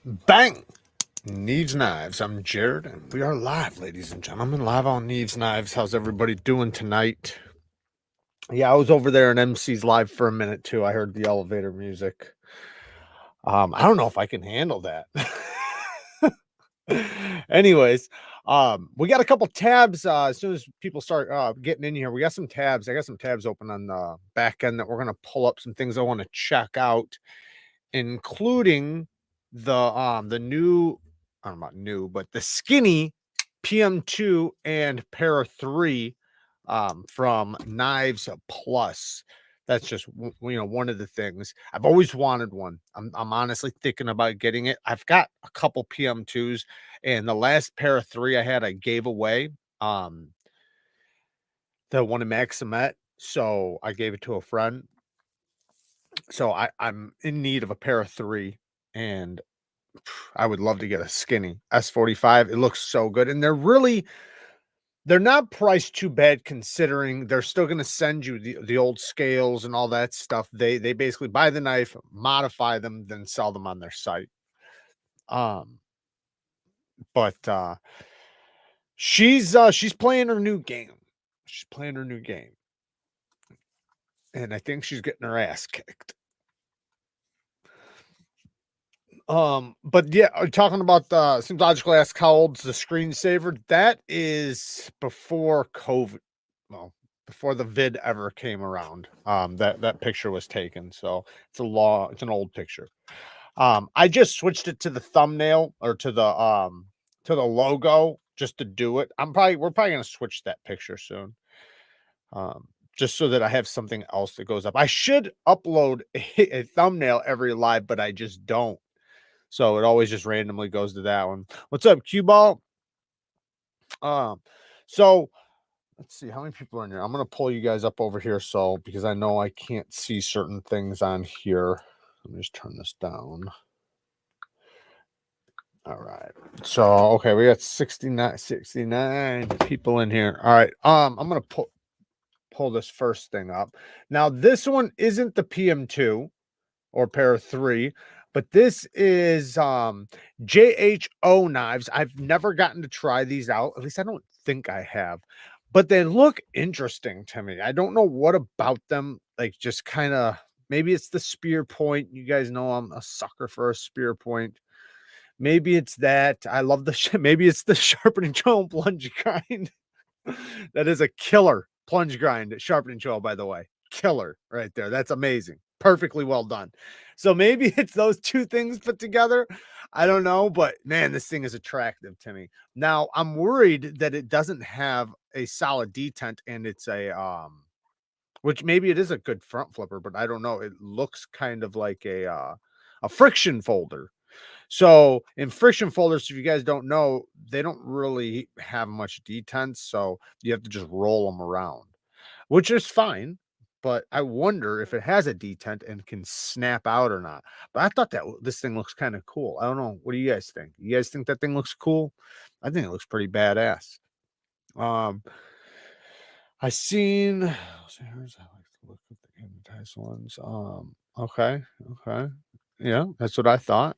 Bang! Neeves Knives. I'm Jared, and we are live, ladies and gentlemen. Live on Neeves Knives. How's everybody doing tonight? Yeah, I was over there in MC's live for a minute too. I heard the elevator music. I don't know if I can handle that. Anyways, we got a couple tabs. As soon as people start getting in here, we got some tabs. I got some tabs open on the back end that we're gonna pull up some things I want to check out, including the new, I don't know about new, but the skinny PM2 and Para 3 from Knives Plus. That's just one of the things I've always wanted. One, I'm honestly thinking about getting it. I've got a couple PM2s, and the last Para 3 I had, I gave away. The one in Maximet, so I gave it to a friend. So I'm in need of a Para 3, and I would love to get a skinny S45. It looks so good, and they're not priced too bad, considering they're still going to send you the old scales and all that stuff. They basically buy the knife, modify them, then sell them on their site. But she's playing her new game. She's playing her new game, and I think she's getting her ass kicked. But yeah, talking about seems logical. Ask how old's the screensaver? That is before COVID. Well, before the vid ever came around. That picture was taken, so it's an old picture. I just switched it to the thumbnail, or to the logo, just to do it. We're probably gonna switch that picture soon. Just so that I have something else that goes up. I should upload a thumbnail every live, but I just don't. So it always just randomly goes to that one. What's up, Cue Ball? So let's see how many people are in here. I'm gonna pull you guys up over here, so because I know I can't see certain things on here. Let me just turn this down. All right. So okay, we got 69 people in here. All right. I'm gonna pull this first thing up. Now, this one isn't the PM2 or Para 3, but this is JHO knives. I've never gotten to try these out. At least I don't think I have. But they look interesting to me. I don't know what about them, like, just kind of, maybe it's the spear point. You guys know I'm a sucker for a spear point. Maybe it's that. I love the maybe it's the sharpening tool and plunge grind. That is a killer plunge grind, sharpening tool, by the way. Killer right there. That's amazing. Perfectly well done. So maybe it's those two things put together. I don't know, but man, this thing is attractive to me. Now, I'm worried that it doesn't have a solid detent, and it's which maybe it is a good front flipper, but I don't know. It looks kind of like a friction folder. So in friction folders, if you guys don't know, they don't really have much detent, so you have to just roll them around, which is fine. But I wonder if it has a detent and can snap out or not. But I thought that this thing looks kind of cool. I don't know. What do you guys think? You guys think that thing looks cool? I think it looks pretty badass. I seen. Here's how I like to look at the hypnotized ones. Okay. Yeah, that's what I thought.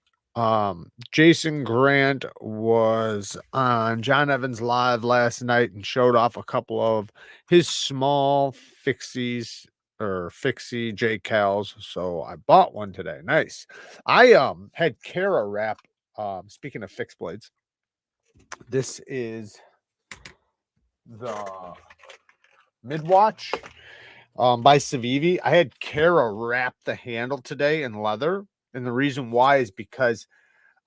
Jason Grant was on John Evans Live last night and showed off a couple of his small fixies, or fixie J Cals. So I bought one today. Nice. I had Kara wrap. Speaking of fixed blades, this is the Midwatch by Civivi. I had Kara wrap the handle today in leather, and the reason why is because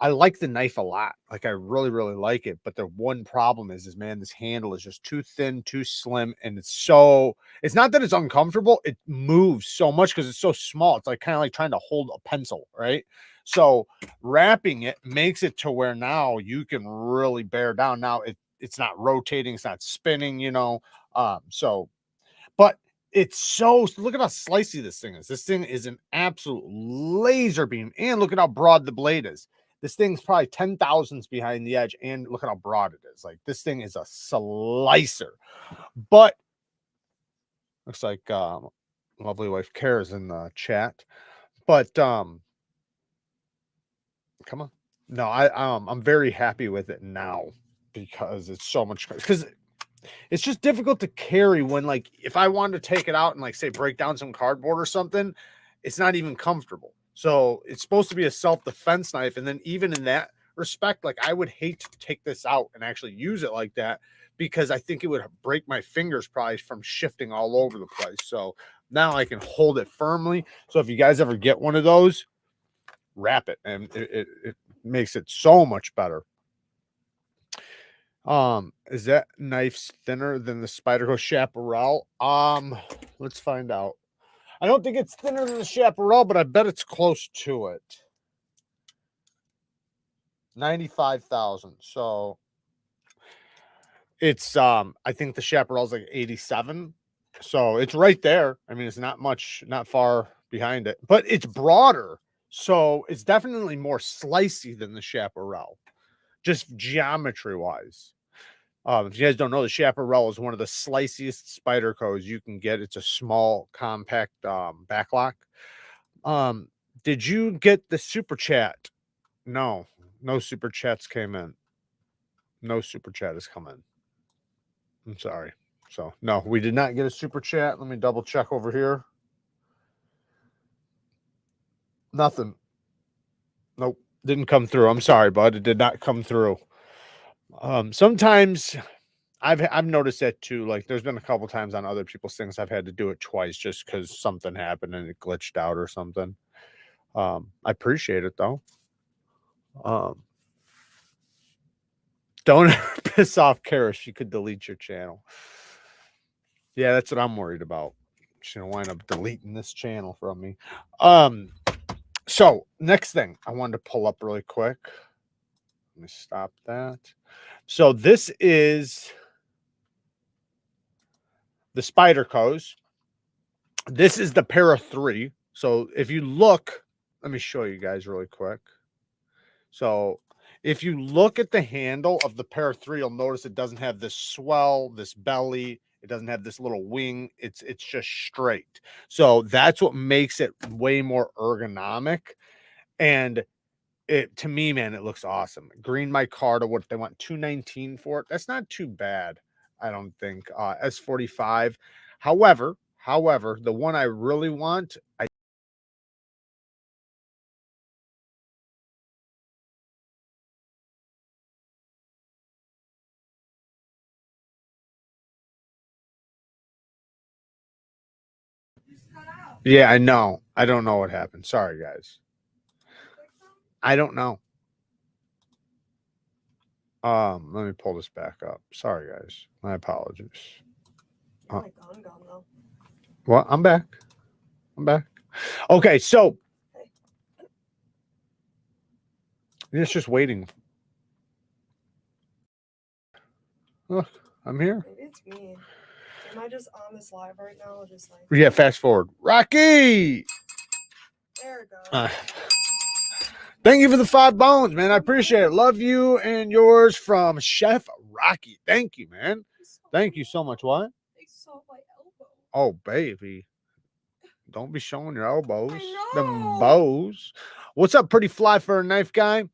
I like the knife a lot. Like, I really, really like it. But the one problem is man, this handle is just too thin, too slim, and it's not that it's uncomfortable. It moves so much because it's so small. It's like kind of like trying to hold a pencil, right? So wrapping it makes it to where now you can really bear down. Now it's not rotating, it's not spinning, but it's so, look at how slicey this thing is. This thing is an absolute laser beam, and look at how broad the blade is. This thing's probably 10 thousandths behind the edge, and look at how broad it is. Like, this thing is a slicer. But looks like lovely wife Kara's in the chat. But come on. No, I'm very happy with it now because it's so much, because it's just difficult to carry when, like, if I wanted to take it out and, like, say, break down some cardboard or something, it's not even comfortable. So it's supposed to be a self-defense knife. And then even in that respect, like, I would hate to take this out and actually use it like that, because I think it would break my fingers probably from shifting all over the place. So now I can hold it firmly. So if you guys ever get one of those, wrap it, and it makes it so much better. Is that knife thinner than the Spyderco Chaparral? Let's find out. I don't think it's thinner than the Chaparral, but I bet it's close to it. 95,000. So it's I think the Chaparral's like 87. So it's right there. I mean, it's not much, not far behind it, but it's broader. So it's definitely more slicey than the Chaparral, just geometry wise. If you guys don't know, the Chaparral is one of the sliciest Spydercos you can get. It's a small, compact backlock. Did you get the super chat? No, no super chats came in. No super chat has come in. I'm sorry. So no, we did not get a super chat. Let me double check over here. Nothing. Nope, didn't come through. I'm sorry, bud. It did not come through. Sometimes I've noticed that too. Like, there's been a couple times on other people's things I've had to do it twice just because something happened and it glitched out or something. I appreciate it though. Don't piss off Kara. She could delete your channel. Yeah, that's what I'm worried about. She's gonna wind up deleting this channel from me. So next thing I wanted to pull up really quick. Let me stop that. So this is the Spydercos. This is the Para 3. So if you look, let me show you guys really quick. So if you look at the handle of the Para 3, you'll notice it doesn't have this swell, this belly. It doesn't have this little wing. It's just straight. So that's what makes it way more ergonomic. And it, to me, man, it looks awesome. Green micarta, what they want, $219 for it. That's not too bad, I don't think. S45. However, the one I really want, yeah, I know. I don't know what happened. Sorry, guys. I don't know. Let me pull this back up. Sorry, guys. My apologies. Oh my God, I'm gone though. Well, I'm back. I'm back. Okay, so it's just waiting. Look, I'm here. Maybe it's me. Am I just on this live right now? Just like, Yeah, fast forward. Rocky! there it goes. Thank you for the 5 bones, man. I appreciate it. Love you and yours from Chef Rocky. Thank you, man. Thank you so much. What? They saw my elbow. Oh, baby. Don't be showing your elbows. I Them know. bows. What's up, pretty fly for a knife guy?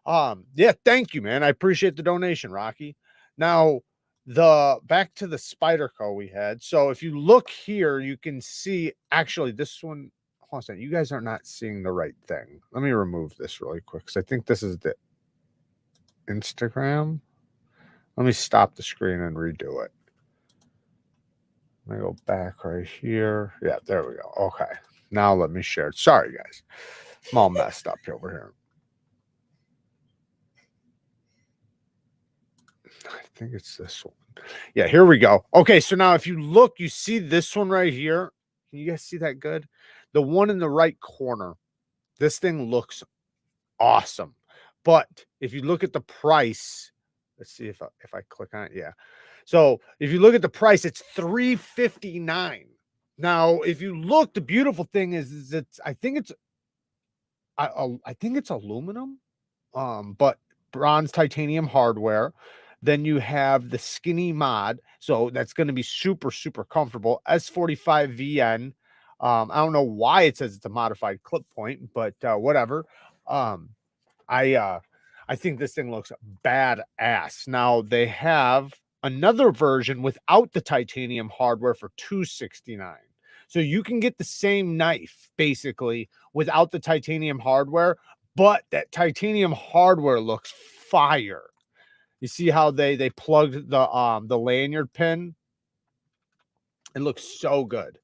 Yeah, thank you, man. I appreciate the donation, Rocky. Now, the back to the Spyderco we had. So if you look here, you can see actually this one. Hold on a second. You guys are not seeing the right thing. Let me remove this really quick because I think this is the Instagram. Let me stop the screen and redo it. Let me go back right here. Yeah, there we go. Okay. Now let me share it. Sorry, guys. I'm all messed up over here. I think it's this one. Yeah, here we go. Okay, so now if you look, you see this one right here. Can you guys see that good? The one in the right corner. This thing looks awesome. But if you look at the price, let's see if I click on it. Yeah. So if you look at the price, it's $359. Now, if you look, the beautiful thing is it's I think it's aluminum, but bronze titanium hardware. Then you have the skinny mod, so that's going to be super, super comfortable. S45 VN. I don't know why it says it's a modified clip point, but whatever. I I think this thing looks badass. Now they have another version without the titanium hardware for $269. So you can get the same knife basically without the titanium hardware, but that titanium hardware looks fire. You see how they plugged the lanyard pin? It looks so good.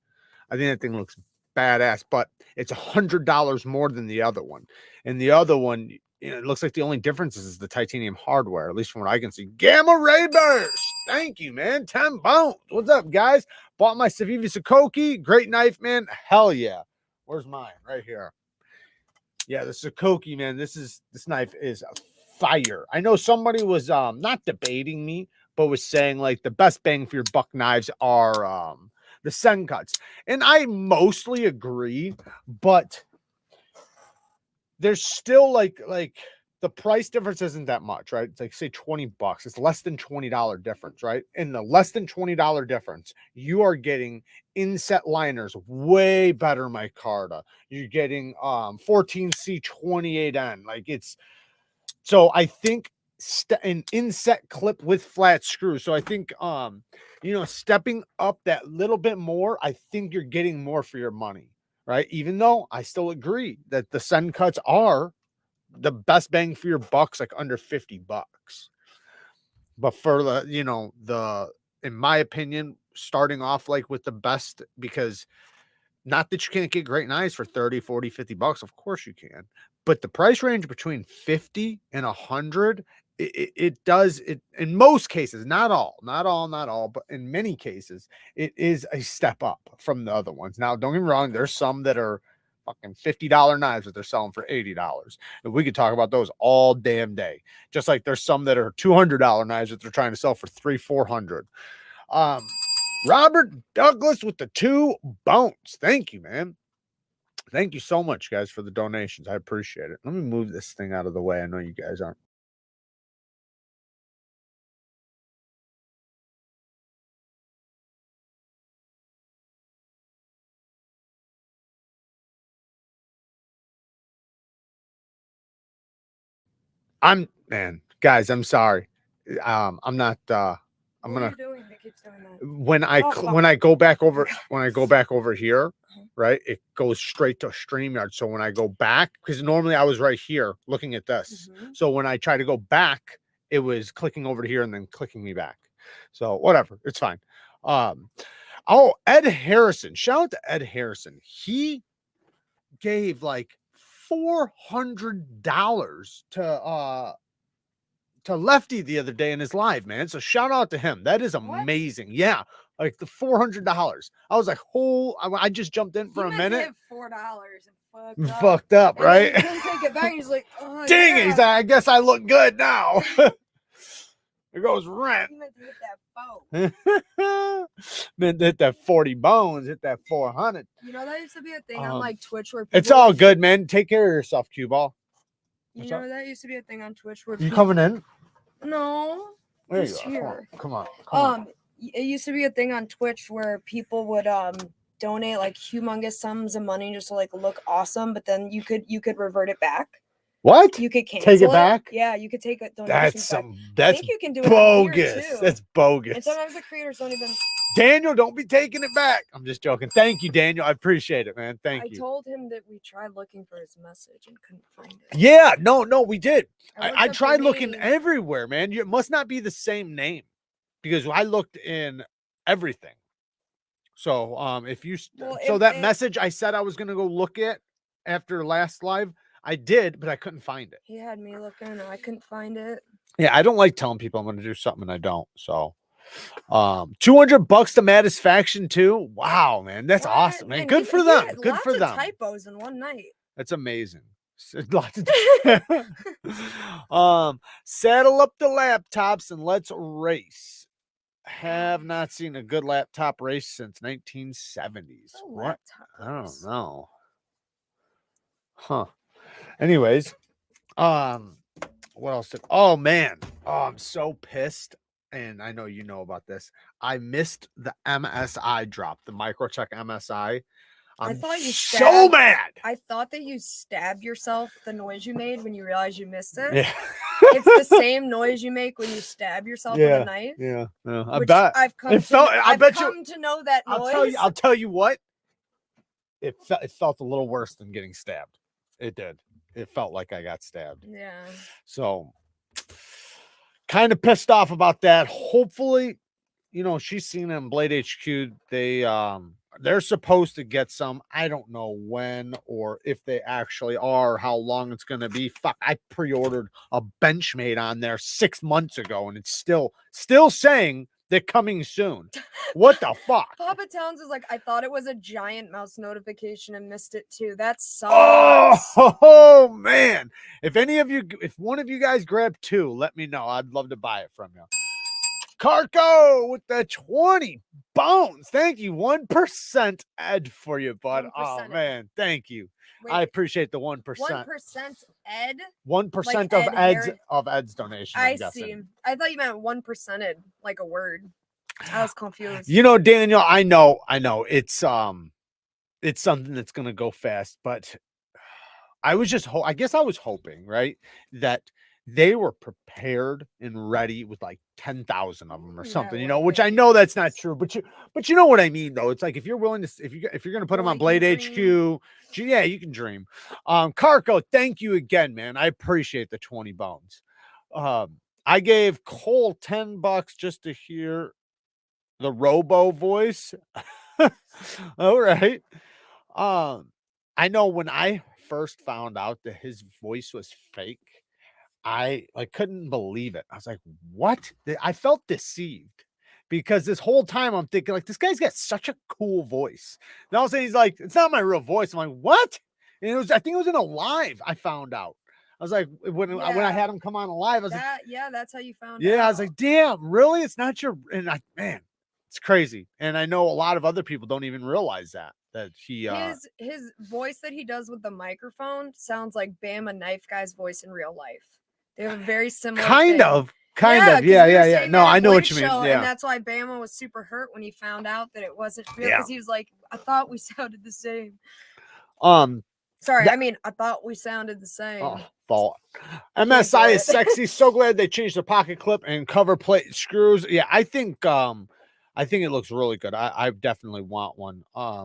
I think that thing looks badass, but it's $100 more than the other one. And the other one, it looks like the only difference is the titanium hardware, at least from what I can see. Gamma Ray Burst. Thank you, man. 10 bones. What's up, guys? Bought my Civivi Sakoki. Great knife, man. Hell yeah. Where's mine? Right here. Yeah, the Sakoki, man. This knife is fire. I know somebody was not debating me, but was saying like the best bang for your buck knives are the Sen cuts. And I mostly agree, but there's still like the price difference isn't that much, right? It's like say $20. It's less than $20 difference, right? In the less than $20 difference, you are getting inset liners way better micarta. You're getting 14C28N. Like it's so I think an inset clip with flat screw. So I think stepping up that little bit more, I think you're getting more for your money, right? Even though I still agree that the Sen cuts are the best bang for your bucks, like under $50. But for the in my opinion, starting off like with the best, because not that you can't get great knives for 30, 40, $50. Of course you can. But the price range between 50 and 100, it does it in most cases, not all, but in many cases, it is a step up from the other ones. Now, don't get me wrong, there's some that are fucking $50 knives that they're selling for $80. And we could talk about those all damn day. Just like there's some that are $200 knives that they're trying to sell for $300, $400. Robert Douglas with the 2 bones. Thank you, man. Thank you so much, guys, for the donations. I appreciate it. Let me move this thing out of the way. I know you guys aren't. Guys, I'm sorry. I'm not I'm gonna doing? It keeps doing that. when I go back over here, right, it goes straight to StreamYard. So when I go back, because normally I was right here looking at this. So when I try to go back, it was clicking over to here and then clicking me back. So whatever, it's fine. Ed Harrison. Shout out to Ed Harrison. He gave like $400 to Lefty the other day in his live, man. So shout out to him. That is amazing. What? Yeah, like the $400. I was like, I just jumped in for a minute. $4 and fucked up, right? And then he couldn't take it back. He's like, oh, dang it. He's like, I guess I look good now. There goes rent. He meant to hit that phone. Man, hit that 40 bones, hit that 400. You know, that used to be a thing on like Twitch where people it's all good, man. Take care of yourself, Cue Ball. You know, that used to be a thing on Twitch where you coming in? No. There you go. Here. Come on. It used to be a thing on Twitch where people would donate like humongous sums of money just to like look awesome, but then you could revert it back. What? You could cancel take it back? Yeah, you could take a donation. That's I think you can do bogus. It that's bogus. And sometimes the creators don't even. Daniel, don't be taking it back. I'm just joking. Thank you, Daniel. I appreciate it, man. Thank you. I told him that we tried looking for his message and couldn't find it. Yeah, no, we did. I tried looking everywhere, man. It must not be the same name because I looked in everything. So, that message I said I was gonna go look at after last live, I did, but I couldn't find it. He had me looking, and I couldn't find it. Yeah, I don't like telling people I'm gonna do something and I don't. So, $200 to Maddest Faction too. Wow, man, that's awesome, man. Good for them. Good for them. Typos in one night. That's amazing. Lots of saddle up the laptops and let's race. Have not seen a good laptop race since 1970s. What? I don't know. Huh. Anyways, what else? Oh man. Oh, I'm so pissed. And I know you know about this. I missed the MSI drop, the Microcheck MSI. I thought you so mad. I thought that you stabbed yourself, the noise you made when you realized you missed it. Yeah. It's the same noise you make when you stab yourself with a knife. Yeah. I Which bet. I've come It felt. I I've bet come you. to know that noise. I'll tell you what. It felt a little worse than getting stabbed. It did. It felt like I got stabbed. Yeah. So, kind of pissed off about that. Hopefully, she's seen them Blade HQ. They're supposed to get some. I don't know when or if they actually are, how long it's going to be. Fuck, I pre-ordered a Benchmade on there 6 months ago, and it's still saying they're coming soon. What the fuck? Papa Towns is like, I thought it was a giant mouse notification and missed it too. That sucks. Oh man. If one of you guys grab 2, let me know. I'd love to buy it from you. Carco with the 20 bones. Thank you. 1% Ed for you, bud. 1% Oh man, thank you. Wait, I appreciate the 1%. 1% Ed? 1% Like of Ed's donation. I I'm see. guessing. I thought you meant 1%ed, like a word. I was confused. Daniel, I know. It's something that's gonna go fast, but I was just I guess I was hoping, right, that they were prepared and ready with like 10,000 of them or something, which I know that's not true, but you know what I mean though. It's like if you're willing to, if you're gonna put them on Blade HQ, yeah, you can dream. Carco, thank you again, man. I appreciate the 20 bones. I gave Cole $10 just to hear the Robo voice. All right. I know when I first found out that his voice was fake, I couldn't believe it. I was like, what? I felt deceived because this whole time I'm thinking like, this guy's got such a cool voice. And all of a sudden he's like, it's not my real voice. I'm like, what? And I think it was in a live. I found out. I was like, when I had him come on live, I was like, yeah, that's how you found out. Yeah, I was like, damn, really? It's not your, and man, it's crazy. And I know a lot of other people don't even realize that he his voice that he does with the microphone sounds like Bama Knife Guy's voice in real life. They have a very similar kind of. Yeah. No, I know what you mean. Yeah. And that's why Bama was super hurt when he found out that it wasn't real, because he was like, I thought we sounded the same. Sorry, I thought we sounded the same. Oh, fault. MSI is sexy. So glad they changed the pocket clip and cover plate screws. Yeah, I think it looks really good. I definitely want one.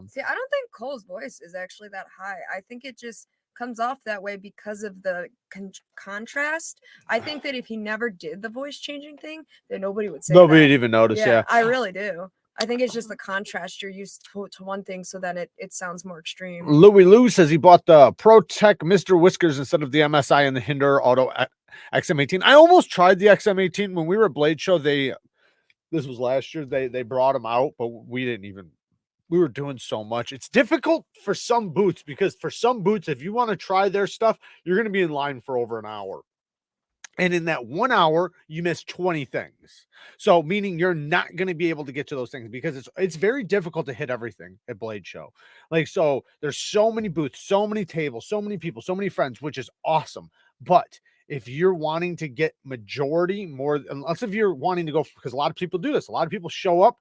See, I don't think Cole's voice is actually that high. I think it just comes off that way because of the contrast. I think that if he never did the voice changing thing, then nobody would say nobody'd even notice. Yeah, I really do. I think it's just the contrast you're used to one thing, so that it sounds more extreme. Louis Lou says he bought the ProTech Mr. Whiskers instead of the MSI and the Hinder Auto XM18. I almost tried the XM18 when we were at Blade Show. This was last year. They brought them out, but we were doing so much. It's difficult for some boots, because for some boots, if you want to try their stuff, you're going to be in line for over an hour. And in that 1 hour, you miss 20 things. So meaning you're not going to be able to get to those things, because it's very difficult to hit everything at Blade Show. So there's so many booths, so many tables, so many people, so many friends, which is awesome. But if you're wanting to get majority more, unless if you're wanting to go, because a lot of people do this. A lot of people show up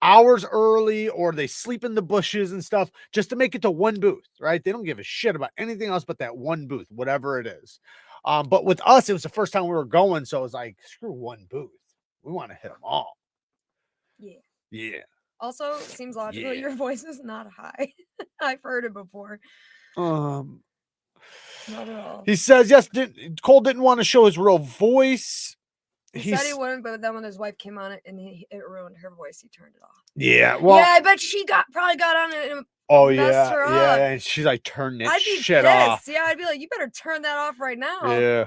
hours early, or they sleep in the bushes and stuff just to make it to one booth, right? They don't give a shit about anything else but that one booth, whatever it is. But with us, it was the first time we were going, so it was like, screw one booth. We want to hit them all. Yeah. Also, it seems logical. Your voice is not high. I've heard it before. Not at all. He says, yes, Cole didn't want to show his real voice. He said he wouldn't, but then when his wife came on it and it ruined her voice, he turned it off. Yeah, well, yeah, I bet she probably got on it and messed her up. Yeah, and she's like, turn that shit off. Yeah, I'd be like, you better turn that off right now. Yeah.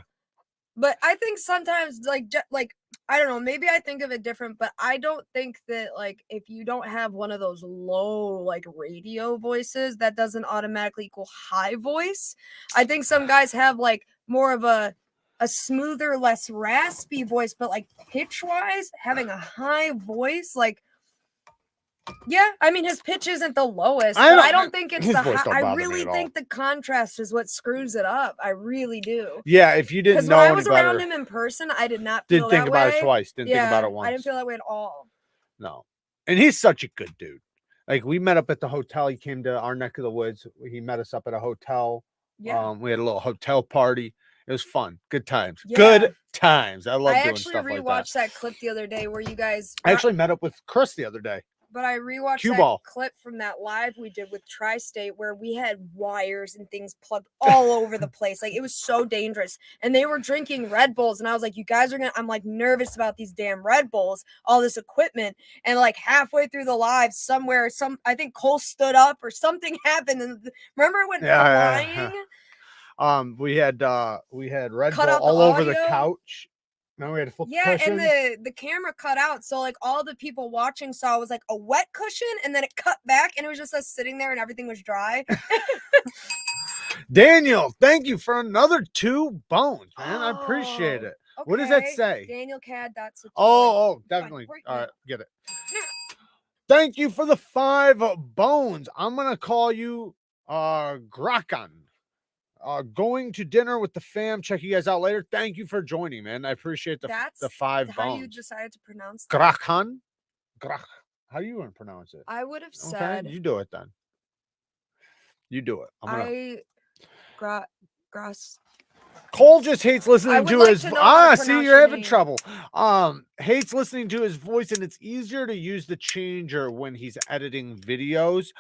But I think sometimes, like I don't know, maybe I think of it different, but I don't think that, like, if you don't have one of those low, like, radio voices, that doesn't automatically equal high voice. I think some guys have, like, more of a smoother, less raspy voice, but, like, pitch-wise, having a high voice, like, yeah, I mean, his pitch isn't the lowest, but I don't think it's the high. I really think the contrast is what screws it up. I really do. Yeah, if you didn't know, when I was around him in person, I did not feel didn't think about it twice. Didn't think about it once. I didn't feel that way at all. No, and he's such a good dude. Like, we met up at the hotel. He came to our neck of the woods. He met us up at a hotel. Yeah, we had a little hotel party, It was fun. Good times. Yeah. Good times. I love I doing actually stuff like that. rewatched that clip the other day where you guys. I actually met up with Chris the other day. But I rewatched Cue that ball. clip from that live we did with Tri-State where we had wires and things plugged all over the place. Like, it was so dangerous. And they were drinking Red Bulls. And I was like, you guys are going to, I'm like nervous about these damn Red Bulls, all this equipment. And like halfway through the live, somewhere, I think Cole stood up or something happened. And remember it went flying? We had Red Cut Bull out the all over the audio. couch. Now we had to flip the Yeah, cushion. and the camera cut out, so like all the people watching saw was like a wet cushion, and then it cut back, and it was just us sitting there, and everything was dry. Daniel, thank you for another 2 bones, man. I appreciate it. Okay. What does that say? Daniel Cad. That's Oh, definitely. All right, get it. Thank you for the 5 bones. I'm gonna call you Grakan. Going to dinner with the fam. Check you guys out later. Thank you for joining, man. I appreciate the 5 bones. How you decided to pronounce that? Grakan. How do you want to pronounce it? I would have said. You do it then. You do it. Grass. Cole just hates listening to his see you're having trouble. Hates listening to his voice, and it's easier to use the changer when he's editing videos.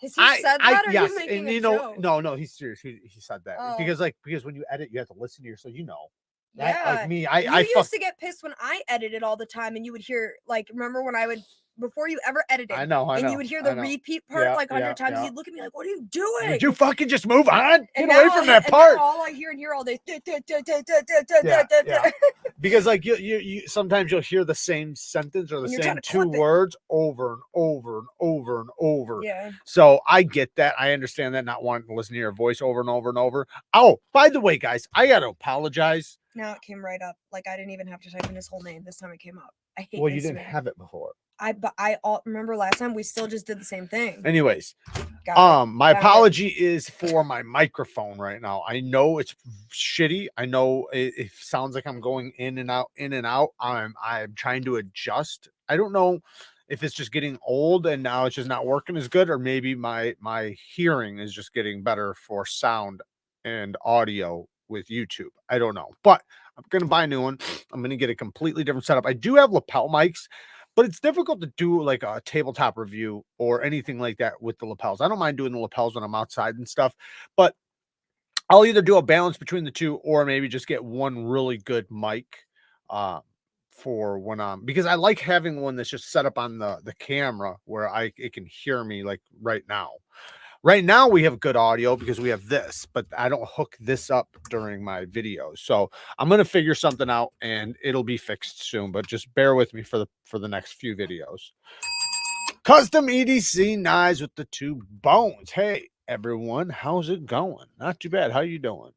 Has he said that? Or yes, you making and joke? no, he's serious. He said that because when you edit, you have to listen to yourself. Yeah, like me, I used to get pissed when I edited all the time, and you would hear like, remember when I would. Before you ever edited, I know. And you would hear the repeat part like 100 times. You'd look at me like, "What are you doing? Would you fucking just move on? Get And away from that part." Now all I hear and hear all day. Because like you sometimes you'll hear the same sentence or the same 2 words over and over and over and over. Yeah. So I get that. I understand that, not wanting to listen to your voice over and over and over. Oh, by the way, guys, I got to apologize. Now it came right up. Like, I didn't even have to type in his whole name. This time it came up. I hate. Well, you didn't have it before. I remember last time we still just did the same thing. Anyways, my apology is for my microphone right now. I know it's shitty. I know it sounds like I'm going in and out. I'm trying to adjust. I don't know if it's just getting old and now it's just not working as good, or maybe my hearing is just getting better for sound and audio with YouTube. I don't know, but I'm gonna buy a new one. I'm gonna get a completely different setup. I do have lapel mics, but it's difficult to do like a tabletop review or anything like that with the lapels. I don't mind doing the lapels when I'm outside and stuff, but I'll either do a balance between the 2 or maybe just get one really good mic for when I'm, because I like having one that's just set up on the camera where it can hear me like right now. Right now we have good audio because we have this, but I don't hook this up during my videos. So I'm going to figure something out and it'll be fixed soon, but just bear with me for the next few videos. Custom EDC knives with the 2 bones. Hey, everyone, how's it going? Not too bad. How you doing?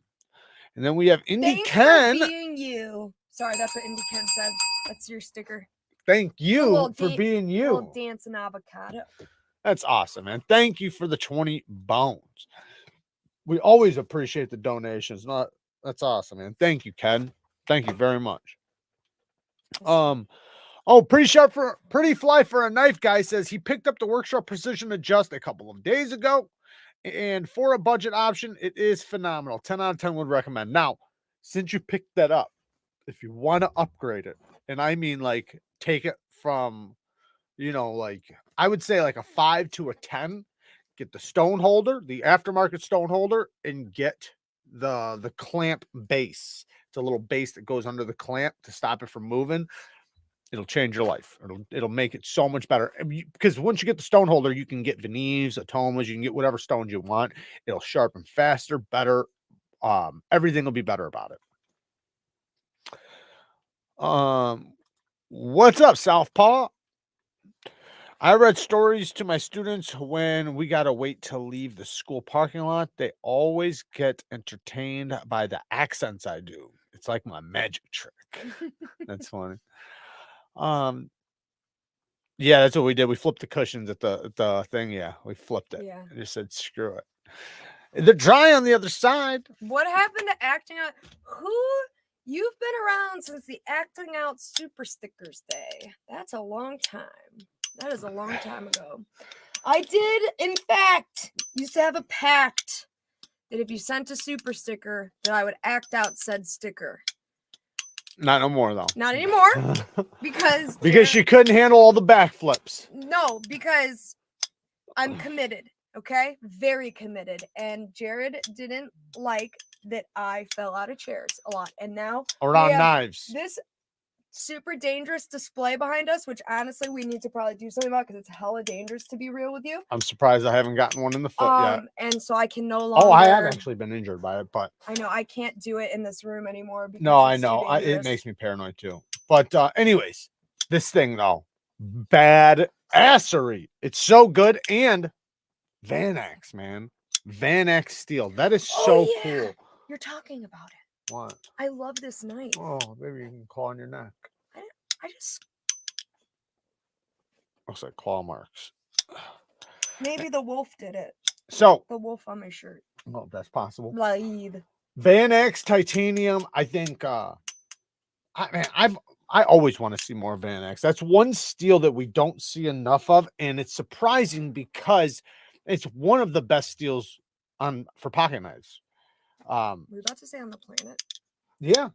And then we have Indy Ken. For being you. Sorry, that's what Indy Ken said. That's your sticker. Thank you for being you. Little dancing avocado. That's awesome, man. Thank you for the 20 bones. We always appreciate the donations. That's awesome, man. Thank you, Ken. Thank you very much. Pretty fly for a knife guy says he picked up the Workshop Precision Adjust a couple of days ago, and for a budget option, it is phenomenal. 10 out of 10 would recommend. Now, since you picked that up, if you want to upgrade it, and I mean like take it from, like I would say like a 5 to a 10, get the stone holder, the aftermarket stone holder, and get the clamp base. It's a little base that goes under the clamp to stop it from moving. It'll change your life. It'll make it so much better. Because once you get the stone holder, you can get Neeves, Atomas, you can get whatever stones you want. It'll sharpen faster, better. Everything will be better about it. What's up, Southpaw? I read stories to my students when we got to wait to leave the school parking lot. They always get entertained by the accents I do. It's like my magic trick. That's funny. Yeah, that's what we did. We flipped the cushions at the thing. Yeah, we flipped it. Yeah. I just said, screw it. They're dry on the other side. What happened to acting out? You've been around since the Acting Out Super Stickers Day. That's a long time. That is a long time ago. I did, in fact, used to have a pact that if you sent a super sticker, that I would act out said sticker. Not no more though. Not anymore, because she couldn't handle all the backflips. No, because I'm committed. Okay, very committed. And Jared didn't like that I fell out of chairs a lot, and now Around knives. This super dangerous display behind us, which honestly we need to probably do something about because it's hella dangerous, to be real with you. I'm surprised I haven't gotten one in the foot yet. And so I can no longer. Oh, I have actually been injured by it, but I know I can't do it in this room anymore. Because no, I know it makes me paranoid too. But anyways, this thing though, bad assery. It's so good. And Vanax, man, Vanax steel. That is so cool. You're talking about it. What? I love this knife. Oh, maybe you can claw on your neck. I just looks like claw marks. Maybe the wolf did it. So the wolf on my shirt. Oh, that's possible. Blade. Vanax titanium. I think I always want to see more Vanax. That's one steel that we don't see enough of, and it's surprising because it's one of the best steels for pocket knives. We're about to say on the planet. Yeah,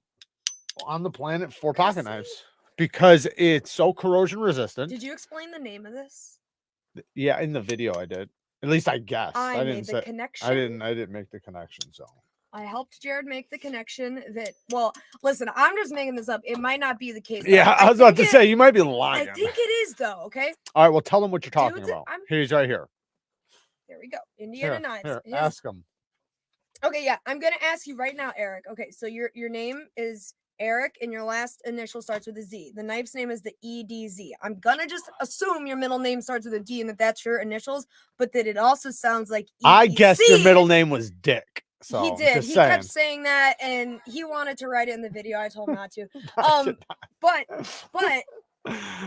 on the planet for pocket knives because it's so corrosion resistant. Did you explain the name of this? Yeah, in the video I did. At least I guess. I didn't made the say, connection. I didn't make the connection. So I helped Jared make the connection that. Well, listen, I'm just making this up. It might not be the case. Yeah, I was about to say you might be lying. I think it is though. Okay. All right. Well, tell them what you're talking about. He's right here. There we go. Indiana Knives. Here, ask him. Okay, yeah, I'm gonna ask you right now, Eric. Okay, so your name is Eric, and your last initial starts with a Z. The knife's name is the EDZ. I'm gonna just assume your middle name starts with a D, and that's your initials, but that it also sounds like EDC. I guess your middle name was Dick. So he did. He kept saying that, and he wanted to write it in the video. I told him not to. But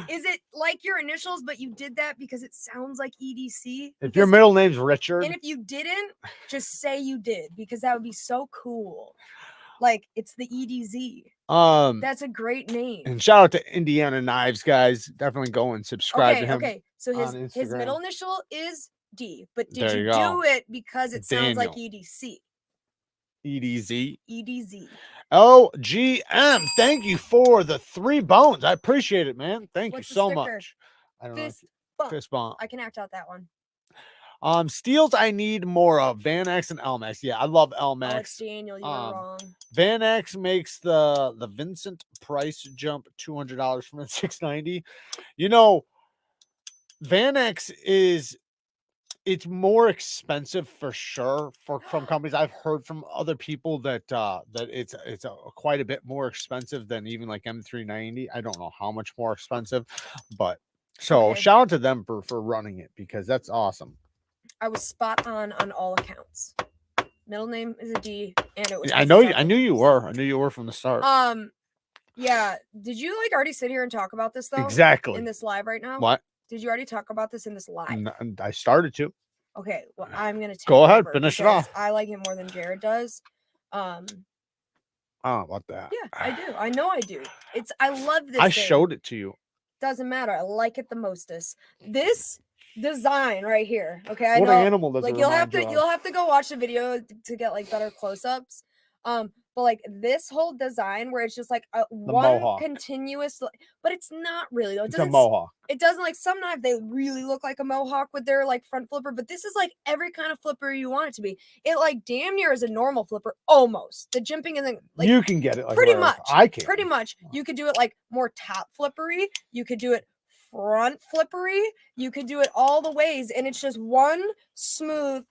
is it like your initials, but you did that because it sounds like EDC? If your middle name's Richard. And if you didn't, just say you did, because that would be so cool. Like, it's the EDZ. That's a great name. And shout out to Indiana Knives, guys. Definitely go and subscribe to him. Okay. So his middle initial is D, but did you do it because it sounds like EDC? EDZ. EDZ. LGM. Thank you for the 3 bones. I appreciate it, man. Thank you so much. I don't know. Fist bump. I can act out that one. Steels I need more of. Vanax and Elmax. Yeah, I love Elmax. Oh, it's Daniel, you were wrong. Vanax makes the Vincent price jump $200 from the $690. You know, Vanax it's more expensive for sure from companies. I've heard from other people that it's quite a bit more expensive than even like M390. I don't know how much more expensive, but so shout out to them for running it because that's awesome. I was spot on all accounts. Middle name is a D, and it was. I knew you were. I knew you were from the start. Yeah. Did you already sit here and talk about this though? Exactly. In this live right now. What? Did you already talk about this in this live? I started to. Okay, well, I'm gonna go ahead, finish it off. I like it more than Jared does. I don't know about that. Yeah, I do. I know I do. I love this. I showed it to you. Doesn't matter. I like it the mostest. This design right here. Okay, I what know. Animal does you'll have to go watch the video to get better close-ups. But this whole design where it's just one mohawk. Continuous, but it's not really though. It's a mohawk. It doesn't some knives they really look like a mohawk with their front flipper, but this is every kind of flipper you want it to be. It damn near is a normal flipper almost. The jimping and then you can get it pretty much. I can. Pretty much. You could do it more top flippery. You could do it front flippery. You could do it all the ways, and it's just one smooth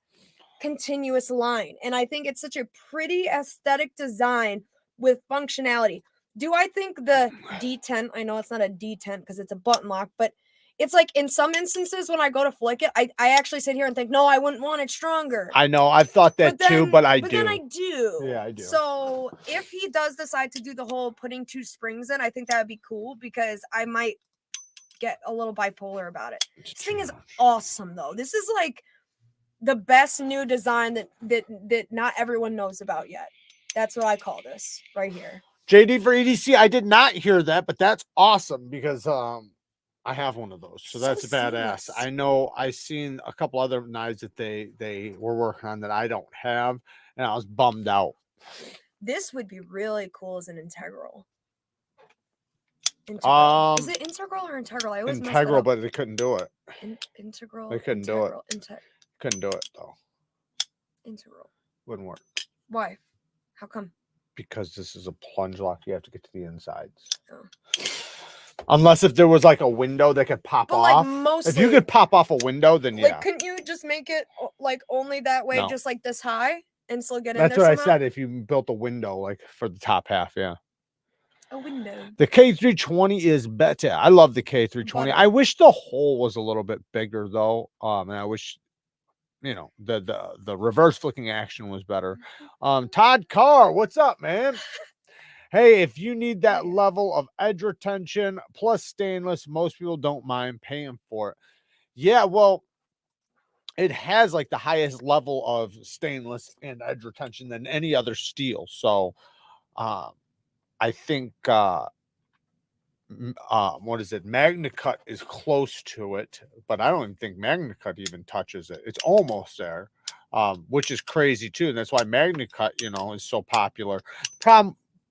continuous line. And I think it's such a pretty aesthetic design with functionality. Do I think the D10, I know it's not a D10 because it's a button lock, but it's in some instances when I go to flick it, I actually sit here and think, no, I wouldn't want it stronger. I know, I've thought that too, but I do. Then I do. Yeah, I do. So if he does decide to do the whole putting 2 springs in, I think that would be cool because I might get a little bipolar about it. This thing is awesome though. This is the best new design that not everyone knows about yet. That's what I call this right here. JD for EDC. I did not hear that, but that's awesome because I have one of those, so So that's badass. seamless. I know I've seen a couple other knives that they were working on that I don't have, and I was bummed out. This would be really cool as an integral. Integral. Is it integral or integral? I always mess that Integral, up. but they couldn't do it. Integral. They couldn't do it. Couldn't do it though. Integral. Wouldn't work. Why? How come? Because this is a plunge lock. You have to get to the insides. Oh. Unless if there was like a window that could pop off. Mostly, if you could pop off a window, then yeah. Like, couldn't you just make it like only that way, just like this high, and still get in That's there what somehow? I said. If you built a window like for the top half, yeah. A window. The K320 is better. I love the K320. Butter. I wish the hole was a little bit bigger though. And I wish, you know, the reverse flicking action was better. Todd Carr, what's up, man? Hey, if you need that level of edge retention plus stainless, most people don't mind paying for it. Yeah, well, it has like the highest level of stainless and edge retention than any other steel. So I think what is it? MagnaCut is close to it, but I don't even think MagnaCut even touches it. It's almost there, which is crazy too. And that's why MagnaCut, you know, is so popular.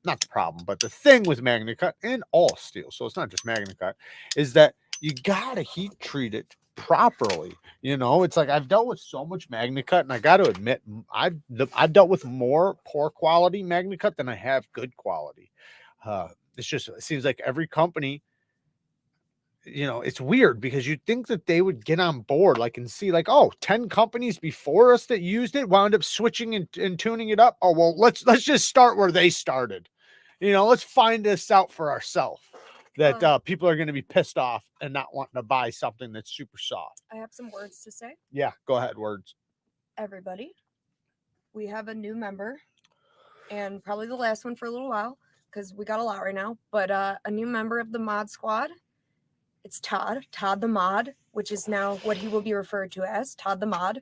Not the problem, but the thing with MagnaCut and all steel, so it's not just MagnaCut, is that you gotta heat treat it properly. You know, it's like I've dealt with so much MagnaCut, and I got to admit, I've dealt with more poor quality MagnaCut than I have good quality. It's just, it seems like every company, you know, it's weird because you'd think that they would get on board, like, and see like, oh, 10 companies before us that used it wound up switching and tuning it up. Oh, well, let's just start where they started. You know, let's find this out for ourselves, that people are going to be pissed off and not wanting to buy something that's super soft. I have some words to say. Yeah, go ahead, words. Everybody, we have a new member, and probably the last one for a little while, because we got a lot right now, but a new member of the mod squad. It's Todd the Mod, which is now what he will be referred to as, Todd the Mod.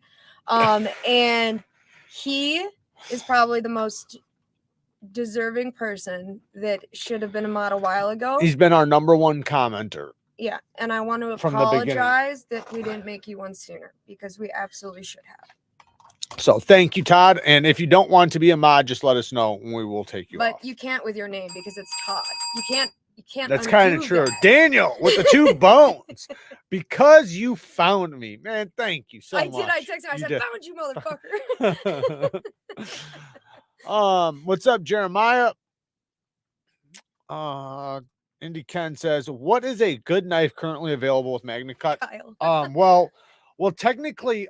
And he is probably the most deserving person that should have been a mod a while ago. He's been our #1 commenter. Yeah, and I want to From the apologize that we didn't make you one sooner, because we absolutely should have. So thank you, Todd. And if you don't want to be a mod, just let us know and we will take you off. But you can't with your name because it's Todd. You can't. That's kind of true. Daniel with the 2 bones. Because you found me. Man, thank you so much. I texted him. I said, found you, motherfucker. What's up, Jeremiah? Indy Ken says, what is a good knife currently available with MagnaCut? Kyle. Well, technically,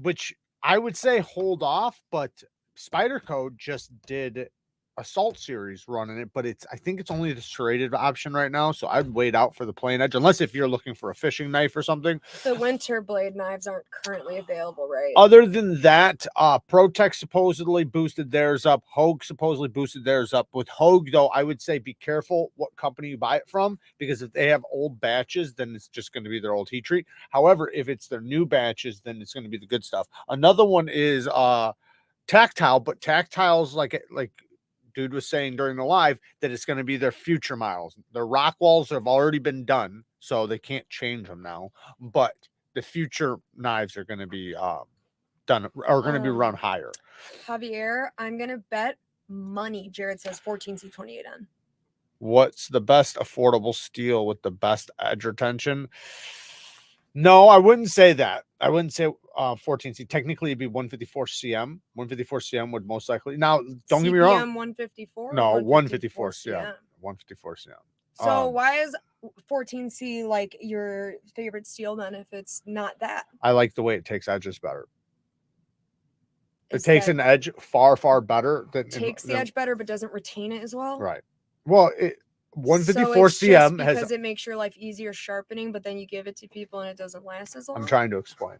which I would say hold off, but Spider Code just did Assault series running it, but I think it's only the serrated option right now, so I'd wait out for the plain edge, unless if you're looking for a fishing knife or something. The winter blade knives aren't currently available, right? Other than that, ProTech supposedly boosted theirs up. Hogue supposedly boosted theirs up. With Hogue, though, I would say be careful what company you buy it from, because if they have old batches, then it's just going to be their old heat treat. However, if it's their new batches, then it's going to be the good stuff. Another one is Tactile, but Tactile's like dude was saying during the live that it's going to be their future models. Their rock walls have already been done, so they can't change them now. But the future knives are going to be done, are going to be run higher. Javier, I'm going to bet money Jared says 14C28N. What's the best affordable steel with the best edge retention? No, I wouldn't say that. I wouldn't say 14C. Technically, it'd be 154 CM. 154 CM would most likely. Now, don't get me wrong. 154? No, 154 CM. 154 CM. So why is 14C like your favorite steel then if it's not that? I like the way it takes edges better. It takes an edge far better. Takes the edge better, but doesn't retain it as well? Right. Well, 154 CM has, because it makes your life easier sharpening, but then you give it to people and it doesn't last as long. I'm trying to explain.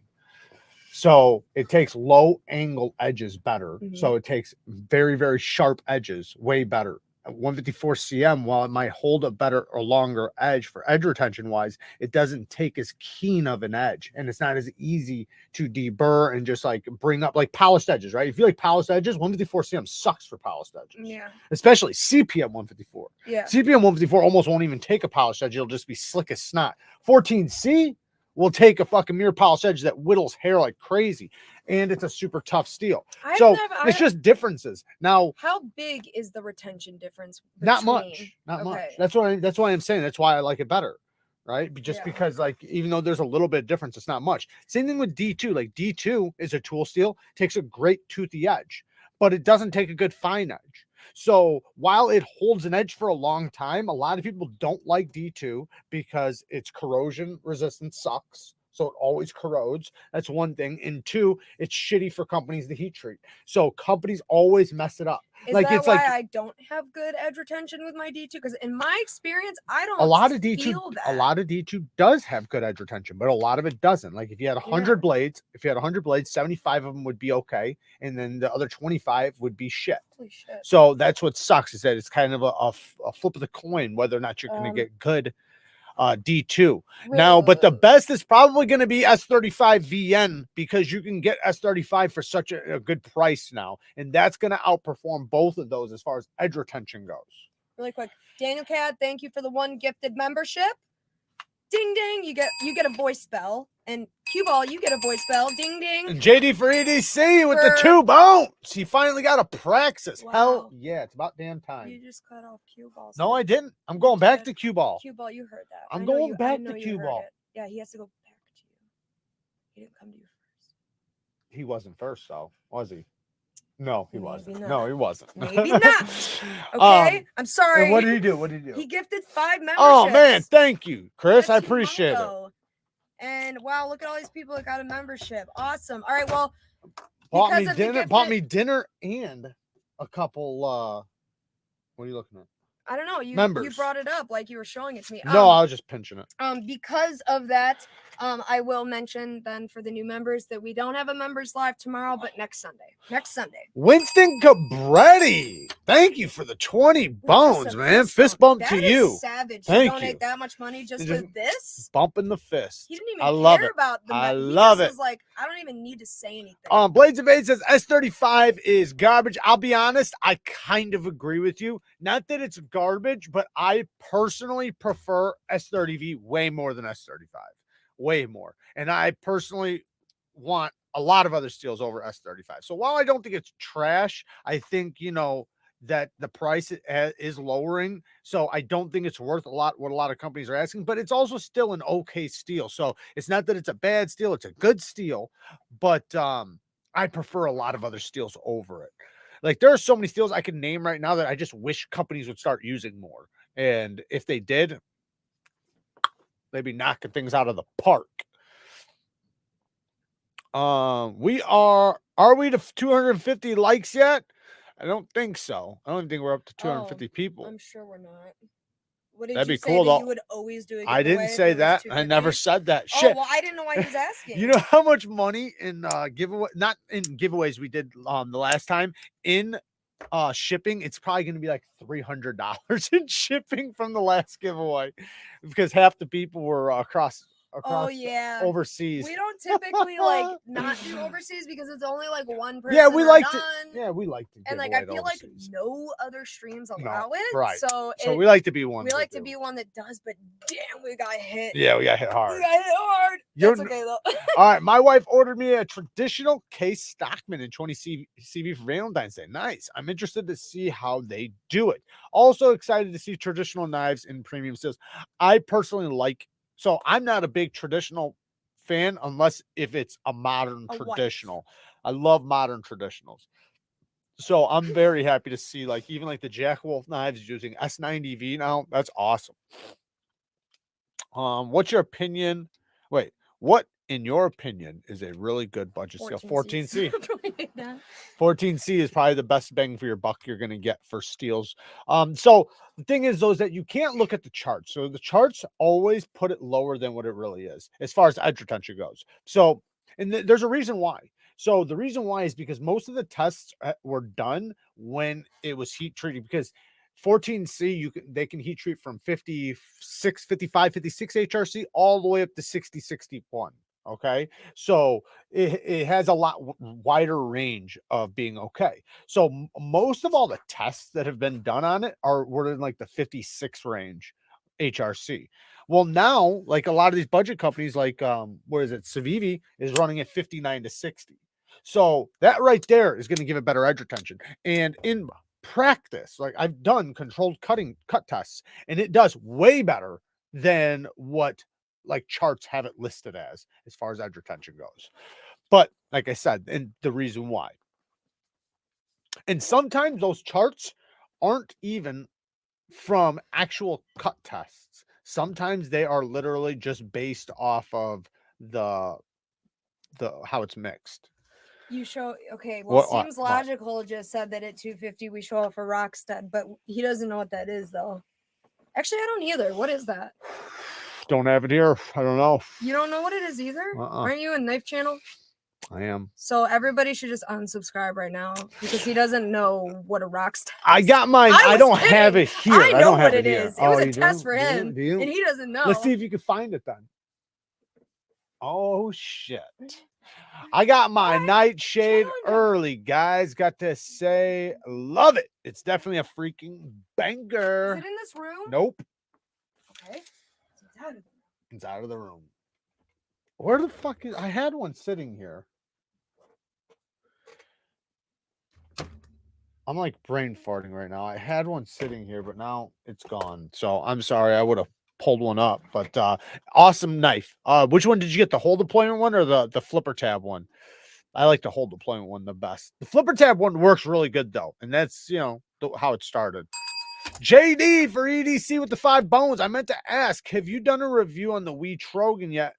So it takes low angle edges better. So it takes very, very sharp edges way better. 154 cm, while it might hold a better or longer edge for edge retention wise, it doesn't take as keen of an edge, and it's not as easy to deburr and just like bring up like polished edges, right? If you like polished edges, 154 cm sucks for polished edges. Yeah. Especially CPM 154. Yeah. CPM 154 almost won't even take a polished edge. It'll just be slick as snot. 14C will take a fucking mirror polished edge that whittles hair like crazy. And it's a super tough steel. It's just differences. Now, how big is the retention difference? Not much. That's why I'm saying that's why I like it better, right? Just because, like, even though there's a little bit of difference, it's not much. Same thing with D2. Like, D2 is a tool steel, takes a great toothy edge, but it doesn't take a good fine edge. So while it holds an edge for a long time, a lot of people don't like D2 because its corrosion resistance sucks. So it always corrodes. That's one thing. And two, it's shitty for companies to heat treat. So companies always mess it up. Is that why I don't have good edge retention with my D2? Because in my experience, I don't. A lot of D2 does have good edge retention, but a lot of it doesn't. Like if you had 100 blades, 75 of them would be okay, and then the other 25 would be shit. Holy shit. So that's what sucks, is that it's kind of a flip of the coin whether or not you're going to get good D2 now. But the best is probably going to be S35 VN, because you can get S35 for such a good price now, and that's going to outperform both of those as far as edge retention goes. Really quick, Daniel Cad, thank you for the 1 gifted membership. Ding ding, you get a voice spell, and Cue Ball, you get a voice spell. Ding ding. And JD for EDC with the 2 bones. He finally got a Praxis. Wow. Hell yeah, it's about damn time. You just cut off Cue Ball. No, I didn't. I'm going back to Cue Ball. Cue Ball, you heard that. I'm going back to Cue Ball. Yeah, he has to go back to you. He didn't come to you first. He wasn't first, though, was he? No, he wasn't. Not. No, he wasn't. Maybe not. Okay, I'm sorry. What did he do? What did he do? He gifted 5 memberships. Oh man, thank you, Chris. I appreciate it. And wow, look at all these people that got a membership. Awesome. All right, well, bought me dinner and a couple. What are you looking at? I don't know. You brought it up like you were showing it to me. No, I was just pinching it. Because of that, I will mention then for the new members that we don't have a members live tomorrow, but next Sunday. Winston Cabretti, thank you for the 20 bones, man. Fist bump to you. Savage. Thank you. Donate that much money just for this? Bumping the fist. He didn't even care about the I love it. Was like, I don't even need to say anything. Blades of Eight says S35 is garbage. I'll be honest, I kind of agree with you. Not that it's garbage, but I personally prefer S30V way more than S35. Way more. And I personally want a lot of other steels over S35. So while I don't think it's trash, I think, that the price is lowering. So I don't think it's worth what a lot of companies are asking, but it's also still an okay steel. So it's not that it's a bad steel, it's a good steel, but I prefer a lot of other steels over it. Like there are so many steels I can name right now that I just wish companies would start using more. And if they did, they'd be knocking things out of the park. Are we to 250 likes yet? I don't think so. I don't think we're up to 250 people. I'm sure we're not. What did That'd you be say cool, that you would always do a giveaway? I didn't say that. I never said that. Oh, Shit. well, I didn't know why he was asking. You know how much money in giveaway, not in giveaways we did the last time, in shipping? It's probably going to be like $300 in shipping from the last giveaway, because half the people were across overseas. We don't typically like not do overseas because it's only like one person. Yeah, we like to. And like I feel like no other streams allow it. Right. So we like to be one. We like to be one that does, but damn, we got hit. Yeah, we got hit hard. That's okay though. All right, my wife ordered me a traditional Case Stockman in 20 CV for Valentine's Day. Nice. I'm interested to see how they do it. Also excited to see traditional knives in premium steels. I personally like. So I'm not a big traditional fan unless if it's a modern traditional. I love modern traditionals. So I'm very happy to see even the Jack Wolf knives using S90V now. That's awesome. What's your opinion? Wait, what in your opinion is a really good budget steel? 14C. 14C is probably the best bang for your buck you're going to get for steels. So the thing is, though, is that you can't look at the charts. So the charts always put it lower than what it really is as far as edge retention goes. So, and there's a reason why. So the reason why is because most of the tests were done when it was heat treated, because 14C, they can heat treat from 56, 55, 56 HRC all the way up to 60, 61. Okay, so it has a lot wider range of being okay. So most of all the tests that have been done on it were in like the 56 range HRC. Well, now like a lot of these budget companies, like what is it, Civivi is running at 59 to 60. So that right there is going to give it better edge retention. And in practice, like I've done controlled cut tests, and it does way better than what like charts have it listed as far as edge retention goes. But like I said, and the reason why, and sometimes those charts aren't even from actual cut tests. Sometimes they are literally just based off of the how it's mixed. You show, okay, well, What- seems what? logical just said that at 250 we show off a Rockstead, but he doesn't know what that is, though. Actually, I don't either. What is that? Don't have it here. I don't know. You don't know what it is either? Aren't you a Knife Channel? I am. So everybody should just unsubscribe right now because he doesn't know what a Rockstead is. I got mine. I don't have it here. I know don't have what it here. is. It was a you test do? for Do you? him, Do you? and he doesn't know. Let's see if you can find it then. Oh, shit. I got my nightshade early, guys. Got to say, love it. It's definitely a freaking banger. Is it in this room? Nope. Okay. So it's out of the room. It's out of the room. Where the fuck is... I had one sitting here. I'm like brain farting right now. I had one sitting here, but now it's gone. So I'm sorry. I would have pulled one up, but awesome knife. Which one did you get? The hold deployment one or the flipper tab one? I like the hold deployment one the best. The flipper tab one works really good though. And that's, you know, how it started. JD for EDC with the 5 bones. I meant to ask, have you done a review on the Wii Trogan yet?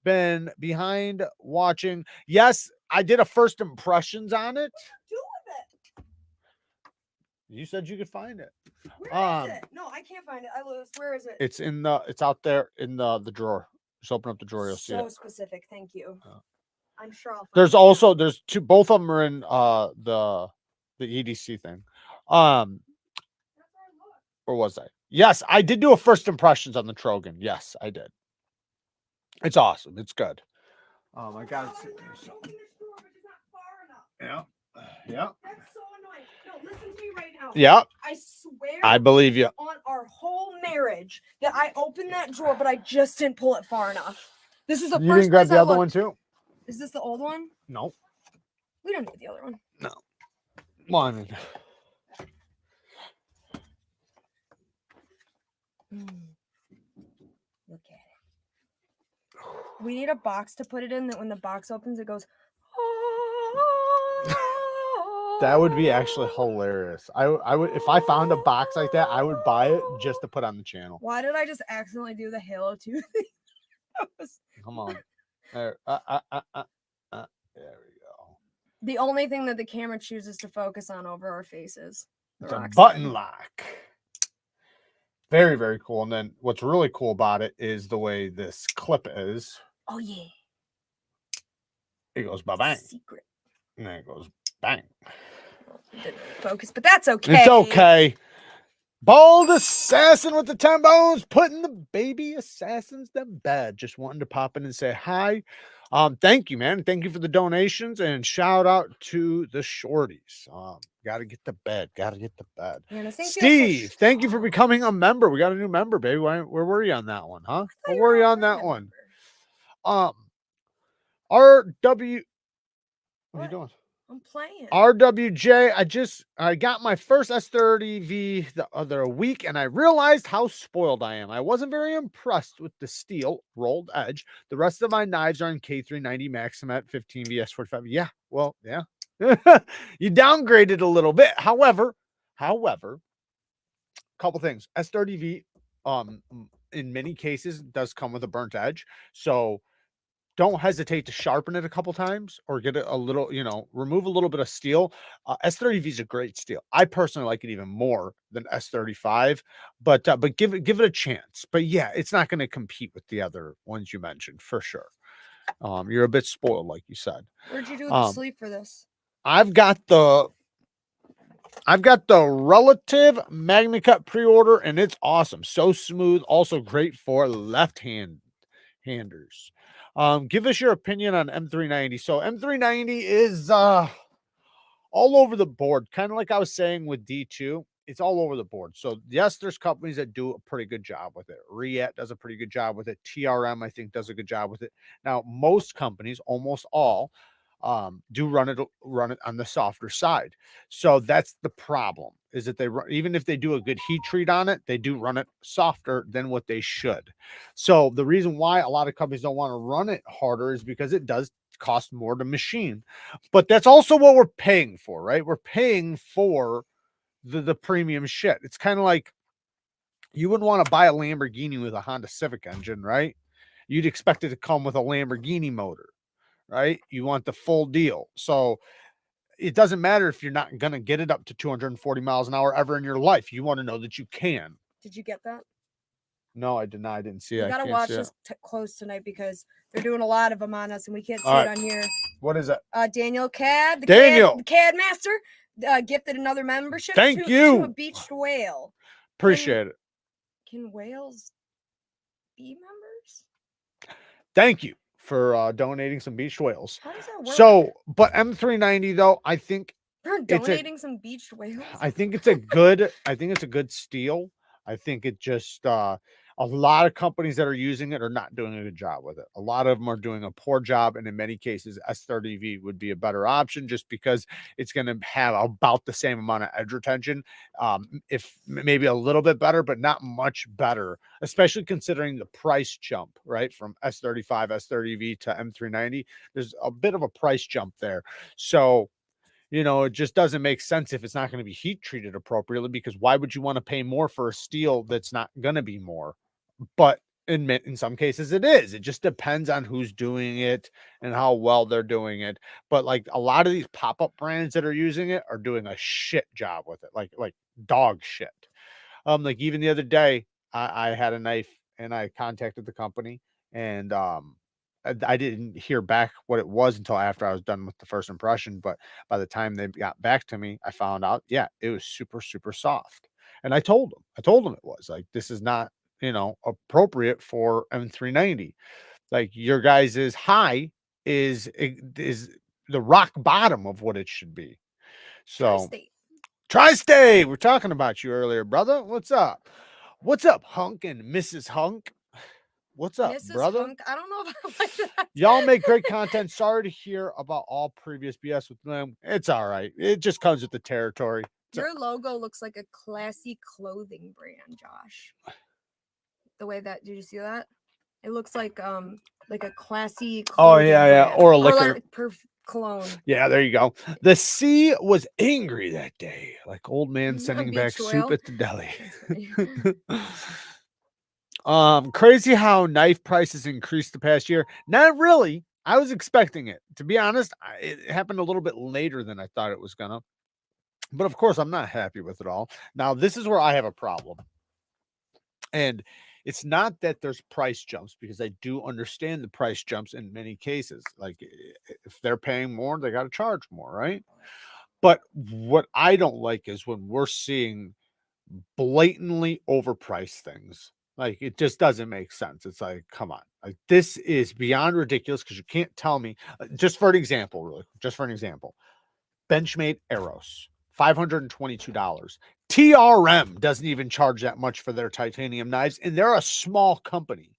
Been behind watching. Yes, I did a first impressions on it. Do with it. You said you could find it. Where is it? No, I can't find it. I lose. Where is it? It's out there in the drawer. Just open up the drawer, you'll see it. So specific. Thank you. I'm sure I'll find There's it. also two, both of them are in the EDC thing. Or was I? Yes, I did do a first impressions on the Trogan. Yes, I did. It's awesome. It's good. I got it. Yeah. Yeah. That's so annoying. No, listen to me right now. Yeah. I swear. I believe you. On our whole marriage that I opened that drawer, but I just didn't pull it far enough. This is the You first didn't grab place the I other looked. one too? Is this the old one? No. We don't need the other one. No. Well, I mean, Look at it. We need a box to put it in that when the box opens, it goes. that would be actually hilarious. I would, if I found a box like that, I would buy it just to put on the channel. Why did I just accidentally do the Halo 2 thing? Come on. There. There we go. The only thing that the camera chooses to focus on over our faces. It's a button lock. Very, very cool. And then what's really cool about it is the way this clip is. Oh, yeah. It goes ba-bang. Secret. And then it goes bang. Didn't focus, but that's okay. It's okay. Bald assassin with the 10 bones, putting the baby assassins to bed. Just wanting to pop in and say hi. Thank you, man. Thank you for the donations and shout out to the shorties. Gotta get to bed. Gotta get to bed. Steve, thank you for becoming a member. We got a new member, baby. Where were you on that one, huh? Where were you on that one? RW. What are you doing? I'm playing. RWJ, I got my first S30V the other week, and I realized how spoiled I am. I wasn't very impressed with the steel rolled edge. The rest of my knives are in K390 Maximat 15 VS45. Yeah, well, yeah. You downgraded a little bit. However, couple things. S30V, in many cases, does come with a burnt edge. So don't hesitate to sharpen it a couple times or get it a little, remove a little bit of steel. S30V is a great steel. I personally like it even more than S35, but give it a chance. But yeah, it's not going to compete with the other ones you mentioned for sure. You're a bit spoiled, like you said. Where'd you do the sleeve for this? I've got the I've got the Relative MagnaCut pre-order, and it's awesome. So smooth. Also great for handers. Give us your opinion on M390. So M390 is all over the board, kind of like I was saying with D2. It's all over the board. So yes, there's companies that do a pretty good job with it. Riet does a pretty good job with it. TRM, I think, does a good job with it. Now, most companies, almost all, do run it on the softer side. So that's the problem, is that they run, even if they do a good heat treat on it, they do run it softer than what they should. So the reason why a lot of companies don't want to run it harder is because it does cost more to machine. But that's also what we're paying for, right? We're paying for the premium shit. It's kind of like you wouldn't want to buy a Lamborghini with a Honda Civic engine, right? You'd expect it to come with a Lamborghini motor, right? You want the full deal. So it doesn't matter if you're not going to get it up to 240 miles an hour ever in your life. You want to know that you can. Did you get that? No, I did not. I didn't see it. You gotta watch this close tonight because they're doing a lot of them on us and we can't see it on here. What is it? Daniel Cad, the Cad Master, gifted another membership. Thank you. To a beached whale. Appreciate it. Can whales be members? Thank you for donating some beached whales. How does that work? So, but M390 though, I think for donating some beached whales. I think it's a good. I think it's a good steal. I think it just a lot of companies that are using it are not doing a good job with it. A lot of them are doing a poor job, and in many cases, S30V would be a better option just because it's going to have about the same amount of edge retention, if maybe a little bit better, but not much better, especially considering the price jump, right, from S35, S30V to M390. There's a bit of a price jump there. So, you know, it just doesn't make sense if it's not going to be heat treated appropriately, because why would you want to pay more for a steel that's not going to be more? But in some cases it is. It just depends on who's doing it and how well they're doing it. But like a lot of these pop-up brands that are using it are doing a shit job with it, like dog shit. Like even the other day, I had a knife and I contacted the company, and I didn't hear back what it was until after I was done with the first impression. But by the time they got back to me, I found out, yeah, it was super, super soft. And I told them it was like, this is not, you know, appropriate for M390. Like your guys' high is the rock bottom of what it should be. So Tri-State, we're talking about you earlier, brother. What's up? What's up, Hunk and Mrs. Hunk? What's up, Mrs. brother? Hunk? I don't know if I like that. Y'all make great content. Sorry to hear about all previous BS with them. It's all right. It just comes with the territory. Your logo looks like a classy clothing brand, Josh. The way that, did you see that? It looks like a classy clothing brand. Or a liquor. Or like cologne. Yeah, there you go. The sea was angry that day, like old man sending back soup at the deli. Crazy how knife prices increased the past year. Not really. I was expecting it. To be honest, it happened a little bit later than I thought it was gonna. But of course, I'm not happy with it all. Now, this is where I have a problem. And it's not that there's price jumps, because I do understand the price jumps in many cases. Like if they're paying more, they got to charge more, right? But what I don't like is when we're seeing blatantly overpriced things. Like it just doesn't make sense. It's like, come on, like this is beyond ridiculous, because you can't tell me. Just for an example, Benchmade arrows, $522. TRM doesn't even charge that much for their titanium knives, and they're a small company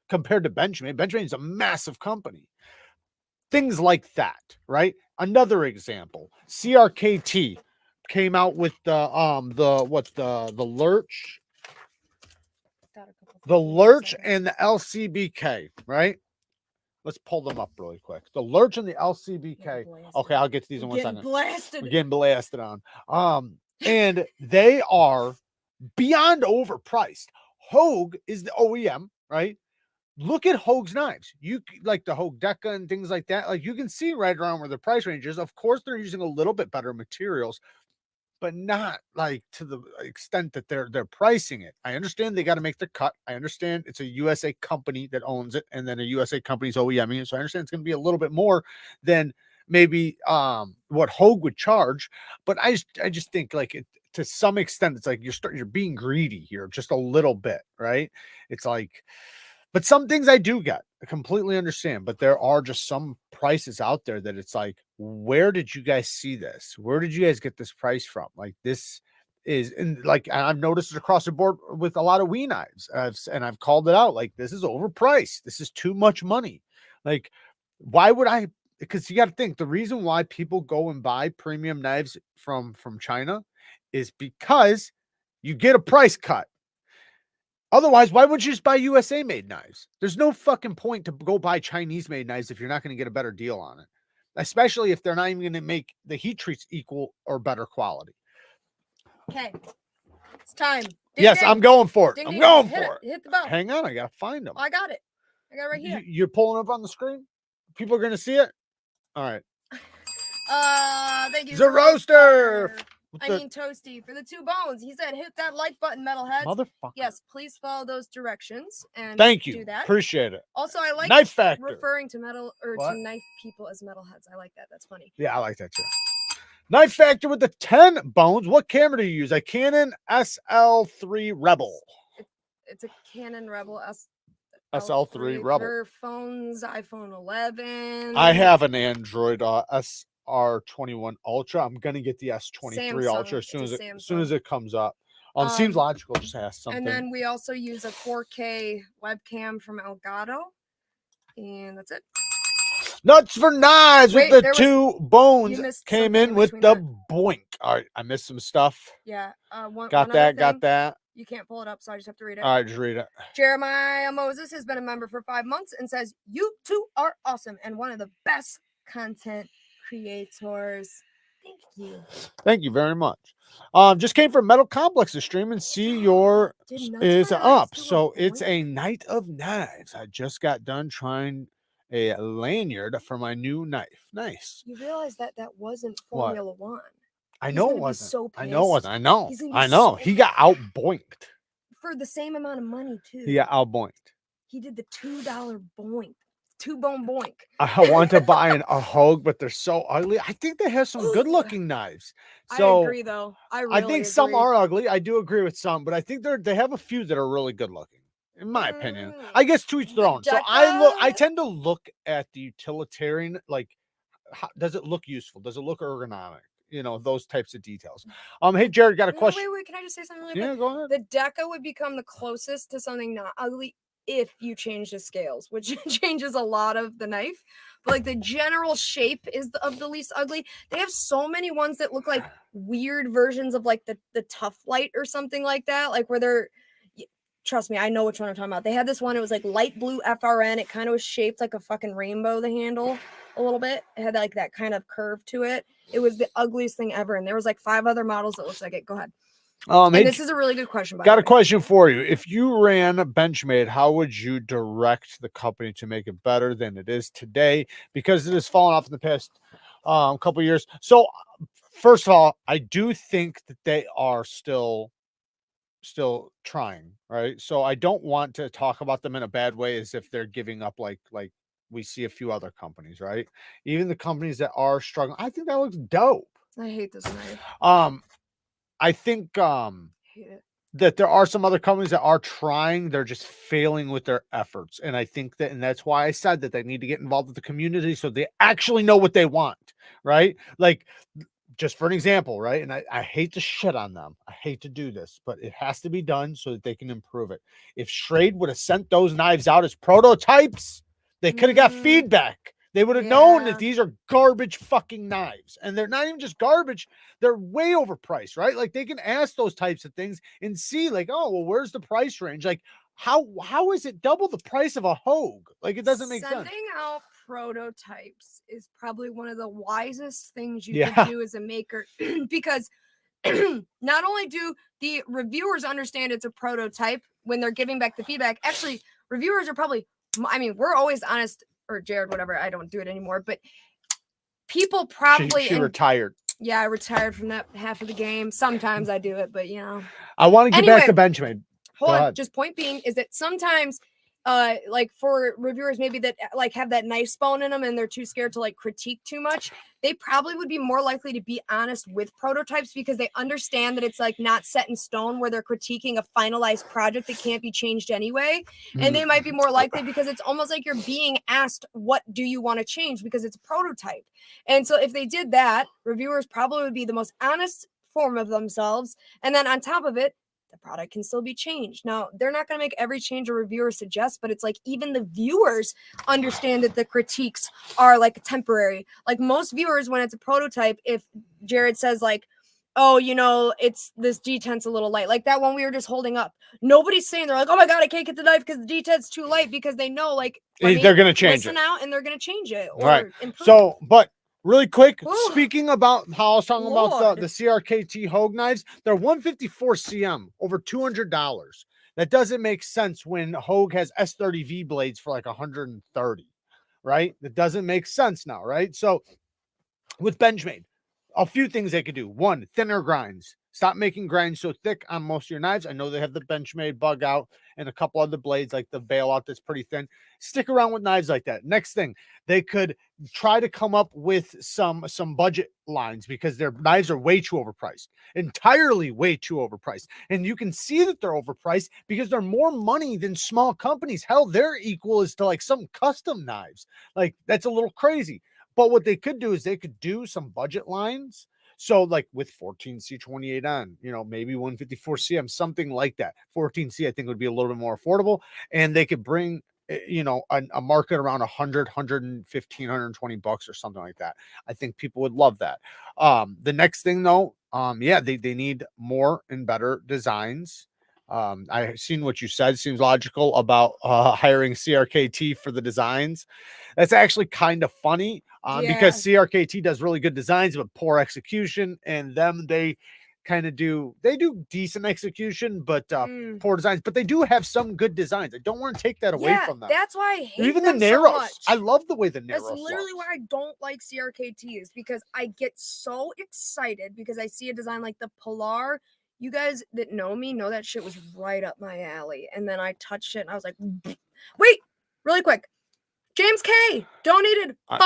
compared to Benchmade. Benchmade is a massive company. Things like that, right? Another example, CRKT came out with the Lurch, and the LCBK, right? Let's pull them up really quick. The Lurch and the LCBK. Okay, I'll get to these in 1 second. We're getting blasted on. And they are beyond overpriced. Hogue is the OEM, right? Look at Hogue's knives. You like the Hogue Deca and things like that. Like you can see right around where the price range is. Of course, they're using a little bit better materials, but not like to the extent that they're pricing it. I understand they got to make the cut. I understand it's a USA company that owns it, and then a USA company's OEMing it. So I understand it's going to be a little bit more than maybe what Hogue would charge, but I just think like to some extent it's like you're being greedy here just a little bit, right? It's like, but some things I do get, I completely understand, but there are just some prices out there that it's like, where did you guys see this? Where did you guys get this price from? Like this is, and like I've noticed it across the board with a lot of Wii knives, and I've called it out. Like this is overpriced. This is too much money. Like, why would I? Because you got to think the reason why people go and buy premium knives from China is because you get a price cut. Otherwise, why wouldn't you just buy USA made knives? There's no fucking point to go buy Chinese made knives if you're not going to get a better deal on it, especially if they're not even going to make the heat treats equal or better quality. Okay, it's time. Ding, yes, ding. I'm going for it. Ding, I'm ding. going Hit for it. Hit the bell. Hang on, I got to find them. Oh, I got it. I got it right here. You're pulling up on the screen? People are going to see it? All right. Thank you. The roaster. I mean Toasty for the 2 bones. He said hit that like button, metalheads. Motherfucker. Yes, please follow those directions and thank you. Do that. Appreciate it. Also, I like Knife Factor. referring to to knife people as metalheads. I like that. That's funny. Yeah, I like that too. Knife Factor with the 10 bones. What camera do you use? A Canon SL3 Rebel. It's a Canon Rebel SL3 Rebel. For phones, iPhone 11. I have an Android SR21 Ultra. I'm gonna get the S23 Samsung. Ultra as soon as it comes up. Seems logical. Just ask something. And then we also use a 4K webcam from Elgato, and that's it. Nuts for knives with the 2 bones came in with the boink. All right, I missed some stuff. Yeah. Got that. You can't pull it up, so I just have to read it. All right, just read it. Jeremiah Moses has been a member for 5 months and says, "You two are awesome and one of the best content creators." Thank you. Thank you very much. Just came from Metal Complex's stream and see your is up. So it's a Night of Knives. I just got done trying a lanyard for my new knife. Nice. You realize that wasn't Formula One. I know it wasn't. So I know it wasn't. I know. So he got outboinked. For the same amount of money, too. He got outboinked. He did the $2 boink. 2-bone boink. I want to buy a Hogue, but they're so ugly. I think they have some good looking knives. So I agree, though. I think some are ugly. I do agree with some, but I think they have a few that are really good looking, in my opinion. I guess to each their own. So I tend to look at the utilitarian, like, does it look useful? Does it look ergonomic? You know, those types of details. Hey, Jared, got a question. Wait, can I just say something really quick? Go ahead. The Deca would become the closest to something not ugly if you change the scales, which changes a lot of the knife. But like the general shape is of the least ugly. They have so many ones that look like weird versions of like the Tough Light or something like that, like where they're, trust me, I know which one I'm talking about. They had this one, it was like light blue FRN. It kind of was shaped like a fucking rainbow, the handle a little bit. It had like that kind of curve to it. It was the ugliest thing ever. And there was like 5 other models that looked like it. Go ahead. And this is a really good question. Got a question for you. If you ran Benchmade, how would you direct the company to make it better than it is today? Because it has fallen off in the past couple of years. So first of all, I do think that they are still trying, right? So I don't want to talk about them in a bad way as if they're giving up like we see a few other companies, right? Even the companies that are struggling. I think that looks dope. I hate this knife. I think that there are some other companies that are trying, they're just failing with their efforts. And I think that, and that's why I said that they need to get involved with the community so they actually know what they want, right? Like, just for an example, right? And I hate to shit on them. I hate to do this, but it has to be done so that they can improve it. If Schrade would have sent those knives out as prototypes, they could have got feedback. They would have known that these are garbage fucking knives. And they're not even just garbage. They're way overpriced, right? Like they can ask those types of things and see like, oh, well, where's the price range? Like how is it double the price of a Hogue? Like it doesn't make sense. Sending out prototypes is probably one of the wisest things you can do as a maker because not only do the reviewers understand it's a prototype when they're giving back the feedback, actually reviewers are probably, I mean, we're always honest, or Jared, whatever, I don't do it anymore, but people probably she retired. Yeah, I retired from that half of the game. Sometimes I do it, but you know. I want to get back to Benchmade. Hold on. Just point being is that sometimes like for reviewers maybe that like have that knife bone in them and they're too scared to like critique too much, they probably would be more likely to be honest with prototypes because they understand that it's like not set in stone where they're critiquing a finalized project that can't be changed anyway. And they might be more likely because it's almost like you're being asked, what do you want to change, because it's a prototype. And so if they did that, reviewers probably would be the most honest form of themselves. And then on top of it, the product can still be changed. Now, they're not going to make every change a reviewer suggests, but it's like even the viewers understand that the critiques are like temporary. Like most viewers, when it's a prototype, if Jared says like, oh, you know, it's this detent's a little light, like that one we were just holding up, nobody's saying they're like, oh my God, I can't get the knife because the detent's too light, because they know like they're going to change listen it out and they're going to change it or right. improve. So, but really quick, Ooh, speaking about how I was talking about Lord. the CRKT Hogue knives, they're 154 cm, over $200. That doesn't make sense when Hogue has S30V blades for like 130, right? That doesn't make sense now, right? So with Benchmade, a few things they could do. One, thinner grinds. Stop making grinds so thick on most of your knives. I know they have the Benchmade bug out and a couple other blades like the bailout that's pretty thin. Stick around with knives like that. Next thing, they could try to come up with some budget lines, because their knives are way too overpriced, entirely way too overpriced. And you can see that they're overpriced because they're more money than small companies. Hell, their equal is to like some custom knives. Like that's a little crazy. But what they could do is they could do some budget lines. So like with 14C28N, you know, maybe 154cm, something like that. 14C, I think would be a little bit more affordable. And they could bring, you know, a market around 100, 115, 120 bucks or something like that. I think people would love that. The next thing though, yeah, they need more and better designs. I've seen what you said. Seems logical about hiring CRKT for the designs. That's actually kind of funny because CRKT does really good designs, but poor execution. And them, they kind of do decent execution, but poor designs. But they do have some good designs. I don't want to take that away from them. That's why I hate even them the Narrows. so much. I love the way the Narrows. That's literally why I don't like CRKT, is because I get so excited because I see a design like the Polar. You guys that know me know that shit was right up my alley. And then I touched it and I was like, wait, really quick. James K donated 5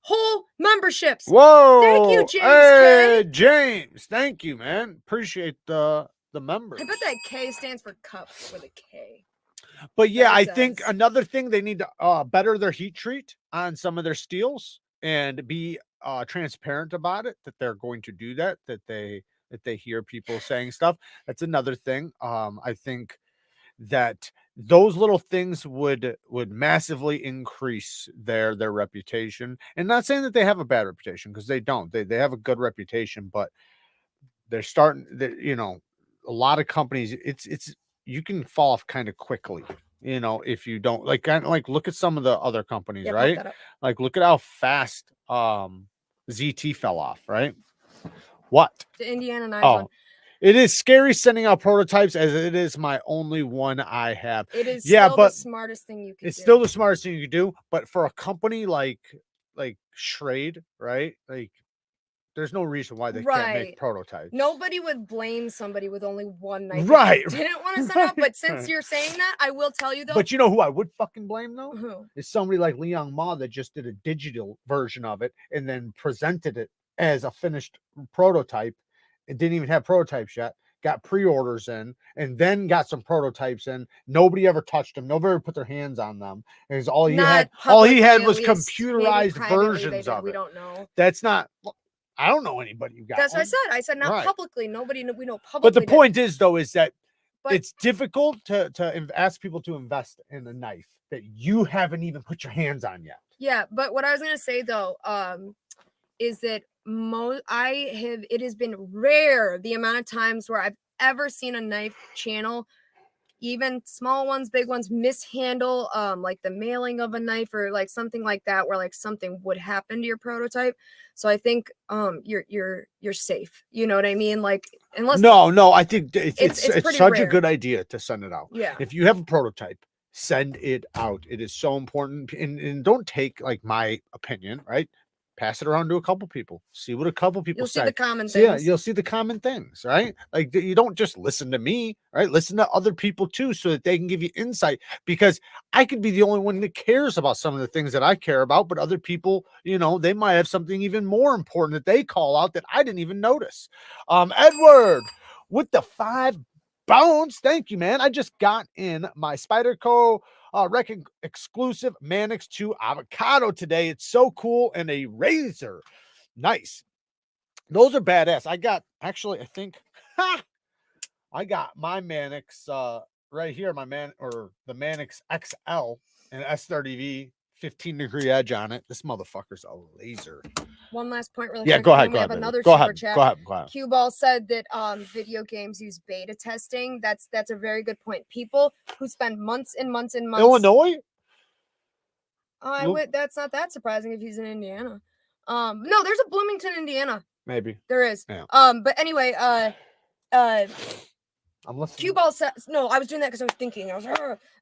whole memberships. Whoa. Thank you, James K. James, thank you, man. Appreciate the members. I bet that K stands for cup with a K. But yeah, I think another thing, they need to better their heat treat on some of their steels and be transparent about it, that they're going to do that, that they hear people saying stuff. That's another thing. I think that those little things would massively increase their reputation. And not saying that they have a bad reputation, because they don't. They have a good reputation, but they're starting, you know, a lot of companies, it's you can fall off kind of quickly, you know, if you don't like look at some of the other companies, right? Like look at how fast ZT fell off, right? What? The Indiana Knives one. It is scary sending out prototypes, as it is my only one I have. It is still the smartest thing you can do. It's still the smartest thing you can do, but for a company like Schrade, right? Like there's no reason why they can't make prototypes. Nobody would blame somebody with only one knife. Right. Didn't want to send out, but since you're saying that, I will tell you though. But you know who I would fucking blame though? Who? Is somebody like Liang Ma that just did a digital version of it and then presented it as a finished prototype. It didn't even have prototypes yet. Got pre-orders in, and then got some prototypes in. Nobody ever touched them. Nobody ever put their hands on them. Because all he had was computerized versions of it. We don't know. That's not. I don't know anybody who got. That's what I said. I said not publicly. Nobody. We know publicly. But the point is, though, is that it's difficult to ask people to invest in a knife that you haven't even put your hands on yet. Yeah, but what I was gonna say though, is that it has been rare the amount of times where I've ever seen a knife channel, even small ones, big ones, mishandle like the mailing of a knife or like something like that, where like something would happen to your prototype. So I think you're safe. You know what I mean? Like unless no, I think it's such rare. A good idea to send it out. Yeah. If you have a prototype, send it out. It is so important. And don't take like my opinion, right? pass it around to a couple people, see what a couple people You'll say. see the common So, yeah, things. you'll see the common things, right? Like you don't just listen to me, right? Listen to other people too, so that they can give you insight, because I could be the only one that cares about some of the things that I care about, but other people, you know, they might have something even more important that they call out that I didn't even notice. Edward with the 5 bones. Thank you, man. I just got in my Spyderco exclusive Mannix 2 avocado today. It's so cool. And a razor. Nice. Those are badass. I got, actually, I think, I got my Mannix right here, the Mannix XL and S30V 15-degree edge on it. This motherfucker's a laser. One last point really Yeah, quick. go and ahead. then Go we ahead. have Baby. another Go super ahead. chat. Go ahead. Go ahead. Cue Ball said that video games use beta testing. That's a very good point. People who spend months and months and months. Illinois? That's not that surprising if he's in Indiana. No, there's a Bloomington, Indiana. Maybe. There is. Yeah. But anyway, I'm listening. Cue Ball said, no, I was doing that because I was thinking.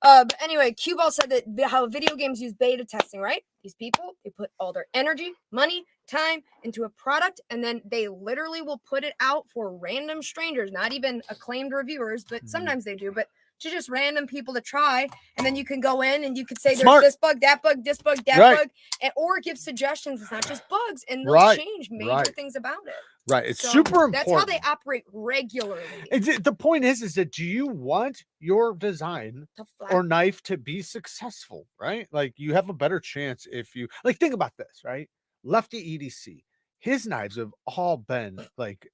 But anyway, Cue Ball said that how video games use beta testing, right? These people, they put all their energy, money, time into a product, and then they literally will put it out for random strangers, not even acclaimed reviewers, but sometimes they do, but to just random people to try. And then you can go in and you could say there's this bug, that bug, this bug, that bug, or give suggestions. It's not just bugs, and they'll change major things about it. Right. It's super important. That's how they operate regularly. The point is that do you want your design or knife to be successful, right? Like you have a better chance if you like, think about this, right? Lefty EDC, his knives have all been like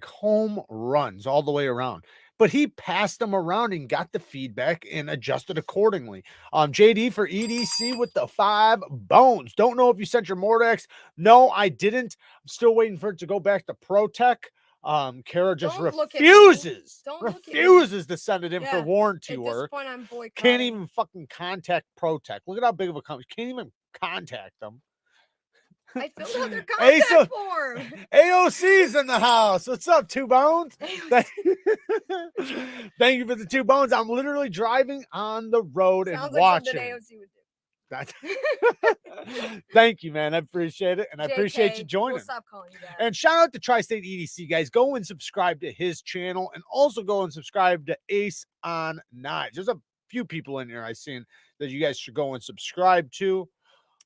home runs all the way around, but he passed them around and got the feedback and adjusted accordingly. JD for EDC with the 5 bones. Don't know if you sent your Mordex. No, I didn't. I'm still waiting for it to go back to ProTech. Kara just refuses to send it in for warranty work. At this point, I'm boycotting. Can't even fucking contact ProTech. Look at how big of a company. Can't even contact them. I filled out their contact form. AOC's in the house. What's up, 2 bones? Thank you for the 2 bones. I'm literally driving on the road and watching. Like AOC would do. Thank you, man. I appreciate it, and I appreciate you joining. We'll stop calling you that. And shout out to Tri-State EDC, guys. Go and subscribe to his channel, and also go and subscribe to Ace on Knives. There's a few people in here I've seen that you guys should go and subscribe to.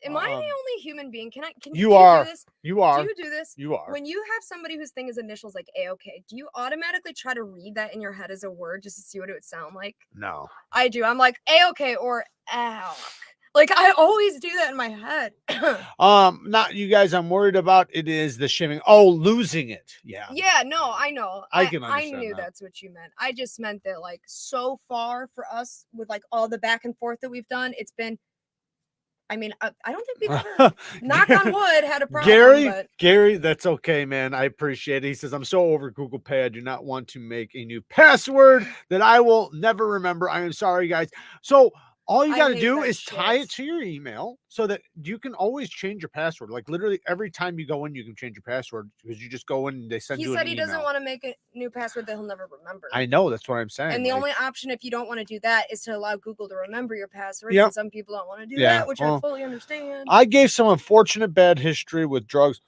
Am I the only human being? Can you are? Do this? You are. Do you do this? You are. When you have somebody whose thing is initials like A-OK, do you automatically try to read that in your head as a word just to see what it would sound like? No. I do. I'm like A-OK or ALK. Like I always do that in my head. Not you guys. I'm worried about it is the shimming. Oh, losing it. Yeah. Yeah. No, I know. I can understand. I knew that's what you meant. I just meant that like so far for us with like all the back and forth that we've done, it's been. I mean, I don't think we've ever, knock on wood, had a problem. Gary, that's okay, man. I appreciate it. He says, I'm so over Google Pay. I do not want to make a new password that I will never remember. I am sorry, guys. So all you got to do is tie it to your email so that you can always change your password. Like literally every time you go in, you can change your password because you just go in and they send you an email. He said he doesn't want to make a new password that he'll never remember. I know. That's what I'm saying. And the only option if you don't want to do that is to allow Google to remember your password. And some people don't want to do that, which I fully understand. I gave some unfortunate bad history with drugs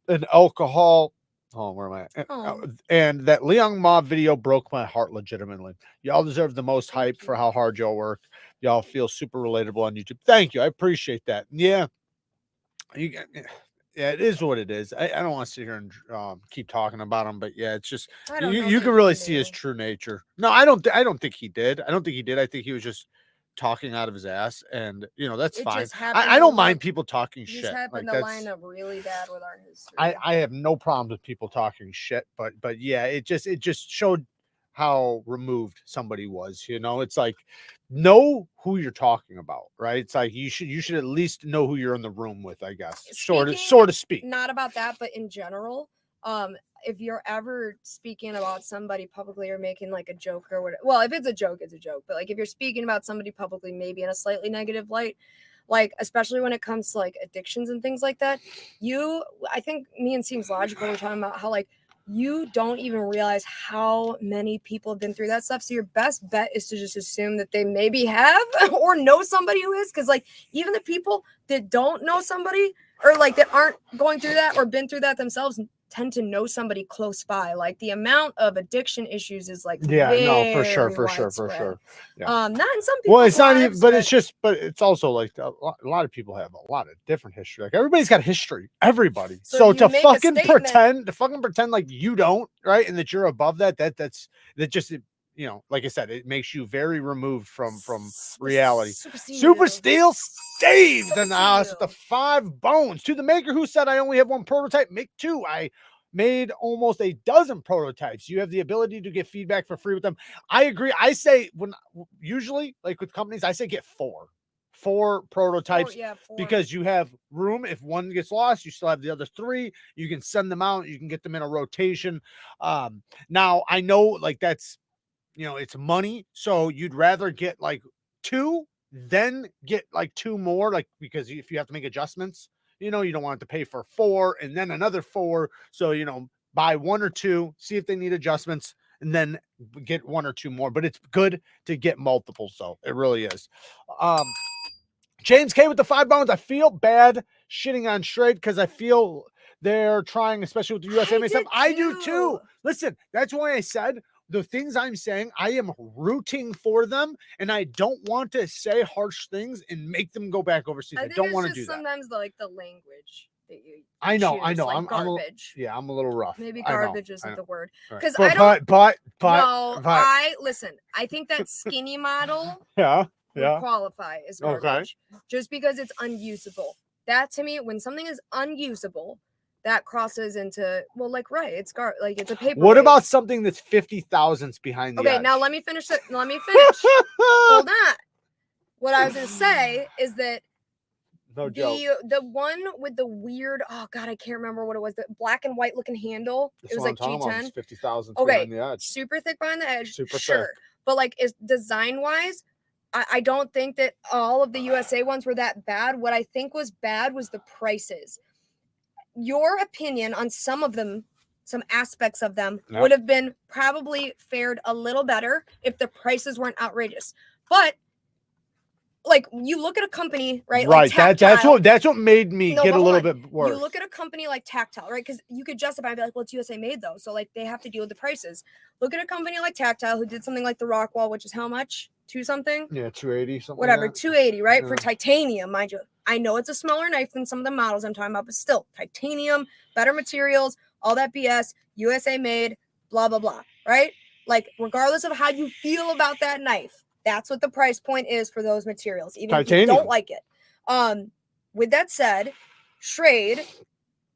and alcohol. Oh, where am I? And that Leon Ma video broke my heart legitimately. Y'all deserve the most hype for how hard y'all work. Y'all feel super relatable on YouTube. Thank you. I appreciate that. Yeah. Yeah, it is what it is. I don't want to sit here and keep talking about him, but yeah, it's just you can really see his true nature. No, I don't think he did. I don't think he did. I think he was just talking out of his ass, and that's fine. I don't mind people talking shit. Just happened to line up really bad with our history. I have no problems with people talking shit, but yeah, it just showed how removed somebody was. It's like know who you're talking about, right? It's like you should at least know who you're in the room with, I guess. Sort of speak. Not about that, but in general, if you're ever speaking about somebody publicly or making like a joke or whatever, well, if it's a joke, it's a joke. But like if you're speaking about somebody publicly, maybe in a slightly negative light, like especially when it comes to like addictions and things like that, I think me and Seems Logical were talking about how like you don't even realize how many people have been through that stuff. So your best bet is to just assume that they maybe have or know somebody who is, because like even the people that don't know somebody or like that aren't going through that or been through that themselves tend to know somebody close by. Like the amount of addiction issues is like no, for sure, very for sure, widespread. Yeah. Not in some people's Well, it's not lives, even, but it's just, but it's also like a lot of people have a lot of different history. Like everybody's got history, everybody. So So you to make a fucking statement- pretend like you don't, right, and that you're above that just, you know, like I said, it makes you very removed from reality. Super Steel Steve in the house with the 5 bones. To the maker who said I only have 1 prototype, make 2. I made almost a dozen prototypes. You have the ability to get feedback for free with them. I agree. I say when usually like with companies, I say get 4 prototypes, 4. because you have room. If one gets lost, you still have the other 3. You can send them out. You can get them in a rotation. Now I know like that's, you know, it's money. So you'd rather get like 2, then get like 2 more, like, because if you have to make adjustments, you know, you don't want to pay for 4 and then another 4. So, you know, buy 1 or 2, see if they need adjustments, and then get 1 or 2 more. But it's good to get multiples, though. It really is. James K with the 5 bones. I feel bad shitting on Schrade because I feel they're trying, especially with the USA stuff. I do too. Listen, that's why I said the things I'm saying, I am rooting for them, and I don't want to say harsh things and make them go back overseas. I don't want to do that. Sometimes like the language that you I know. like I'm garbage. I'm a little rough. Maybe garbage isn't the word. Because no, I listen. I think that skinny model would qualify as garbage just because it's unusable. That to me, when something is unusable, that crosses into it's like it's a paper. What about something that's 50 thousandths behind the edge? Now let me finish it. Hold on. What I was gonna say is that the one with the weird, oh god, I can't remember what it was. The black and white looking handle. That's it was like G10. 50 thousandths behind the edge. Super thick behind the edge. Super sure. thick. But like is design wise, I don't think that all of the USA ones were that bad. What I think was bad was the prices. Your opinion on some of them, some aspects of them would have been probably fared a little better if the prices weren't outrageous. But like you look at a company, right? Right. Like that's what made me get a little bit worse. You look at a company like Tactile, right? Because you could justify and be like, well, it's USA made though. So like they have to deal with the prices. Look at a company like Tactile who did something like the Rockwall, which is how much? 2 something? Yeah, 280 something. Whatever, like 280, right? Yeah. For titanium, mind you. I know it's a smaller knife than some of the models I'm talking about, but still, titanium, better materials, all that BS, USA made, blah, blah, blah, right? Like, regardless of how you feel about that knife, that's what the price point is for those materials, even titanium. If you don't like it. With that said, Schrade,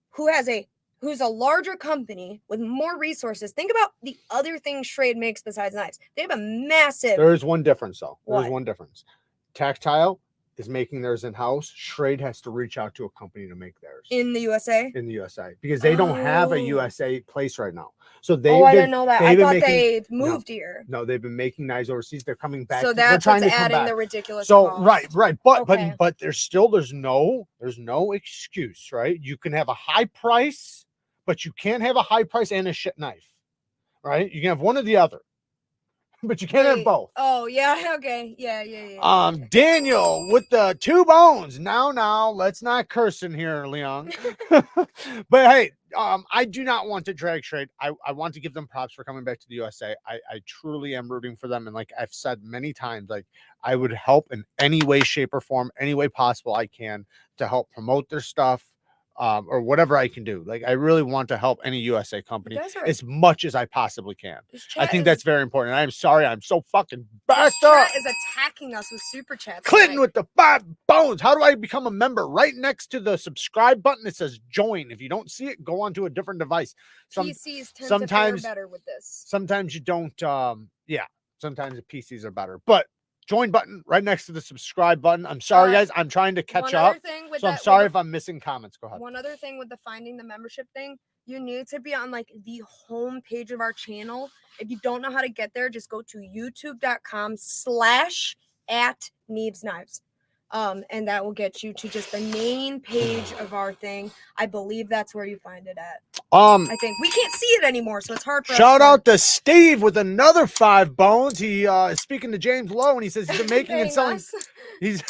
who's a larger company with more resources. Think about the other things Schrade makes besides knives. They have a massive... There is one difference, though. There's one difference. Tactile is making theirs in-house. Schrade has to reach out to a company to make theirs. In the USA? In the USA. Because they don't have a USA place right now. So I didn't know that. I thought they moved here. No, they've been making knives overseas. They're coming back. So that's what's adding the ridiculous cost. Right. But there's no excuse, right? You can have a high price, but you can't have a high price and a shit knife. Right? You can have one or the other. But you can't have both. Oh, yeah. Okay. Yeah. Daniel with the 2 bones. Now, let's not curse in here, Leon. But hey, I do not want to drag Schrade. I want to give them props for coming back to the USA. I truly am rooting for them. And like I've said many times, like I would help in any way, shape, or form, any way possible I can to help promote their stuff. Or whatever I can do. Like I really want to help any USA company as much as I possibly can. I think that's very important. I am sorry, I'm so fucking backed up. Is attacking us with super chats. Clinton with the 5 bones. How do I become a member? Right next to the subscribe button, it says join. If you don't see it, go onto a different device. PCs tend to fare better with this. Sometimes you don't. Sometimes the PCs are better, but. Join button right next to the subscribe button. I'm sorry, guys. I'm trying to catch up. So I'm sorry if I'm missing comments. Go ahead. One other thing with the finding the membership thing, you need to be on like the home page of our channel. If you don't know how to get there, just go to youtube.com/@NEEVESKNIVES. And that will get you to just the main page of our thing. I believe that's where you find it at. I think we can't see it anymore, so it's hard for us. Shout out to Steve with another 5 bones. He is speaking to James Lowe, and he says he's been making and selling. He's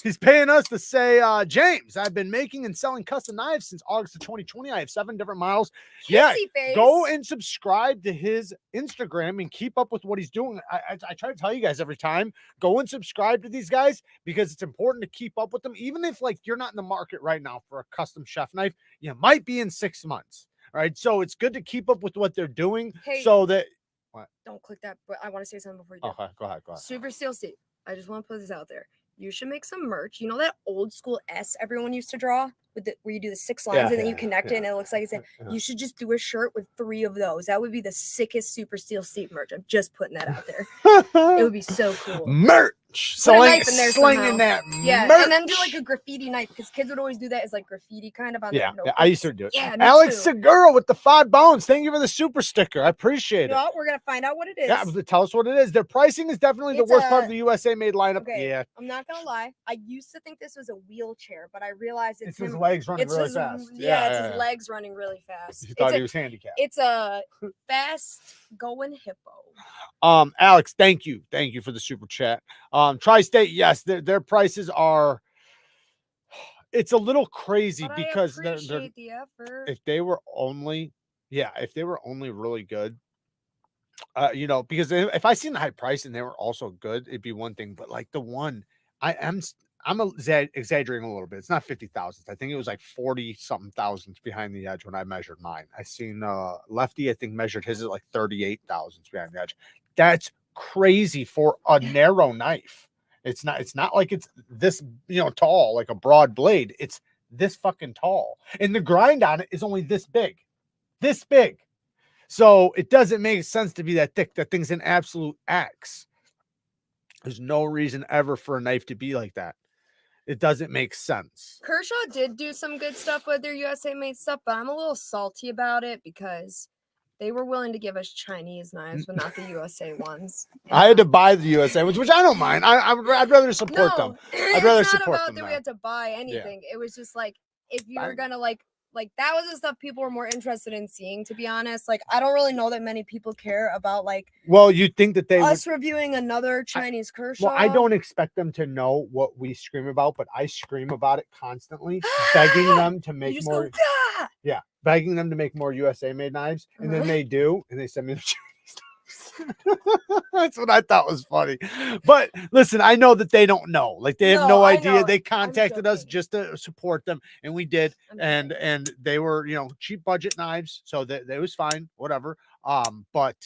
he's paying us to say, James, I've been making and selling custom knives since August of 2020. I have 7 different models. Yeah, go and subscribe to his Instagram and keep up with what he's doing. I try to tell you guys every time, go and subscribe to these guys because it's important to keep up with them. Even if like you're not in the market right now for a custom chef knife, you might be in 6 months. All right, so it's good to keep up with what they're doing so that. What? Don't click that, but I want to say something before you do. Okay, go ahead. Super Steel Steve. I just want to put this out there. You should make some merch. You know that old school S everyone used to draw with where you do the 6 lines and then you connect it and it looks like it's. You should just do a shirt with 3 of those. That would be the sickest Super Steel Steve merch. I'm just putting that out there. It would be so cool. Merch. Slinging that. Yeah, merch. And then do like a graffiti knife because kids would always do that as like graffiti kind of on. Yeah, I used to do it. Yeah, Alex Segura with the 5 bones. Thank you for the super sticker. I appreciate it. We're gonna find out what it is. Yeah, tell us what it is. Their pricing is definitely the worst part of the USA made lineup. Okay, yeah, I'm not gonna lie. I used to think this was a wheelchair, but I realized it's his legs running really fast. It's his legs running really fast. You thought he was handicapped. It's a fast going hippo. Alex, thank you for the super chat. Tri-State, yes, their prices are. It's a little crazy because they're the effort. If they were only really good, you know, because if I seen the high price and they were also good, it'd be one thing. But like the one, I'm exaggerating a little bit. It's not 50,000. I think it was like 40 something thousands behind the edge when I measured mine. I seen Lefty, I think measured his at like 38,000 behind the edge. That's crazy for a narrow knife. It's not like it's this, you know, tall, like a broad blade. It's this fucking tall. And the grind on it is only this big. This big. So it doesn't make sense to be that thick. That thing's an absolute axe. There's no reason ever for a knife to be like that. It doesn't make sense. Kershaw did do some good stuff with their USA made stuff, but I'm a little salty about it because they were willing to give us Chinese knives, but not the USA ones. I had to buy the USA ones, which I don't mind. I'd rather support them. I'd rather support them. It's not about that we had to buy anything. Yeah. It was just like, if you were gonna like that was the stuff people were more interested in seeing, to be honest. Like, I don't really know that many people care about like. Well, you think that us reviewing another Chinese Kershaw? Well, I don't expect them to know what we scream about, but I scream about it constantly, begging them to make more. Yeah, begging them to make more USA made knives, and then they do, and they send me the Chinese knives. That's what I thought was funny. But listen, I know that they don't know. Like, they have no idea. They contacted us just to support them, and we did. And they were, you know, cheap budget knives, so that it was fine, whatever. But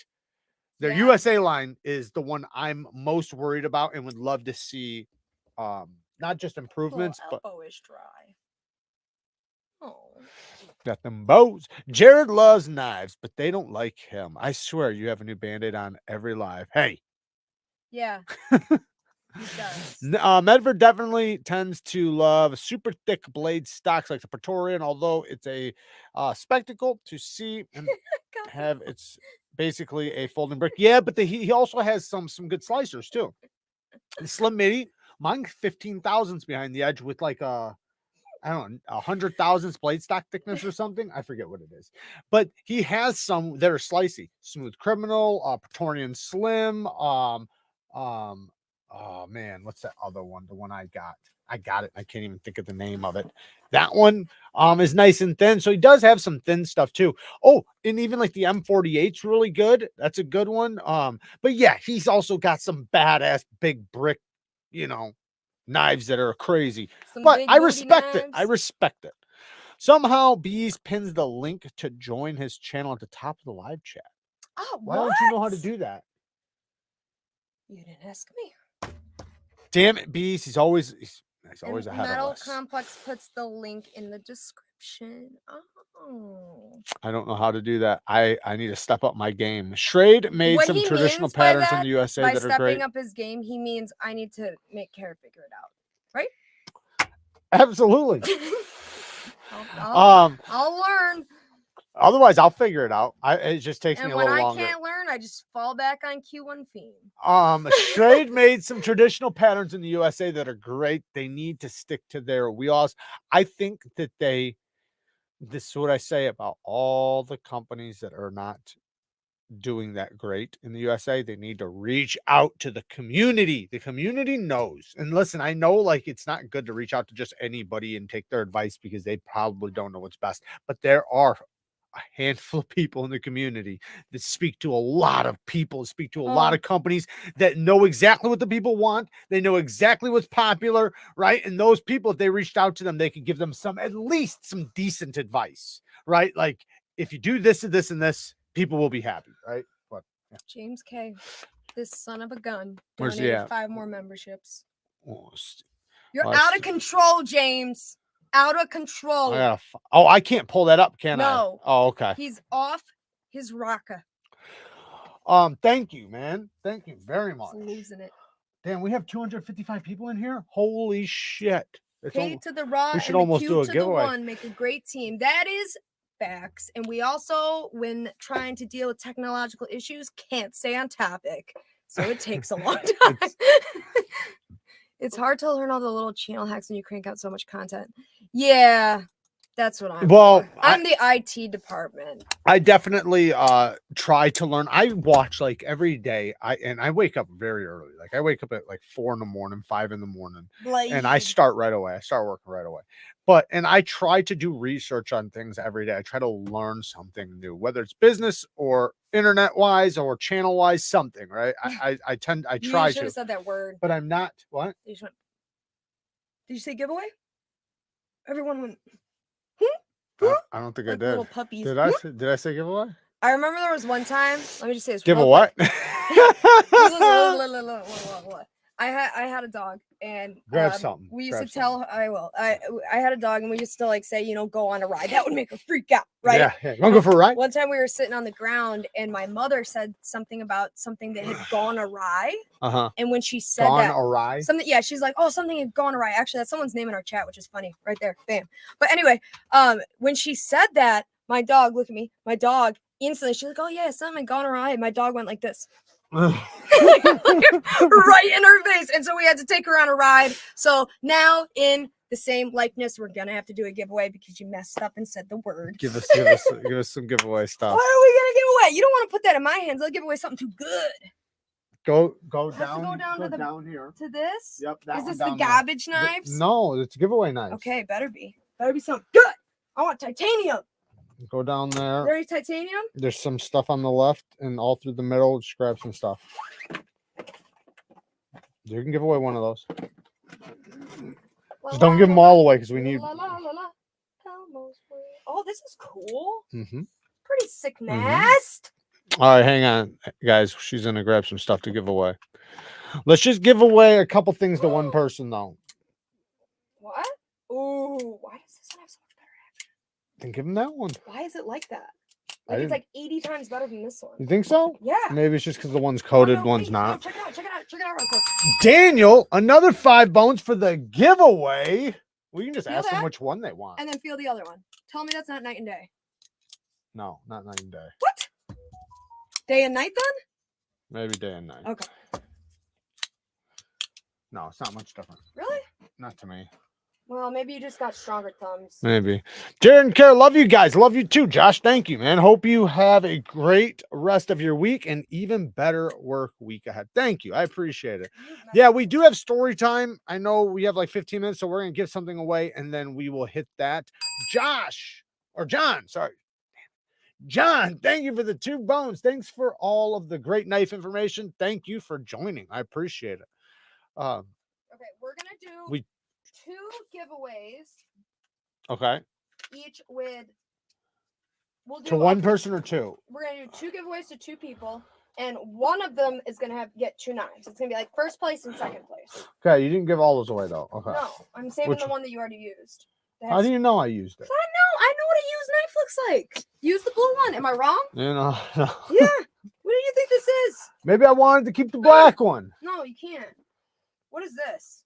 their USA line is the one I'm most worried about and would love to see not just improvements, but elbow-ish dry. Oh. Got them bows. Jared loves knives, but they don't like him. I swear you have a new Band-Aid on every live. Hey. Yeah. Medford definitely tends to love super thick blade stocks like the Praetorian, although it's a spectacle to see and have it's basically a folding brick. Yeah, but he also has some good slicers too. The Slim Midi, mine 15,000s behind the edge with like I don't know, 100,000 blade stock thickness or something. I forget what it is, but he has some that are slicey. Smooth Criminal, Praetorian Slim. Oh man, what's that other one? The one I got it. I can't even think of the name of it. That one is nice and thin. So he does have some thin stuff too. Oh, and even like the M48's really good. That's a good one. But yeah, he's also got some badass big brick, you know, knives that are crazy. But I respect it. I respect it. Somehow Bees pins the link to join his channel at the top of the live chat. Oh, why don't you know how to do that? You didn't ask me. Damn it, Bees. He's always ahead Metal of us. Complex puts the link in the description. Oh. I don't know how to do that. I need to step up my game. Schrade made some traditional patterns in the USA that are great. By stepping up his game, he means I need to make Kara figure it out. Right? Absolutely. I'll learn. Otherwise, I'll figure it out. It just takes me And a when little I longer. can't learn, I just fall back on Q1 theme. Strayed made some traditional patterns in the USA that are great. They need to stick to their wheelhouse. I think that this is what I say about all the companies that are not doing that great in the USA. They need to reach out to the community. The community knows. And listen, I know like it's not good to reach out to just anybody and take their advice because they probably don't know what's best. But there are a handful of people in the community that speak to a lot of people, speak to a lot of companies that know exactly what the people want. They know exactly what's popular, right? And those people, if they reached out to them, they could give them at least some decent advice, right? Like if you do this and this and this, people will be happy, right? But yeah. James K, this son of a gun, Where's he donated at? 5 more memberships. Oh, You're out of control, James. Out of control. I can't pull that up, can I? No. Oh, okay. He's off his rocker. Thank you, man. Thank you very much. He's losing it. Damn, we have 255 people in here. Holy shit! K to the raw we should and almost the do Q a to giveaway. the 1 make a great team. That is facts. And we also, when trying to deal with technological issues, can't stay on topic. So it takes a long time. It's hard to learn all the little channel hacks when you crank out so much content. Yeah, that's what I'm for. I'm the IT department. I definitely try to learn. I watch like every day. I wake up very early. Like I wake up at like 4 in the morning, 5 in the morning, and I start right away. I start working right away. And I try to do research on things every day. I try to learn something new, whether it's business or internet wise or channel wise, something, right? I try should to have said that word. But I'm not. What? Did you say giveaway? Everyone went. I don't think like I did. Little puppies. Did I say giveaway? I remember there was one time. Let me just say this. Give a what? I had a dog, and grab something. We used to tell her. I had a dog, and we used to like say, go on a ride. That would make her freak out, right? Yeah. You want to go for a ride? One time we were sitting on the ground, and my mother said something about something that had gone awry. And when she said gone awry, something, yeah, she's like, oh, something had gone awry. Actually, that's someone's name in our chat, which is funny, right there, bam. But anyway, when she said that, my dog, look at me, my dog instantly, she's like, oh yeah, something had gone awry. My dog went like this. Right in her face, and so we had to take her on a ride. So now in the same likeness, we're gonna have to do a giveaway because you messed up and said the word. Give us some giveaway stuff. What are we gonna give away? You don't want to put that in my hands. I'll give away something too good. Go down here to this. Yep. Is this the garbage knives? No, it's giveaway knives. Okay, better be something good. I want titanium. Go down there. There is titanium. There's some stuff on the left and all through the middle. Just grab some stuff. You can give away one of those. Just don't give them all away because we need. Oh, this is cool. Mm-hmm. Pretty sick nest. All right, hang on, guys. She's gonna grab some stuff to give away. Let's just give away a couple things to one person, though. What? Ooh, why does this one have so much better action? Then give him that one. Why is it like that? Like it's like 80 times better than this one. You think so? Yeah. Maybe it's just because the one's coded, one's not. Check it out real quick. Daniel, another 5 bones for the giveaway. We can just ask them which one they want. And then feel the other one. Tell me that's not night and day. No, not night and day. What? Day and night then? Maybe day and night. Okay. No, it's not much different. Really? Not to me. Well, maybe you just got stronger thumbs. Maybe. Jared and Kara, love you guys. Love you too, Josh. Thank you, man. Hope you have a great rest of your week and even better work week ahead. Thank you. I appreciate it. Yeah, we do have story time. I know we have like 15 minutes, so we're going to give something away, and then we will hit that. John, thank you for the 2 bones. Thanks for all of the great knife information. Thank you for joining. I appreciate it. Okay, we're going to do 2 giveaways. Okay. Each with to one person or 2? We're gonna do 2 giveaways to 2 people, and one of them is gonna get 2 knives. It's gonna be like first place and second place. Okay, you didn't give all those away though. Okay. No, I'm saving the one that you already used. How do you know I used it? I know what a used knife looks like. Use the blue one. Am I wrong? No. Yeah. What do you think this is? Maybe I wanted to keep the black one. No, you can't. What is this?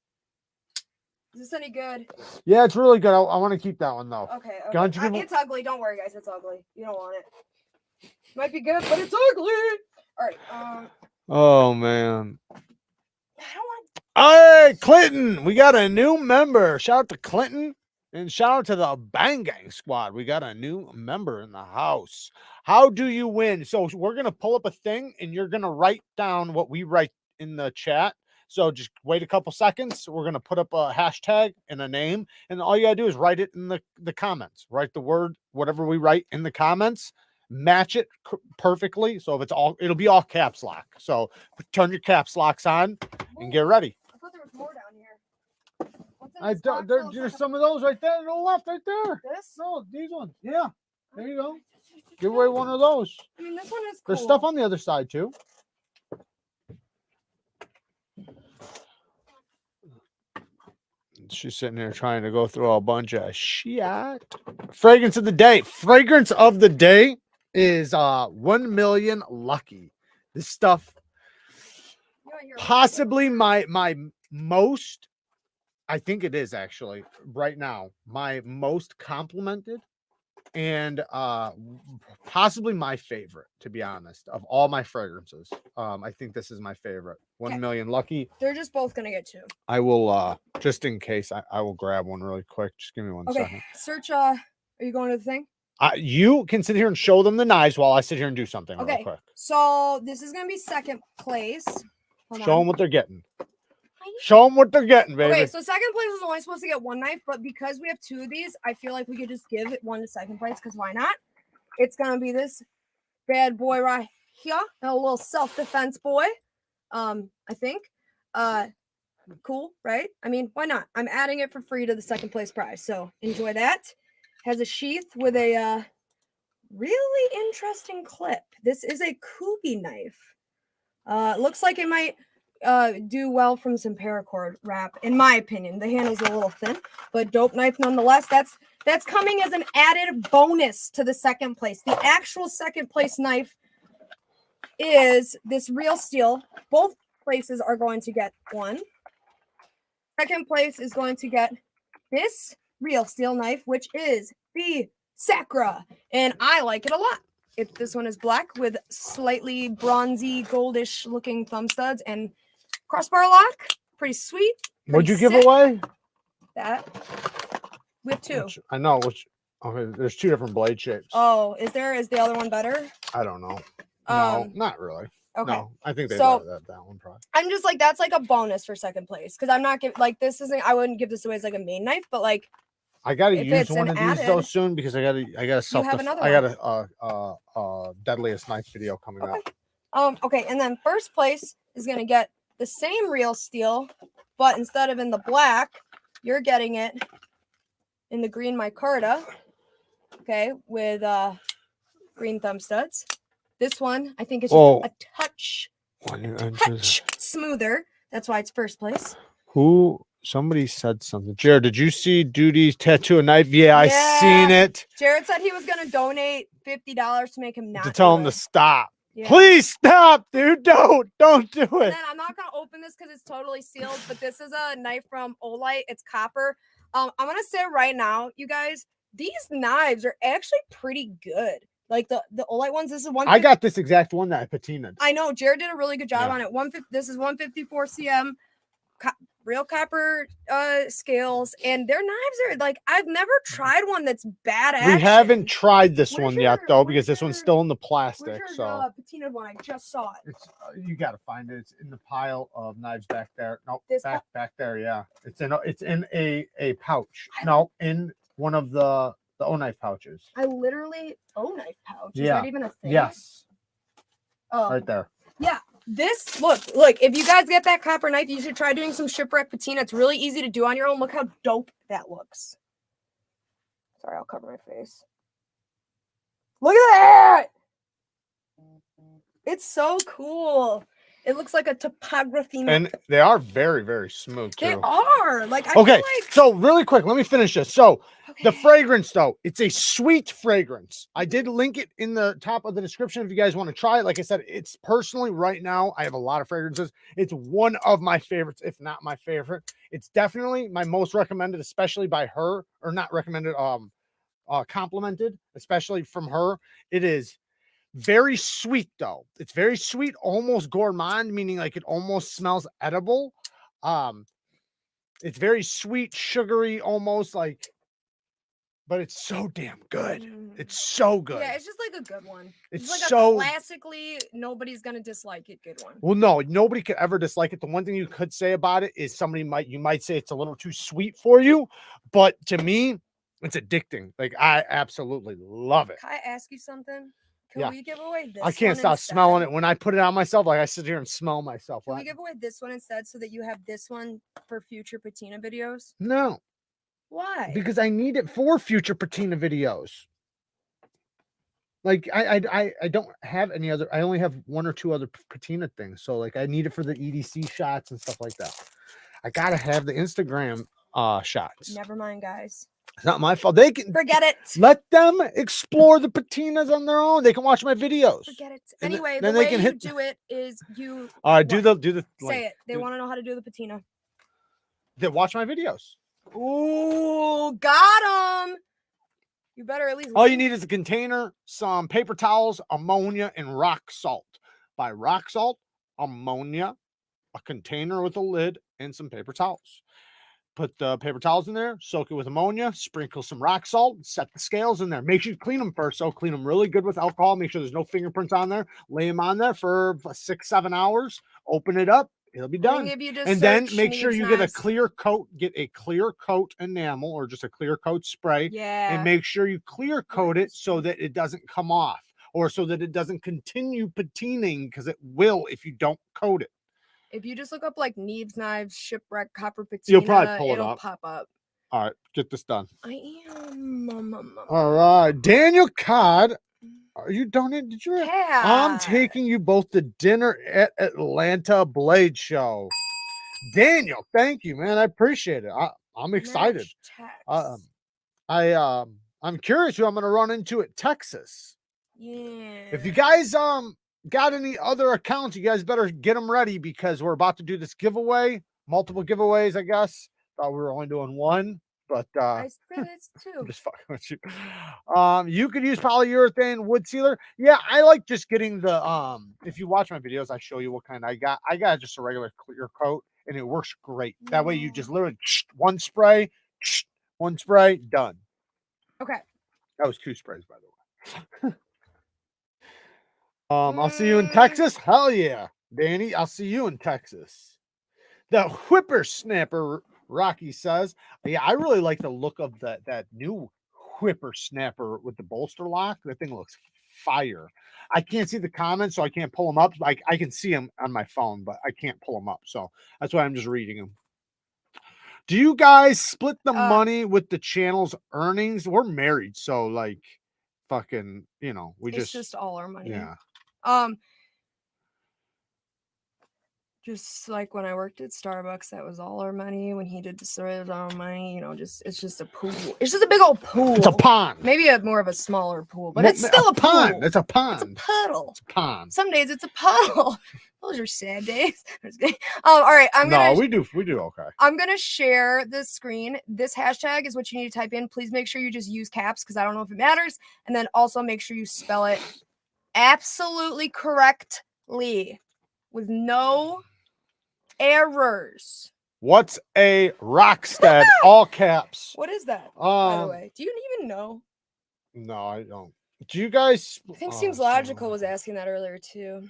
Is this any good? Yeah, it's really good. I want to keep that one though. Okay. Don't you give It's ugly. Don't worry, guys. It's ugly. You don't want it. Might be good, but it's ugly. All right. Oh man. I don't want. Hey, Clinton, we got a new member. Shout out to Clinton and shout out to the Bang Gang Squad. We got a new member in the house. How do you win? So we're going to pull up a thing and you're going to write down what we write in the chat. So just wait a couple seconds. We're going to put up a hashtag and a name. And all you got to do is write it in the comments. Write the word, whatever we write in the comments. Match it perfectly. So if it's all, it'll be all caps lock. So turn your caps locks on and get ready. I thought there was more down here. What's in this box? There's some of those right there to the left, right there. This? No, these ones. Yeah. There you go. Give away one of those. I mean, this one is cool. There's stuff on the other side too. She's sitting there trying to go through a bunch of shit. Fragrance of the day. Fragrance of the day is 1 million Lucky. This stuff possibly my most, I think it is actually right now, my most complimented and possibly my favorite, to be honest, of all my fragrances. I think this is my favorite. 1 million Lucky. They're just both gonna get 2. I will just in case I will grab one really quick. Just give me one second. Okay, search are you going to the thing? You can sit here and show them the knives while I sit here and do something real quick. So this is gonna be second place. Show them what they're getting. Show them what they're getting, baby. Okay, so second place is only supposed to get 1 knife, but because we have 2 of these, I feel like we could just give it 1 to second place, because why not? It's gonna be this bad boy right here, a little self-defense boy. I think. Cool, right? I mean, why not? I'm adding it for free to the second place prize, so enjoy that. Has a sheath with a really interesting clip. This is a Kubi knife. Looks like it might do well from some paracord wrap, in my opinion. The handle's a little thin, but dope knife nonetheless. That's coming as an added bonus to the second place. The actual second place knife is this real steel. Both places are going to get 1. Second place is going to get this real steel knife, which is the Sacra, and I like it a lot. This one is black with slightly bronzy, goldish looking thumb studs and crossbar lock. Pretty sweet. What'd you give away? That. We have 2. I know. Okay, there's 2 different blade shapes. Oh, is the other one better? I don't know. No, not really. Okay. No, I think they so, that one probably. I'm just like, that's like a bonus for second place, because I'm not giving, like, this isn't, I wouldn't give this away as like a main knife, but like, I gotta use one of these though soon, because I gotta self. I got a deadliest knife video coming up. Okay, and then first place is gonna get the same real steel, but instead of in the black, you're getting it in the green micarta. Okay, with green thumb studs. This one, I think, is just a touch smoother. That's why it's first place. Somebody said something. Jared, did you see Duty's tattoo a knife? Yeah, I seen it. Jared said he was going to donate $50 to make him not to tell him to stop. Yeah. Please stop, dude. Don't do it. And then I'm not going to open this because it's totally sealed, but this is a knife from Olight. It's copper. I'm going to say right now, you guys, these knives are actually pretty good. Like the Olight ones, this is one. I got this exact one that I patinaed. I know Jared did a really good job on it. This is 154 cm, real copper scales, and their knives are like, I've never tried one that's badass. We haven't tried this one yet though, because this one's still in the plastic. So patinaed one, I just saw it. It's you got to find it. It's in the pile of knives back there. Nope, back there. Yeah, it's in a pouch. No, in one of the O knife pouches. I literally O knife pouch. Is that even a thing? Yes. Oh, right there. Yeah. This look. If you guys get that copper knife, you should try doing some shipwreck patina. It's really easy to do on your own. Look how dope that looks. Sorry, I'll cover my face. Look at that. It's so cool. It looks like a topography map. And they are very, very smooth too. They are. Like, I Okay, feel like... so really quick, let me finish this. So the Okay. fragrance, though, it's a sweet fragrance. I did link it in the top of the description if you guys want to try it. Like I said, it's personally right now, I have a lot of fragrances. It's one of my favorites, if not my favorite. It's definitely my most recommended, especially by her, or not recommended, complimented, especially from her. It is very sweet, though. It's very sweet, almost gourmand, meaning like it almost smells edible. It's very sweet, sugary, almost like, but it's so damn good. It's so good. Yeah, it's just like a good one. It's like so... a classically, nobody's gonna dislike it good one. Well, no, nobody could ever dislike it. The one thing you could say about it is you might say it's a little too sweet for you, but to me, it's addicting. Like, I absolutely love it. Can I ask you something? Can Yeah. we give away this I can't one stop instead? smelling it. When I put it on myself, like I sit here and smell myself. Can we give away this one instead so that you have this one for future patina videos? No, Why? because I need it for future patina videos. Like I don't have any other. I only have one or two other patina things. So like I need it for the EDC shots and stuff like that. I gotta have the Instagram shots. Never mind, guys. It's not my fault. They can Forget it. let them explore the patinas on their own. They can watch my videos. Forget it. And Anyway, then the they way can you hit... do it is you... All right, do what? the Say it. They want to know how to do the patina. They watch my videos. Ooh, got him. You better at least... All you need is a container, some paper towels, ammonia, and rock salt. By rock salt, ammonia, a container with a lid, and some paper towels. Put the paper towels in there, soak it with ammonia, sprinkle some rock salt, set the scales in there. Make sure you clean them first. So clean them really good with alcohol. Make sure there's no fingerprints on there. Lay them on there for 6-7 hours. Open it up. It'll be done. And then make sure you get a clear coat. Get a clear coat enamel or just a clear coat spray. Yeah. And make sure you clear coat it so that it doesn't come off or so that it doesn't continue patining, because it will if you don't coat it. If you just look up like Neeves Knives, Shipwreck, Copper Patina, you'll probably pull it it'll up. pop up. All right, get this done. I am. All right, Daniel Codd. Are you done it? Did you? Yeah. I'm taking you both to dinner at Atlanta Blade Show. Daniel, thank you, man. I appreciate it. I'm excited. I'm curious who I'm going to run into at Texas. Yeah. If you guys got any other accounts, you guys better get them ready because we're about to do this giveaway. Multiple giveaways, I guess. Thought we were only doing one. But I said it's two. I'm just fucking with you. You could use polyurethane wood sealer. Yeah, I like just getting the if you watch my videos, I show you what kind I got. I got just a regular clear coat and it works great. That way you just literally one spray, done. Okay. That was 2 sprays, by the way. I'll see you in Texas. Hell yeah, Danny. I'll see you in Texas. The whippersnapper, Rocky says. Yeah, I really like the look of that new whippersnapper with the bolster lock. That thing looks fire. I can't see the comments, so I can't pull them up. Like I can see them on my phone, but I can't pull them up. So that's why I'm just reading them. Do you guys split the money with the channel's earnings? We're married, so like, fucking, you know, it's just all our money. Yeah. Just like when I worked at Starbucks, that was all our money. When he did the store, it was all our money. You know, it's just a pool. It's just a big old pool. It's a pond. Maybe more of a smaller pool, but it's still a pond. pool. It's a pond. It's a puddle. It's a pond. Some days it's a puddle. Those are sad days. All right. We do okay. I'm gonna share this screen. This hashtag is what you need to type in. Please make sure you just use caps because I don't know if it matters. And then also make sure you spell it absolutely correctly with no errors. What's a Rockstead? All caps. What is that, by the way? Do you even know? No, I don't. Do you guys? I think Seems Logical was asking that earlier too.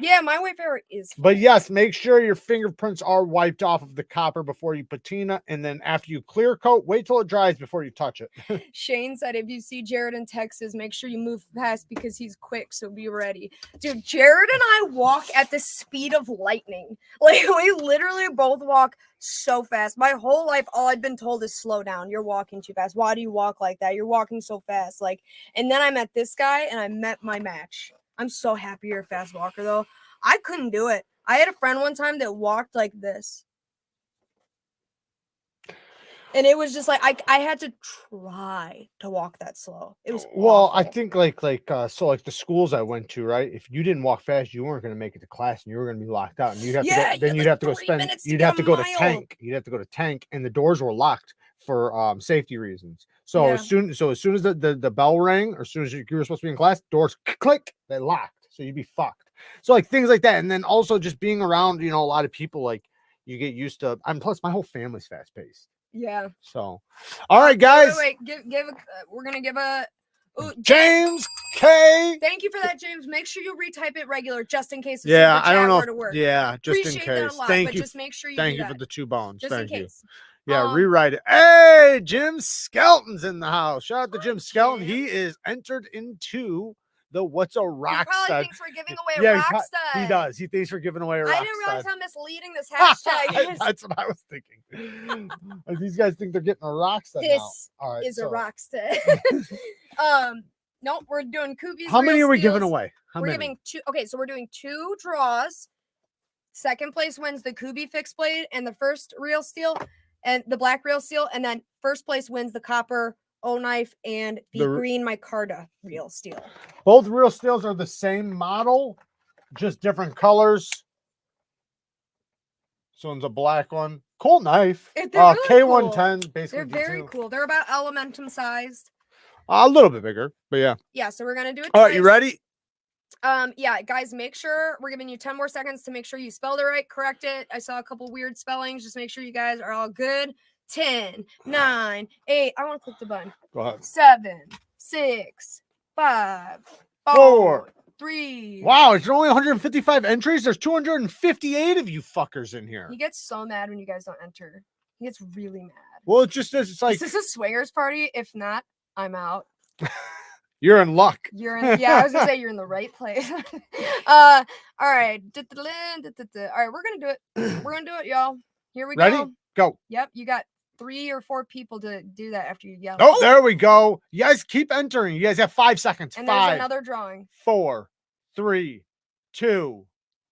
Yeah, my Wayfarer is. But yes, make sure your fingerprints are wiped off of the copper before you patina, and then after you clear coat, wait till it dries before you touch it. Shane said, if you see Jared in Texas, make sure you move fast because he's quick, so be ready. Dude, Jared and I walk at the speed of lightning. Like, we literally both walk so fast. My whole life, all I've been told is slow down. You're walking too fast. Why do you walk like that? You're walking so fast. Like, and then I met this guy, and I met my match. I'm so happy you're a fast walker, though. I couldn't do it. I had a friend one time that walked like this. And it was just like I had to try to walk that slow. It was Well, I awful. think so like the schools I went to, right? If you didn't walk fast, you weren't going to make it to class, and you were going to be locked out, and you'd have to Yeah, go, then you you'd had have to go 3 spend, minutes to you'd get have a to go to mile. tank, you'd have to go to tank, and the doors were locked for safety reasons. So Yeah. as soon as the bell rang, or as soon as you were supposed to be in class, doors click, they locked, so you'd be fucked. So like things like that, and then also just being around, a lot of people, like you get used to. And plus, my whole family's fast paced. Yeah. So, all right, guys. Wait. We're gonna give a. Ooh, James K. Thank you for that, James. Make sure you retype it regular, just in case the Yeah, super I don't chat know. were to work. Yeah, just Appreciate in that case. a lot, Thank but you. just make sure you Thank do you that, for the 2 bones. just Thank in you. case. Yeah, rewrite it. Hey, Jim Skelton's in the house. Shout out to Jim Skelton. Jim. He is entered into the What's a Rock He probably Stud. thinks we're giving away a rock stud. He does. He thinks we're giving away a rock I didn't realize stud. how misleading this hashtag is. That's what I was thinking. These guys think they're getting a rock stud now. This All right, is a rock stud. Nope, we're doing Koobies. How many real are we steals. giving away? How we're many? giving 2. Okay, so we're doing 2 draws. Second place wins the Koobie fixed blade and the first real steel and the black real steel, and then first place wins the copper O knife and the green micarta real steel. Both real steels are the same model, just different colors. This one's a black one. Cool knife. They're really K110, cool. basically. They're very cool. They're about Elementum sized. A little bit bigger, but yeah. Yeah, so we're gonna do it. All right, you ready? Yeah, guys, make sure we're giving you 10 more seconds to make sure you spelled it right, correct it. I saw a couple weird spellings. Just make sure you guys are all good. 10, 9, 8. I want to click the button. Go ahead. 7, 6, 5, 4, 3. Wow, it's only 155 entries. There's 258 of you fuckers in here. He gets so mad when you guys don't enter. He gets really mad. Well, it's like, is this a swingers party? If not, I'm out. You're in luck. I was gonna say you're in the right place. All right. All right, we're gonna do it. We're gonna do it, y'all. Here we go. Go. Yep, you got 3 or 4 people to do that after you yell. Oh, there we go. You guys keep entering. You guys have 5 seconds. And 5, there's another drawing. 4, 3, 2,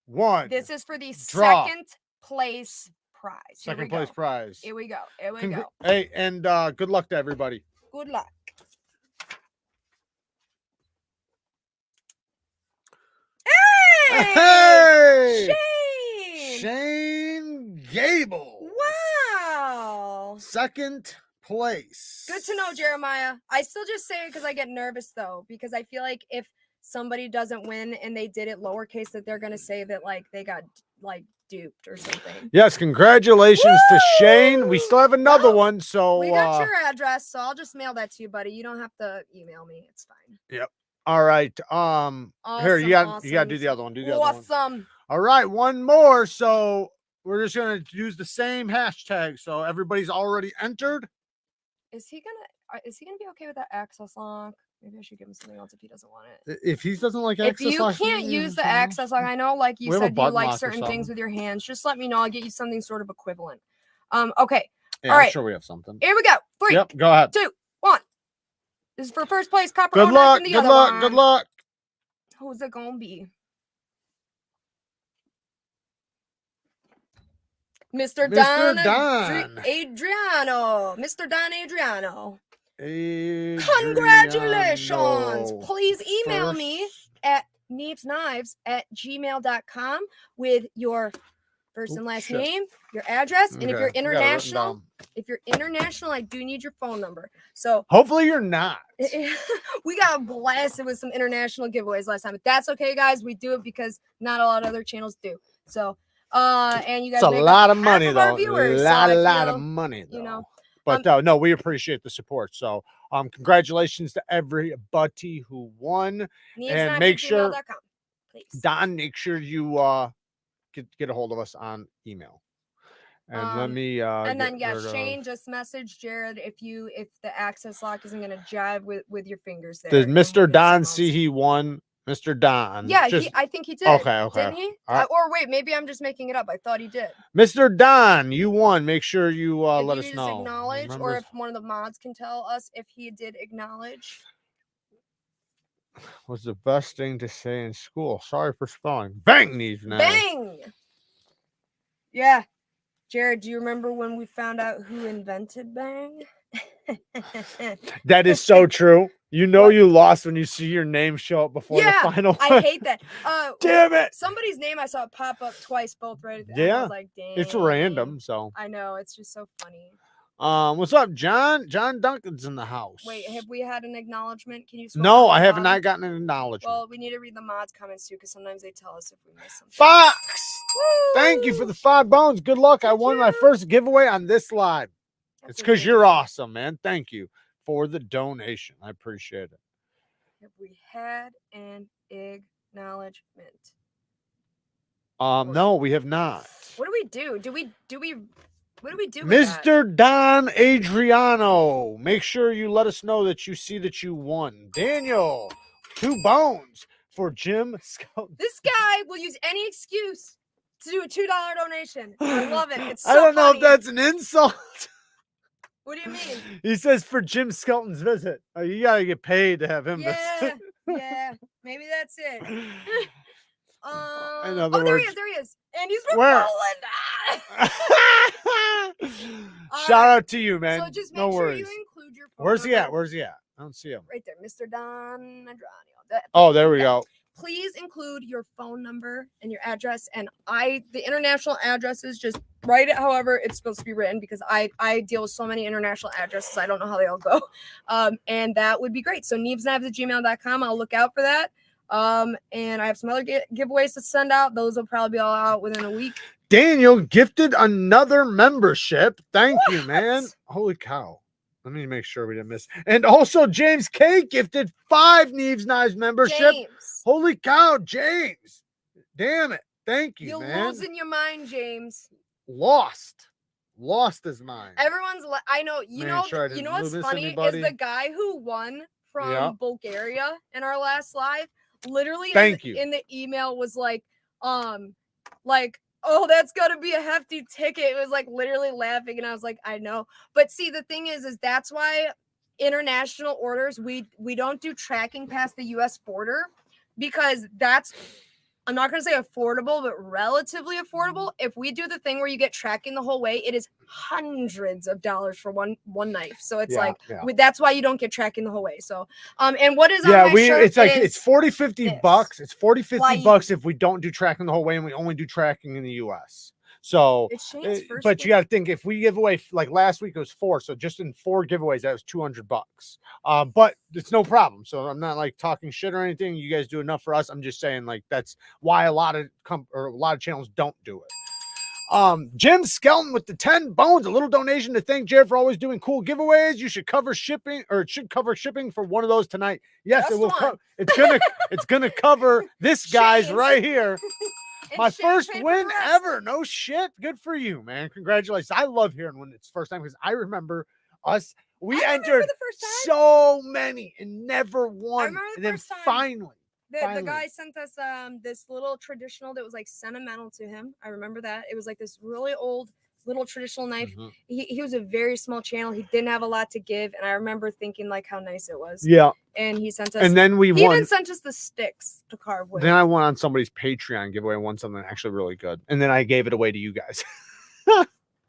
1. This is for the Draw. second place prize. Second place prize. Here we go. Here we go. Hey, and good luck to everybody. Good luck. Hey! Shane Gable. Wow. Second place. Good to know, Jeremiah. I still just say it because I get nervous, though, because I feel like if somebody doesn't win and they did it lowercase, that they're going to say that, like, they got, like, duped or something. Yes, congratulations to Shane. We still have another one, so we got your address, so I'll just mail that to you, buddy. You don't have to email me. It's fine. Yep. All right. Awesome, Here, you got to do the other one. Do the other one. Awesome. All right, one more. So we're just gonna use the same hashtag. So everybody's already entered. Is he gonna be okay with that access lock? Maybe I should give him something else if he doesn't want it. If he doesn't like access lock, if you can't use the access lock, I know, like you said, you like certain things with your hands. Just let me know. I'll get you something sort of equivalent. Okay. Yeah, all right. I'm sure we have something. Here we go. 3. Yep. Go ahead. 2, 1. This is for first place. Copper. Good luck. Good luck. Good luck. Who's it gonna be? Mr. Don Adriano. Mr. Don Adriano. Congratulations. Please email me at neevesknives@gmail.com with your first and last name, your address, and if you're international, I do need your phone number. So hopefully you're not. We got blasted with some international giveaways last time, but that's okay, guys. We do it because not a lot of other channels do. So and you guys, it's a lot of money though. Viewers, a lot of money though. You know, but no, we appreciate the support. So congratulations to everybody who won. And make sure, Don, make sure you get a hold of us on email. And let me and then Shane just messaged Jared if the access lock isn't gonna jive with your fingers there. Did Mr. Don see he won? Mr. Don. Yeah, I think he did. Okay. Didn't he? Or wait, maybe I'm just making it up. I thought he did. Mr. Don, you won. Make sure you let us know. Acknowledge, or if one of the mods can tell us if he did acknowledge. was the best thing to say in school? Sorry for spelling. Bang, Neeves knives. Bang! Yeah. Jared, do you remember when we found out who invented bang? That is so true. You know What? you lost when you see your name show up before the final I one. hate that. Damn it. Somebody's name I saw pop up twice, both right at the end. I Yeah. was like, dang. It's random, so. I know, it's just so funny. What's up, John? John Duncan's in the house. Wait, have we had an acknowledgement? Can you scroll No, down I to the have bottom? not gotten an acknowledgement. Well, we need to read the mods comments too, because sometimes they tell us if we miss something. Fox! Thank you for the 5 bones. Good luck. I won my first giveaway on this live. It's because you're awesome, man. Thank you for the donation. I appreciate it. Have we had an acknowledgement? No, we have not. What do we do? What do we do with Mr. Don Adriano, make sure you let us know that you see that you won. Daniel, 2 bones for Jim Skelton. This guy will use any excuse to do a $2 donation. I love it. It's so I don't know funny. if that's an insult. What do you mean? He says for Jim Skelton's visit. Oh, you gotta get paid to have him visit. Yeah, maybe that's it. In other there words, he is. And he's from where? Poland. Shout out to you, man. So just make no sure worries. you include your phone Where's he number. at? Where's he at? I don't see him. Right there, Mr. Don Adriano. Oh, there we go. Please include your phone number and your address. And the international addresses, just write it however it's supposed to be written, because I deal with so many international addresses. I don't know how they all go. And that would be great. So neevesknives@gmail.com. I'll look out for that. And I have some other giveaways to send out. Those will probably be all out within a week. Daniel gifted another membership. Thank you, man. Holy cow. Let me make sure we didn't miss. And also, James K gifted 5 Neeves Knives membership. James. Holy cow, James. Damn it. Thank you, You're man. losing your mind, James. Lost his mind. Everyone's I know. You know what's funny is the guy who won from Bulgaria in our last live. Literally, in the email was like, oh, that's gotta be a hefty ticket. It was like literally laughing, and I was like, I know. But see, the thing is that's why international orders we don't do tracking past the U.S. border, because that's, I'm not going to say affordable, but relatively affordable. If we do the thing where you get tracking the whole way, it is hundreds of dollars for one knife. So it's that's why you don't get tracking the whole way. So, and what is on my shirt it's like, is it's 40-50 bucks. It's 40-50 bucks if we don't do tracking the whole way and we only do tracking in the US. So, but you got to think, if we give away, like last week it was 4, so just in 4 giveaways that was 200 bucks. But it's no problem. So I'm not like talking shit or anything. You guys do enough for us. I'm just saying, like, that's why a lot of channels don't do it. Jim Skelton with the 10 bones, a little donation to thank Jared for always doing cool giveaways. You should cover shipping, or it should cover shipping for one of those tonight. Yes, it will. It's gonna cover this guy's right here. My first win ever. No shit. Good for you, man. Congratulations. I love hearing when it's first time, because I remember us. We entered so many and never won. And then finally, the guy sent us this little traditional that was like sentimental to him. I remember that. It was like this really old little traditional knife. He was a very small channel. He didn't have a lot to give, and I remember thinking like how nice it was. Yeah. And he sent us, and then he even sent us the sticks to carve with. Then I went on somebody's Patreon giveaway and won something actually really good, and then I gave it away to you guys.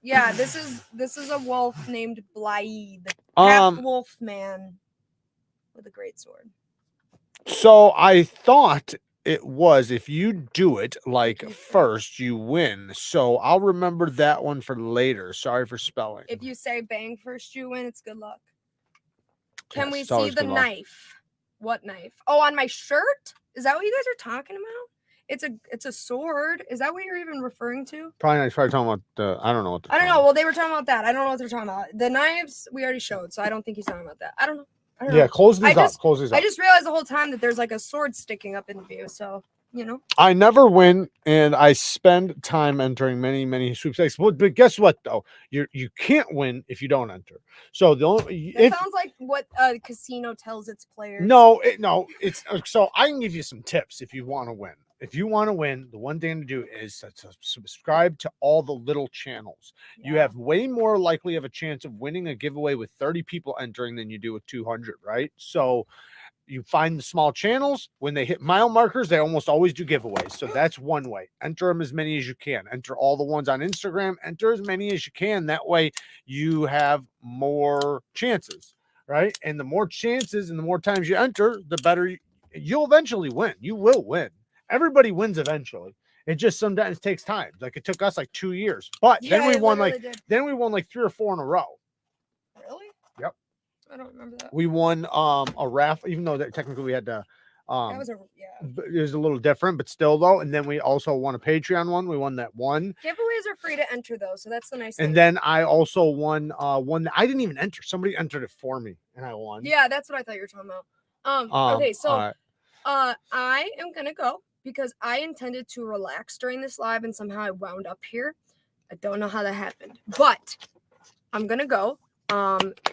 Yeah, this is a wolf named Blaid, half wolf man with a great sword. So I thought it was, if you do it like first, you win. So I'll remember that one for later. Sorry for spelling. If you say bang first, you win. It's good luck. Can we see the knife? What knife? Oh, on my shirt? Is that what you guys are talking about? It's a sword. Is that what you're even referring to? Probably not. He's probably talking about I don't know what. I don't know. Well, they were talking about that. I don't know what they're talking about. The knives we already showed, so I don't think he's talking about that. I don't know. Yeah, close these up. Close these up. I just realized the whole time that there's like a sword sticking up in the view. So, you know. I never win, and I spend time entering many sweepstakes. But guess what, though? You can't win if you don't enter. So the only sounds like what a casino tells its players. No, it's so I can give you some tips if you want to win. If you want to win, the one thing to do is to subscribe to all the little channels. Yeah. You have way more likely of a chance of winning a giveaway with 30 people entering than you do with 200, right? So you find the small channels. When they hit mile markers, they almost always do giveaways. So that's one way. Enter them as many as you can. Enter all the ones on Instagram. Enter as many as you can. That way you have more chances, right? And the more chances and the more times you enter, the better you'll eventually win. You will win. Everybody wins eventually. It just sometimes takes time. Like it took us like 2 years, but then we won like 3 or 4 in a row. Really? Yep. I don't remember that. We won a raffle, even though that technically we had to. That was it was a little different, but still though. And then we also won a Patreon one. We won that one. Giveaways are free to enter though, so that's the nice thing. And then I also won one that I didn't even enter. Somebody entered it for me, and I won. Yeah, that's what I thought you were talking about. Okay, so I am gonna go because I intended to relax during this live, and somehow I wound up here. I don't know how that happened, but I'm gonna go.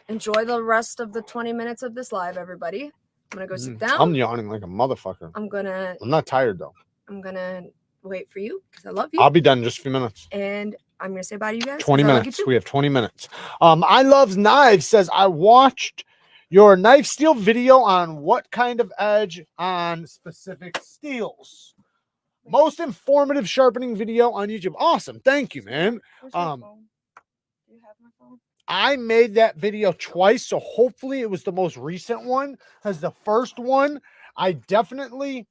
Enjoy the rest of the 20 minutes of this live, everybody. I'm gonna go sit down. I'm yawning like a motherfucker. I'm not tired though. I'm gonna wait for you because I love you. I'll be done in just a few minutes. And I'm gonna say bye to you guys. 20 minutes. We have 20 minutes. I Loves Knives says, I watched your knife steel video on what kind of edge on specific steels. Most informative sharpening video on YouTube. Awesome. Thank you, man. Do you have my phone? I made that video twice, so hopefully it was the most recent one. Because the first one, I definitely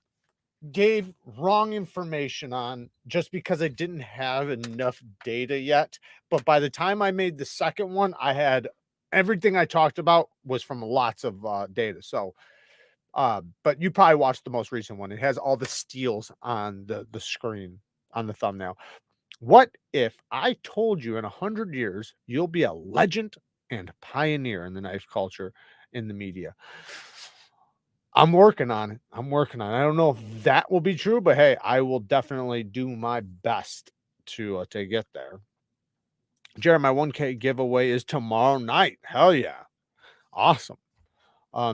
gave wrong information on just because I didn't have enough data yet. But by the time I made the second one, I had everything I talked about was from lots of data. So, but you probably watched the most recent one. It has all the steels on the screen on the thumbnail. What if I told you in 100 years, you'll be a legend and pioneer in the knife culture in the media? I'm working on it. I don't know if that will be true, but hey, I will definitely do my best to get there. Jared, my 1K giveaway is tomorrow night. Hell yeah. Awesome.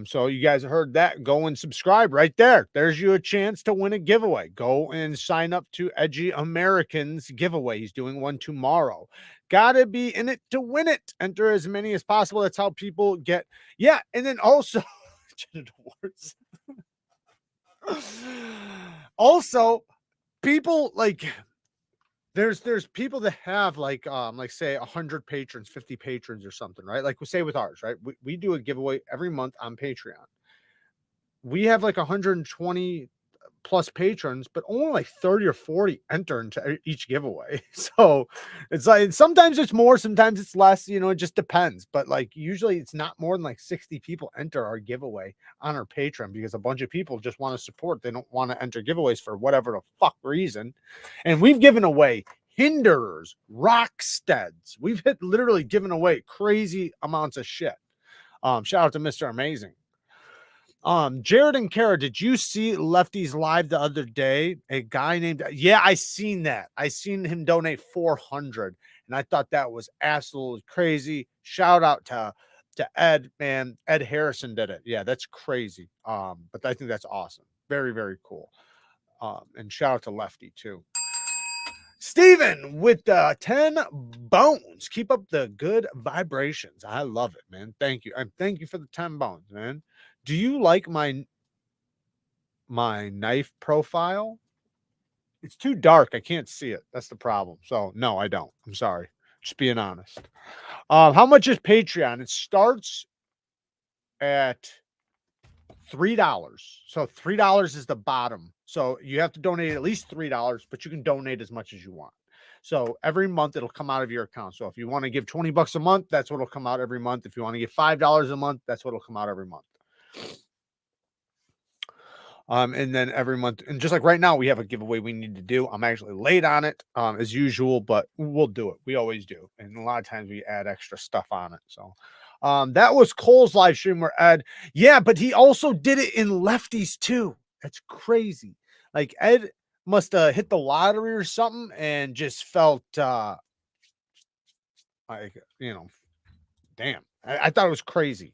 So you guys heard that. Go and subscribe right there. There's you a chance to win a giveaway. Go and sign up to Edgy Americans giveaway. He's doing one tomorrow. Gotta be in it to win it. Enter as many as possible. That's how people get. Yeah. And then also also people like there's people that have like say 100 patrons, 50 patrons or something, right? Like we say with ours, right? We do a giveaway every month on Patreon. We have like 120 plus patrons, but only like 30 or 40 enter into each giveaway. So it's like sometimes it's more, sometimes it's less, it just depends. But like usually it's not more than like 60 people enter our giveaway on our Patreon because a bunch of people just want to support. They don't want to enter giveaways for whatever the fuck reason. And we've given away Hinderers, Rocksteads. We've literally given away crazy amounts of shit. Shout out to Mr. Amazing. Jared and Kara, did you see Lefty's live the other day? A guy named, yeah, I seen that. I seen him donate 400, and I thought that was absolutely crazy. Shout out to Ed, man. Ed Harrison did it. Yeah, that's crazy. But I think that's awesome. Very, very cool. And shout out to Lefty too. Steven with 10 bones. Keep up the good vibrations. I love it, man. Thank you. And thank you for the 10 bones, man. Do you like my knife profile? It's too dark. I can't see it. That's the problem. So no, I don't. I'm sorry. Just being honest. How much is Patreon? It starts at $3. So $3 is the bottom. So you have to donate at least $3, but you can donate as much as you want. So every month it'll come out of your account. So if you want to give $20 a month, that's what'll come out every month. If you want to give $5 a month, that's what'll come out every month. And then every month, and just like right now, we have a giveaway we need to do. I'm actually late on it, as usual, but we'll do it. We always do. And a lot of times we add extra stuff on it. So, that was Cole's live stream where Ed, yeah, but he also did it in Lefties too. That's crazy. Like Ed must have hit the lottery or something and just felt, like, damn, I thought it was crazy.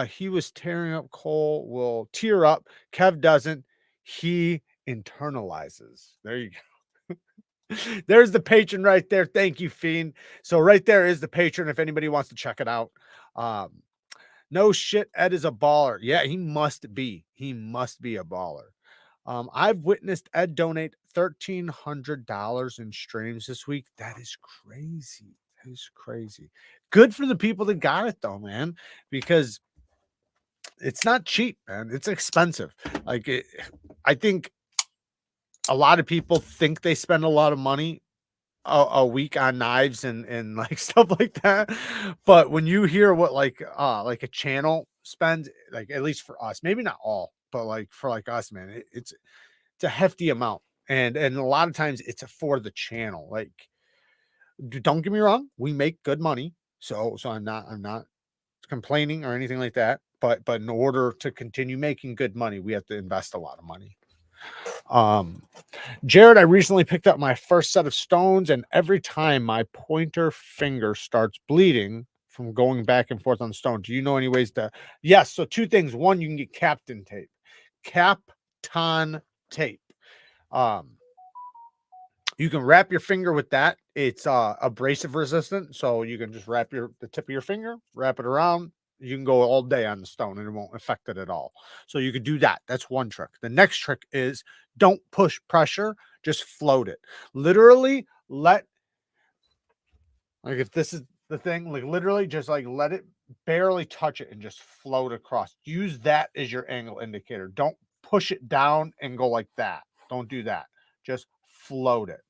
He was tearing up. Cole will tear up. Kev doesn't. He internalizes. There you go. There's the patron right there. Thank you, Fiend. So right there is the patron if anybody wants to check it out. No shit, Ed is a baller. Yeah, he must be. He must be a baller. I've witnessed Ed donate $1,300 in streams this week. That is crazy. That is crazy. Good for the people that got it though, man, because it's not cheap, man. It's expensive. Like I think a lot of people think they spend a lot of money a week on knives and like stuff like that. But when you hear what like a channel spends, like at least for us, maybe not all, but like for like us, man, it's a hefty amount. And a lot of times it's for the channel. Like don't get me wrong, we make good money. So I'm not complaining or anything like that. But in order to continue making good money, we have to invest a lot of money. Jared, I recently picked up my first set of stones, and every time my pointer finger starts bleeding from going back and forth on the stone. Do you know any ways to? Yes. So two things. One, you can get Captain tape. Capton tape. You can wrap your finger with that. It's abrasive resistant, so you can just wrap the tip of your finger, wrap it around. You can go all day on the stone and it won't affect it at all. So you could do that. That's one trick. The next trick is don't push pressure, just float it. Literally like if this is the thing, like literally just like let it barely touch it and just float across. Use that as your angle indicator. Don't push it down and go like that. Don't do that. Just float it.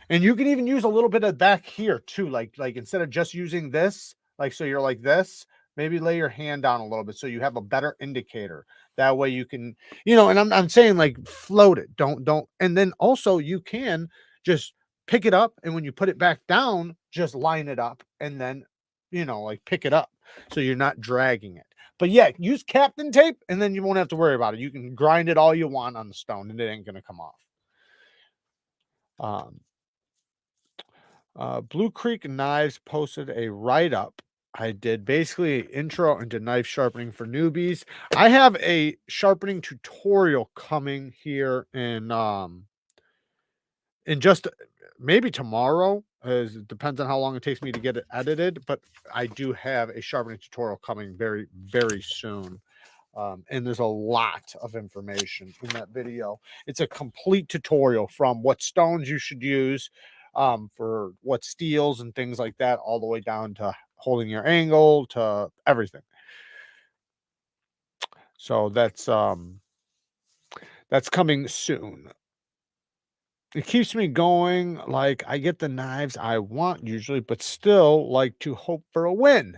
And you can even use a little bit of back here too. Like instead of just using this, like, so you're like this, maybe lay your hand down a little bit so you have a better indicator. That way you can, and I'm saying like float it. Don't. And then also you can just pick it up. And when you put it back down, just line it up and then, like pick it up. So you're not dragging it. But yeah, use Captain tape and then you won't have to worry about it. You can grind it all you want on the stone and it ain't going to come off. Blue Creek Knives posted a write-up. I did basically an intro into knife sharpening for newbies. I have a sharpening tutorial coming here in just maybe tomorrow. As it depends on how long it takes me to get it edited, but I do have a sharpening tutorial coming very, very soon. And there's a lot of information in that video. It's a complete tutorial from what stones you should use, for what steels and things like that, all the way down to holding your angle to everything. So that's coming soon. It keeps me going. Like I get the knives I want usually, but still like to hope for a win.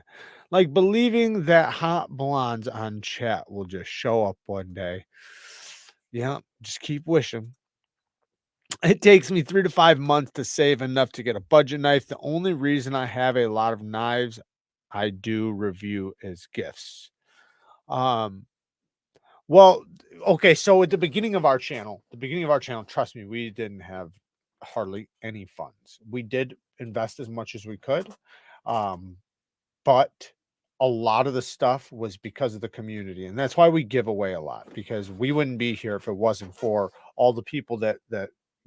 Like believing that hot blondes on chat will just show up one day. Yeah, just keep wishing. It takes me 3 to 5 months to save enough to get a budget knife. The only reason I have a lot of knives I do review as gifts. Well, okay, so at the beginning of our channel, trust me, we didn't have hardly any funds. We did invest as much as we could. But a lot of the stuff was because of the community, and that's why we give away a lot, because we wouldn't be here if it wasn't for all the people that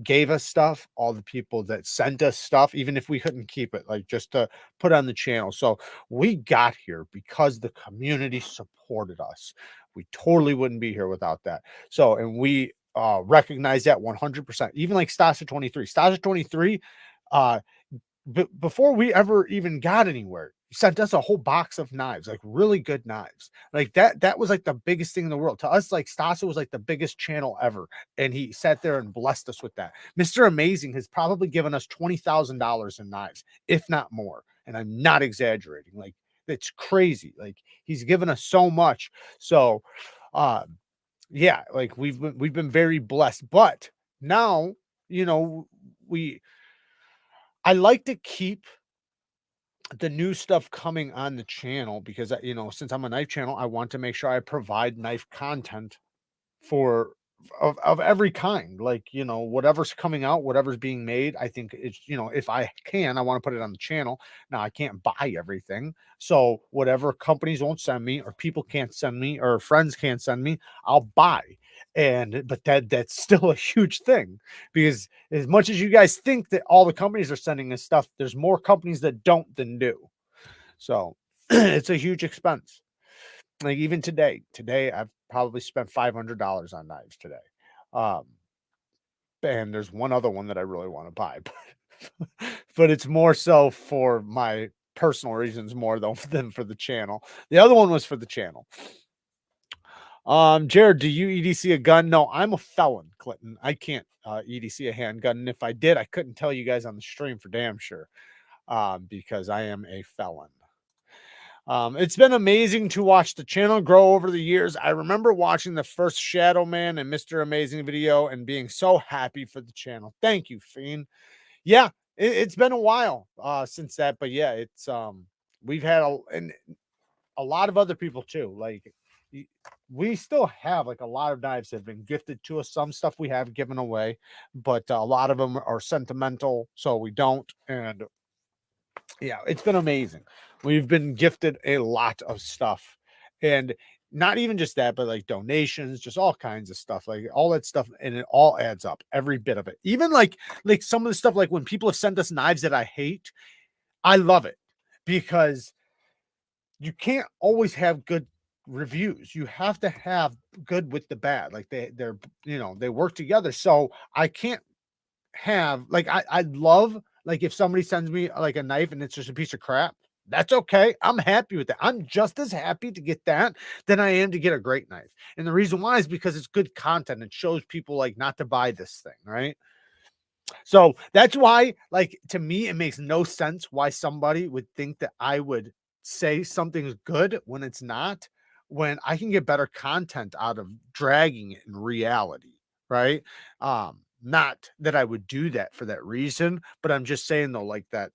gave us stuff, all the people that sent us stuff, even if we couldn't keep it, like just to put on the channel. So we got here because the community supported us. We totally wouldn't be here without that. So, and we recognize that 100%. Even like Stasha 23, before we ever even got anywhere, he sent us a whole box of knives, like really good knives. Like that was like the biggest thing in the world to us. Like Stasa was like the biggest channel ever, and he sat there and blessed us with that. Mr. Amazing has probably given us $20,000 in knives, if not more, and I'm not exaggerating. Like it's crazy. Like he's given us so much. So yeah, like we've been very blessed. But now, I like to keep the new stuff coming on the channel because, since I'm a knife channel, I want to make sure I provide knife content for of every kind. Like, whatever's coming out, whatever's being made, I think it's, if I can, I want to put it on the channel. Now I can't buy everything. So whatever companies won't send me or people can't send me or friends can't send me, I'll buy. But that's still a huge thing, because as much as you guys think that all the companies are sending us stuff, there's more companies that don't than do. So It's a huge expense. Like even today, I've probably spent $500 on knives today. Um, and there's one other one that I really want to buy, but it's more so for my personal reasons more though than for the channel. The other one was for the channel. Jared, do you EDC a gun? No, I'm a felon, Clinton. I can't EDC a handgun. And if I did, I couldn't tell you guys on the stream for damn sure. Because I am a felon. It's been amazing to watch the channel grow over the years. I remember watching the first Shadow Man and Mr. Amazing video and being so happy for the channel. Thank you, Fiend. Yeah, it's been a while since that, but yeah, it's we've had a lot of other people too. Like we still have like a lot of knives that have been gifted to us. Some stuff we have given away, but a lot of them are sentimental, so we don't. And yeah, it's been amazing. We've been gifted a lot of stuff, and not even just that, but like donations, just all kinds of stuff, like all that stuff, and it all adds up, every bit of it. Even like some of the stuff, like when people have sent us knives that I hate, I love it because you can't always have good reviews. You have to have good with the bad. Like they're they work together. So I can't have like I love like if somebody sends me like a knife and it's just a piece of crap, that's okay. I'm happy with that. I'm just as happy to get that than I am to get a great knife. And the reason why is because it's good content. It shows people like not to buy this thing, right? So that's why, like, to me, it makes no sense why somebody would think that I would say something's good when it's not, when I can get better content out of dragging it in reality, right? Not that I would do that for that reason, but I'm just saying though, like that,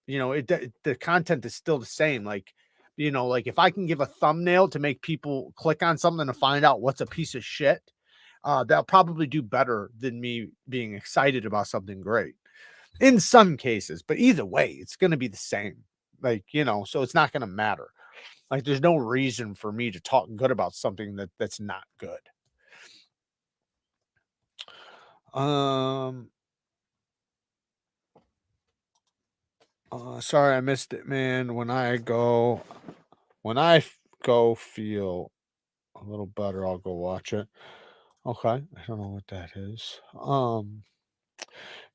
the content is still the same. Like, like if I can give a thumbnail to make people click on something to find out what's a piece of shit, they'll probably do better than me being excited about something great in some cases. But either way, it's going to be the same. Like, so it's not going to matter. Like, there's no reason for me to talk good about something that's not good. Sorry, I missed it, man. When I go feel a little better, I'll go watch it. Okay. I don't know what that is.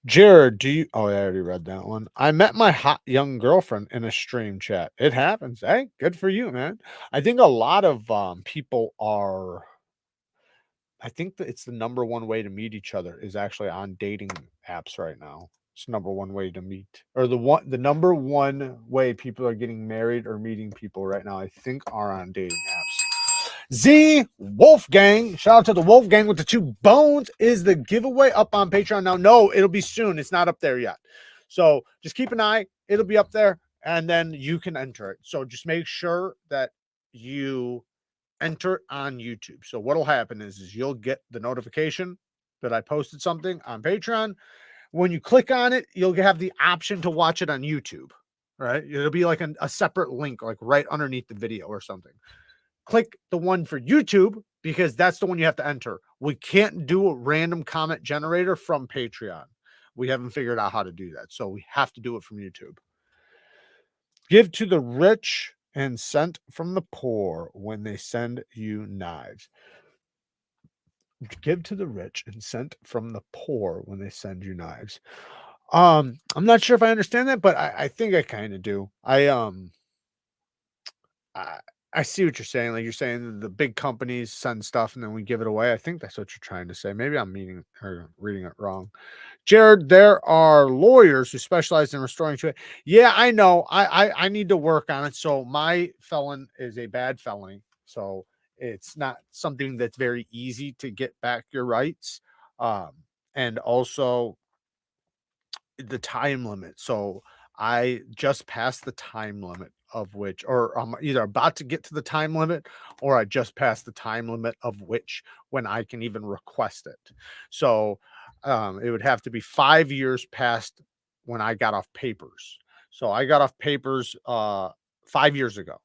Jared, oh, I already read that one. I met my hot young girlfriend in a stream chat. It happens. Hey, good for you, man. I think a lot of people are, I think that it's the number one way to meet each other is actually on dating apps right now. It's number one way to meet, or the number one way people are getting married or meeting people right now, I think, are on dating apps. Z Wolfgang, shout out to the Wolfgang with the 2 bones. Is the giveaway up on Patreon now? No, it'll be soon. It's not up there yet. So just keep an eye. It'll be up there, and then you can enter it. So just make sure that you enter on YouTube. So what'll happen is you'll get the notification that I posted something on Patreon. When you click on it, you'll have the option to watch it on YouTube, right? It'll be like a separate link, like right underneath the video or something. Click the one for YouTube because that's the one you have to enter. We can't do a random comment generator from Patreon. We haven't figured out how to do that. So we have to do it from YouTube. Give to the rich and sent from the poor when they send you knives. Give to the rich and sent from the poor when they send you knives. I'm not sure if I understand that, but I think I kind of do. I see what you're saying. Like you're saying the big companies send stuff and then we give it away. I think that's what you're trying to say. Maybe I'm reading it wrong. Jared, there are lawyers who specialize in restoring trade. Yeah, I know. I need to work on it. So my felon is a bad felony. So it's not something that's very easy to get back your rights. And also the time limit. So I just passed the time limit of which, or I'm either about to get to the time limit or I just passed the time limit of which when I can even request it. So it would have to be 5 years past when I got off papers. So I got off papers 5 years ago.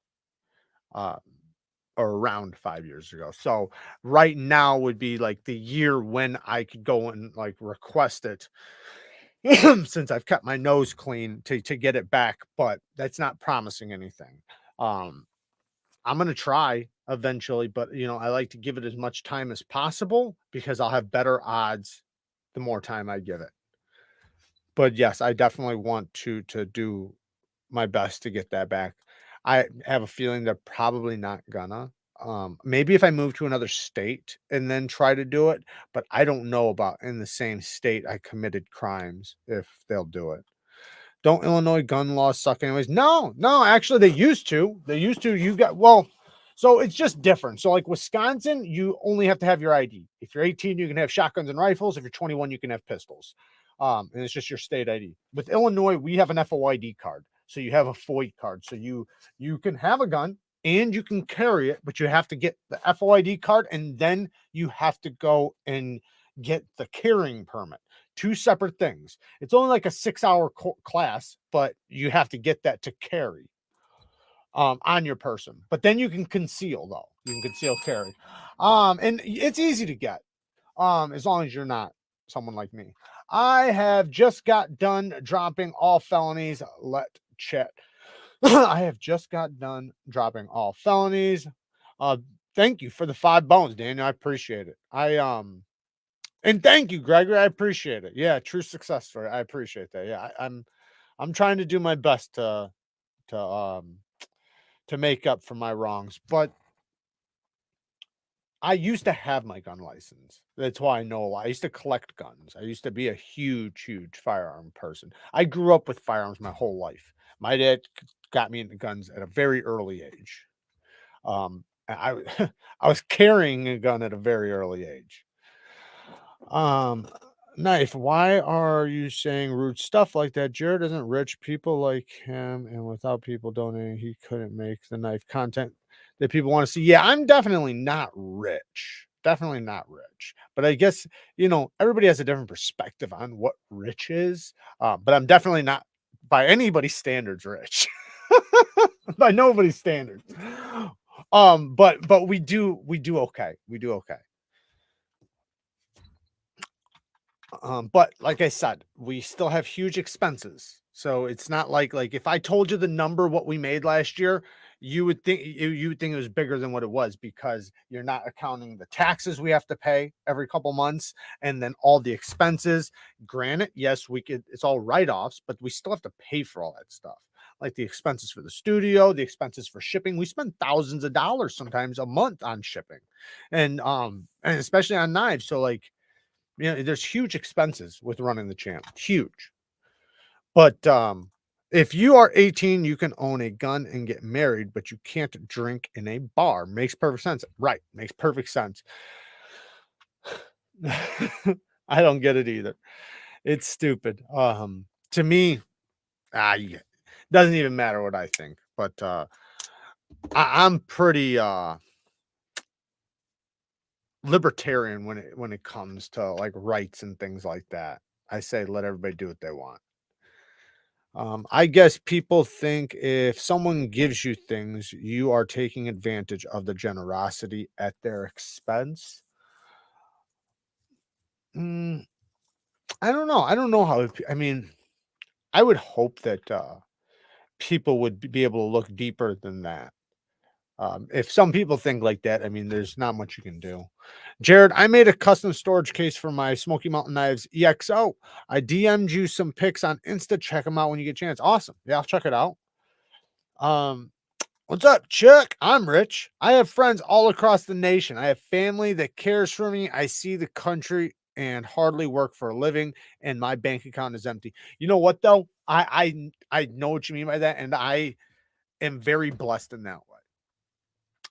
Or around 5 years ago. So right now would be like the year when I could go and like request it. Since I've kept my nose clean to get it back, but that's not promising anything. I'm gonna try eventually, but you know, I like to give it as much time as possible because I'll have better odds the more time I give it. But yes, I definitely want to do my best to get that back. I have a feeling they're probably not gonna. Maybe if I move to another state and then try to do it, but I don't know about in the same state I committed crimes if they'll do it. Don't Illinois gun laws suck anyways? No, no, actually they used to. They used to. You got well, so it's just different. So like Wisconsin, you only have to have your ID. If you're 18, you can have shotguns and rifles. If you're 21, you can have pistols. And it's just your state ID. With Illinois, we have an FOID card. So you have a FOID card. So you can have a gun and you can carry it, but you have to get the FOID card and then you have to go and get the carrying permit. Two separate things. It's only like a 6-hour class, but you have to get that to carry on your person. But then you can conceal though. You can conceal carry. And it's easy to get. As long as you're not someone like me. I have just got done dropping all felonies. Let chat. I have just got done dropping all felonies. Thank you for the 5 bones, Daniel. I appreciate it. And thank you, Gregory. I appreciate it. Yeah, true success story. I appreciate that. Yeah, I'm trying to do my best to um to make up for my wrongs, but I used to have my gun license. That's why I know a lot. I used to collect guns. I used to be a huge, huge firearm person. I grew up with firearms my whole life. My dad got me into guns at a very early age. I I was carrying a gun at a very early age. Um, Knife, why are you saying rude stuff like that? Jared isn't rich. People like him, and without people donating, he couldn't make the knife content that people want to see. Yeah, I'm definitely not rich. Definitely not rich. But I guess, you know, everybody has a different perspective on what rich is. But I'm definitely not by anybody's standards rich. By nobody's standards. But we do okay. We do okay. But like I said, we still have huge expenses. So it's not like if I told you the number what we made last year, you would think it was bigger than what it was because you're not accounting the taxes we have to pay every couple months and then all the expenses. Granted, yes, we could it's all write-offs, but we still have to pay for all that stuff. Like the expenses for the studio, the expenses for shipping. We spend thousands of dollars sometimes a month on shipping. And especially on knives. So like there's huge expenses with running the channel, huge. But if you are 18, you can own a gun and get married, but you can't drink in a bar. Makes perfect sense. Right. Makes perfect sense. I don't get it either. It's stupid. To me, yeah, doesn't even matter what I think. But I'm pretty libertarian when it comes to like rights and things like that. I say let everybody do what they want. I guess people think if someone gives you things, you are taking advantage of the generosity at their expense. Mm, I don't know. I don't know how. I mean, I would hope that people would be able to look deeper than that. If some people think like that, I mean, there's not much you can do. Jared, I made a custom storage case for my Smoky Mountain Knives EXO. I DM'd you some pics on Insta. Check them out when you get a chance. Awesome. Yeah, I'll check it out. Um, What's up, Chuck? I'm Rich. I have friends all across the nation. I have family that cares for me. I see the country and hardly work for a living, and my bank account is empty. You know what though? I know what you mean by that, and I am very blessed in that way.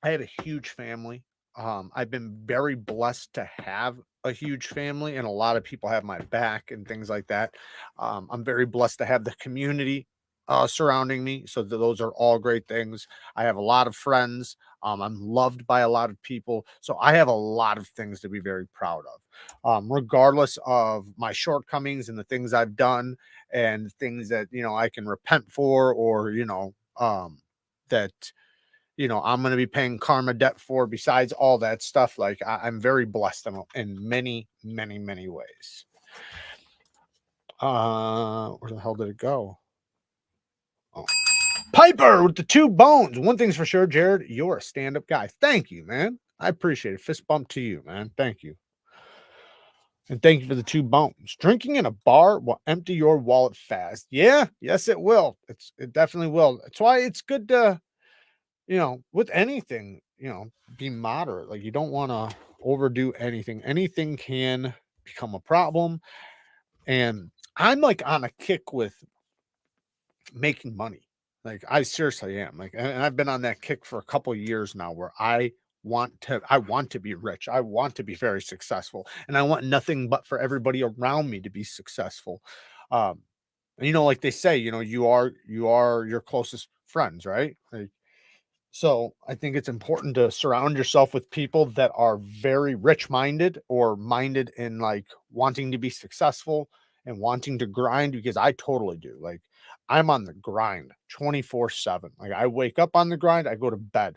I have a huge family. I've been very blessed to have a huge family, and a lot of people have my back and things like that. I'm very blessed to have the community surrounding me. So those are all great things. I have a lot of friends. I'm loved by a lot of people. So I have a lot of things to be very proud of, regardless of my shortcomings and the things I've done and things that, I can repent for or, that I'm going to be paying karma debt for besides all that stuff. Like I'm very blessed in many, many, many ways. Where the hell did it go? Oh, Piper with the 2 bones. One thing's for sure, Jared, you're a stand-up guy. Thank you, man. I appreciate it. Fist bump to you, man. Thank you. And thank you for the 2 bones. Drinking in a bar will empty your wallet fast. Yeah, yes, it will. It definitely will. That's why it's good to, with anything, be moderate. Like you don't want to overdo anything. Anything can become a problem. And I'm like on a kick with making money. Like I seriously am. Like, and I've been on that kick for a couple of years now where I want to be rich. I want to be very successful. And I want nothing but for everybody around me to be successful. Um, and like they say, you are your closest friends, right? Like, so I think it's important to surround yourself with people that are very rich minded or minded in like wanting to be successful and wanting to grind, because I totally do. Like I'm on the grind 24/7. Like I wake up on the grind, I go to bed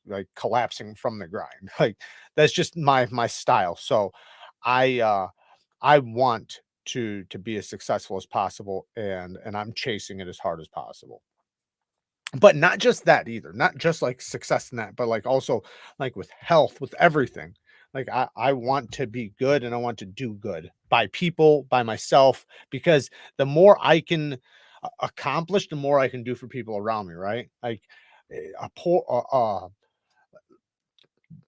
like collapsing from the grind. Like that's just my style. So I want to be as successful as possible, and I'm chasing it as hard as possible. But not just that either, not just like success in that, but like also like with health, with everything. Like I want to be good and I want to do good by people, by myself, because the more I can accomplish, the more I can do for people around me, right? Like a poor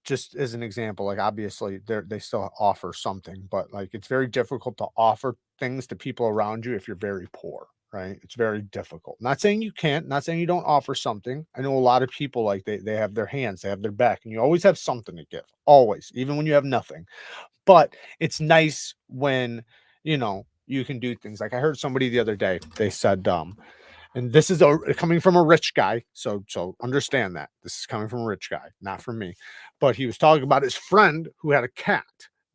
just as an example, like obviously they still offer something, but like it's very difficult to offer things to people around you if you're very poor, right? It's very difficult. Not saying you can't, not saying you don't offer something. I know a lot of people like they have their hands, they have their back, and you always have something to give, always, even when you have nothing. But it's nice when you can do things. Like I heard somebody the other day, they said, and this is coming from a rich guy, so understand that this is coming from a rich guy, not from me. But he was talking about his friend who had a cat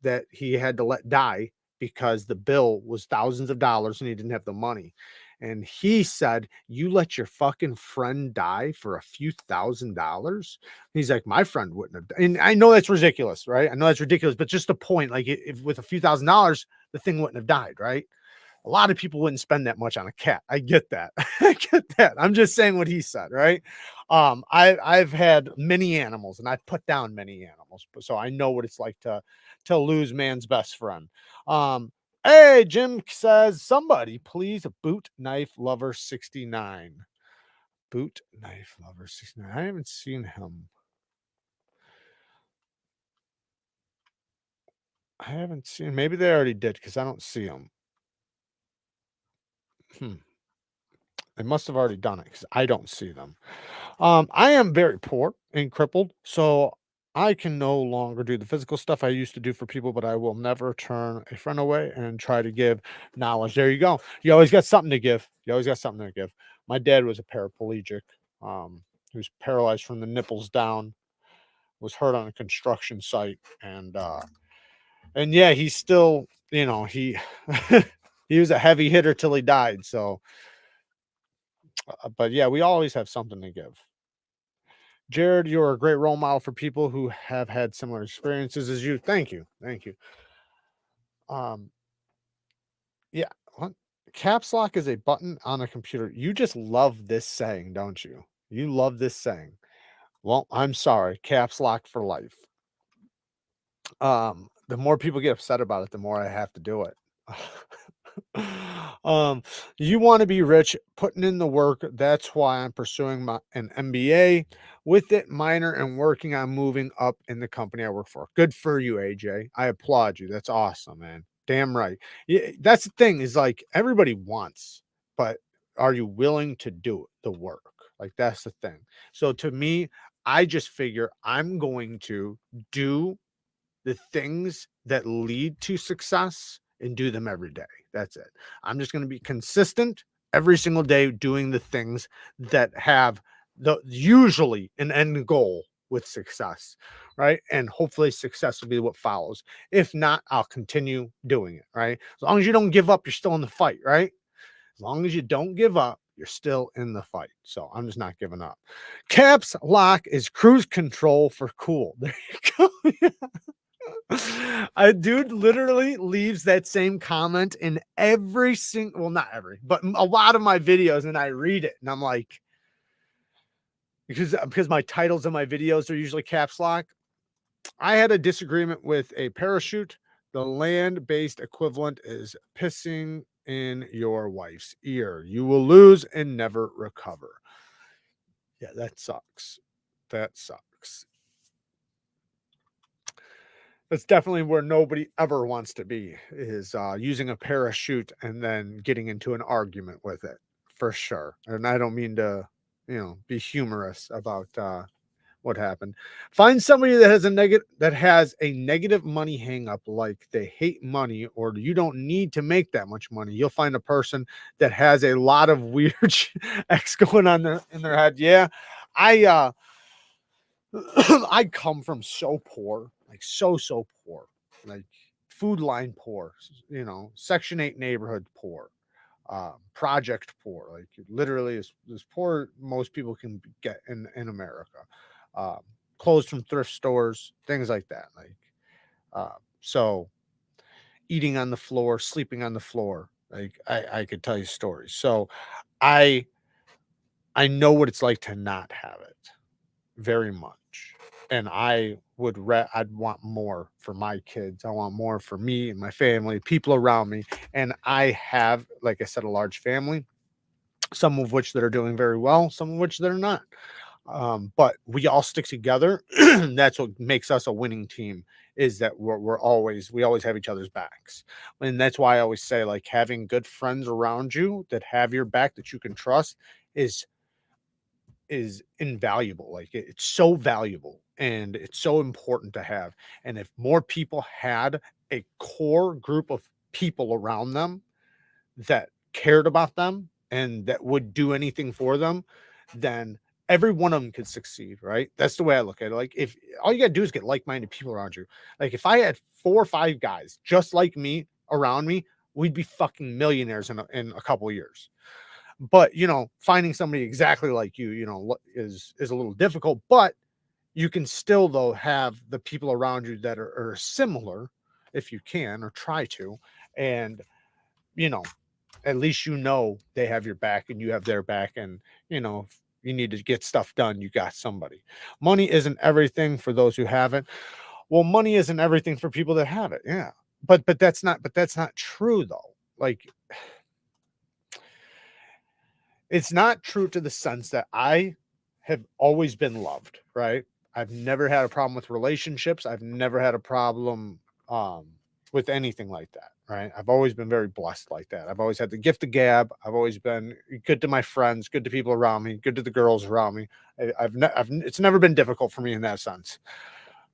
that he had to let die because the bill was thousands of dollars and he didn't have the money. And he said, "You let your fucking friend die for a few $1,000s?" He's like, "My friend wouldn't have." And I know that's ridiculous, right? I know that's ridiculous, but just the point, like if with a few $1,000s, the thing wouldn't have died, right? A lot of people wouldn't spend that much on a cat. I get that. I get that. I'm just saying what he said, right? I've had many animals and I've put down many animals, so I know what it's like to lose man's best friend. Hey, Jim says, somebody please boot knife lover 69. Boot knife lover 69. I haven't seen him. I haven't seen. Maybe they already did because I don't see him. They must have already done it because I don't see them. I am very poor and crippled, so I can no longer do the physical stuff I used to do for people, but I will never turn a friend away and try to give knowledge. There you go. You always got something to give. You always got something to give. My dad was a paraplegic. He was paralyzed from the nipples down, was hurt on a construction site, and yeah, he's still, he he was a heavy hitter till he died. So, but yeah, we always have something to give. Jared, you're a great role model for people who have had similar experiences as you. Thank you. Thank you. Um, yeah. What? Caps lock is a button on a computer. You just love this saying, don't you? You love this saying. Well, I'm sorry. Caps lock for life. The more people get upset about it, the more I have to do it. um, you want to be rich, putting in the work. That's why I'm pursuing an MBA with it, minor, and working on moving up in the company I work for. Good for you, AJ. I applaud you. That's awesome, man. Damn right. Yeah, that's the thing, is like everybody wants, but are you willing to do the work? Like that's the thing. So to me, I just figure I'm going to do the things that lead to success and do them every day. That's it. I'm just going to be consistent every single day doing the things that have usually an end goal with success, right? And hopefully success will be what follows. If not, I'll continue doing it, right? As long as you don't give up, you're still in the fight, right? As long as you don't give up, you're still in the fight. So I'm just not giving up. Caps lock is cruise control for cool. There you go. A dude literally leaves that same comment in every single, well, not every, but a lot of my videos, and I read it and I'm like, because my titles of my videos are usually caps lock. I had a disagreement with a parachute. The land-based equivalent is pissing in your wife's ear. You will lose and never recover. Yeah, that sucks. That sucks. That's definitely where nobody ever wants to be, is using a parachute and then getting into an argument with it, for sure. And I don't mean to, be humorous about what happened. Find somebody that has a negative money hang up, like they hate money or you don't need to make that much money. You'll find a person that has a lot of weird X going on in their head. Yeah. I I come from so poor, like so poor, like food line poor, Section 8 neighborhood poor, project poor, like literally as poor most people can get in America. Um, Clothes from thrift stores, things like that. Like, so eating on the floor, sleeping on the floor. Like I could tell you stories. So I I know what it's like to not have it very much. And I'd want more for my kids. I want more for me and my family, people around me. And I have, like I said, a large family, some of which that are doing very well, some of which that are not. But we all stick together. That's what makes us a winning team, is that we always have each other's backs. And that's why I always say, like, having good friends around you that have your back, that you can trust, is invaluable. Like, it's so valuable and it's so important to have. And if more people had a core group of people around them that cared about them and that would do anything for them, then every one of them could succeed, right? That's the way I look at it. Like, if all you gotta do is get like-minded people around you. Like, if I had 4 or 5 guys just like me around me, we'd be fucking millionaires in a couple of years. But, finding somebody exactly like you, is a little difficult, but you can still, though, have the people around you that are similar, if you can, or try to. And, you know, at least they have your back and you have their back. And, if you need to get stuff done, you got somebody. Money isn't everything for those who have it. Well, money isn't everything for people that have it. Yeah. But that's not true, though. Like, it's not true to the sense that I have always been loved, right? I've never had a problem with relationships. I've never had a problem with anything like that, right? I've always been very blessed like that. I've always had the gift of gab. I've always been good to my friends, good to people around me, good to the girls around me. It's never been difficult for me in that sense.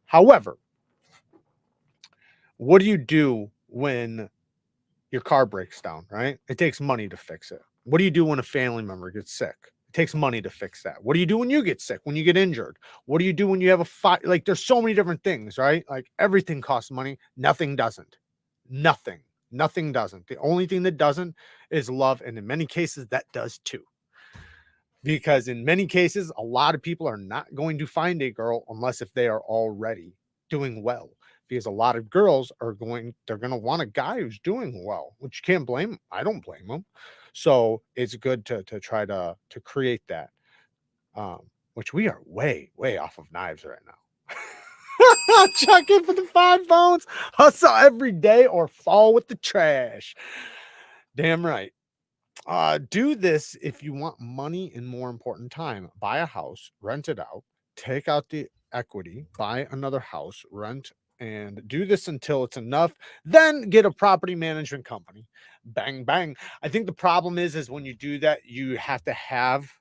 However, what do you do when your car breaks down, right? It takes money to fix it. What do you do when a family member gets sick? It takes money to fix that. What do you do when you get sick, when you get injured? What do you do when you have a fight? Like, there's so many different things, right? Like, everything costs money. Nothing doesn't. Nothing. Nothing doesn't. The only thing that doesn't is love. And in many cases, that does too. Because in many cases, a lot of people are not going to find a girl unless if they are already doing well. Because a lot of girls they're going to want a guy who's doing well, which you can't blame. I don't blame them. So it's good to try to create that, which we are way, way off of knives right now. Chuck in for the 5 phones, hustle every day or fall with the trash. Damn right. Do this if you want money and, more important, time. Buy a house, rent it out, take out the equity, buy another house, rent, and do this until it's enough. Then get a property management company. Bang, bang. I think the problem is when you do that, you have to have,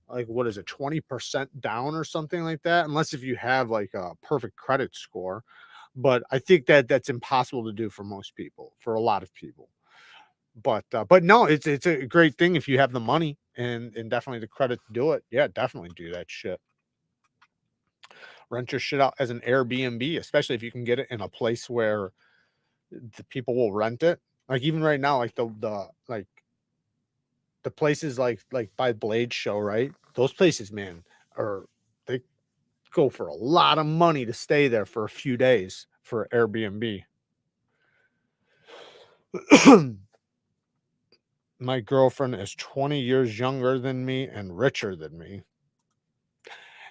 like, what is it, 20% down or something like that, unless if you have like a perfect credit score. But I think that that's impossible to do for most people, for a lot of people. But no, it's a great thing if you have the money and definitely the credit to do it. Yeah, definitely do that shit. Rent your shit out as an Airbnb, especially if you can get it in a place where the people will rent it. Like, even right now, like the places like by Blade Show, right? Those places, man, they go for a lot of money to stay there for a few days for Airbnb. My girlfriend is 20 years younger than me and richer than me.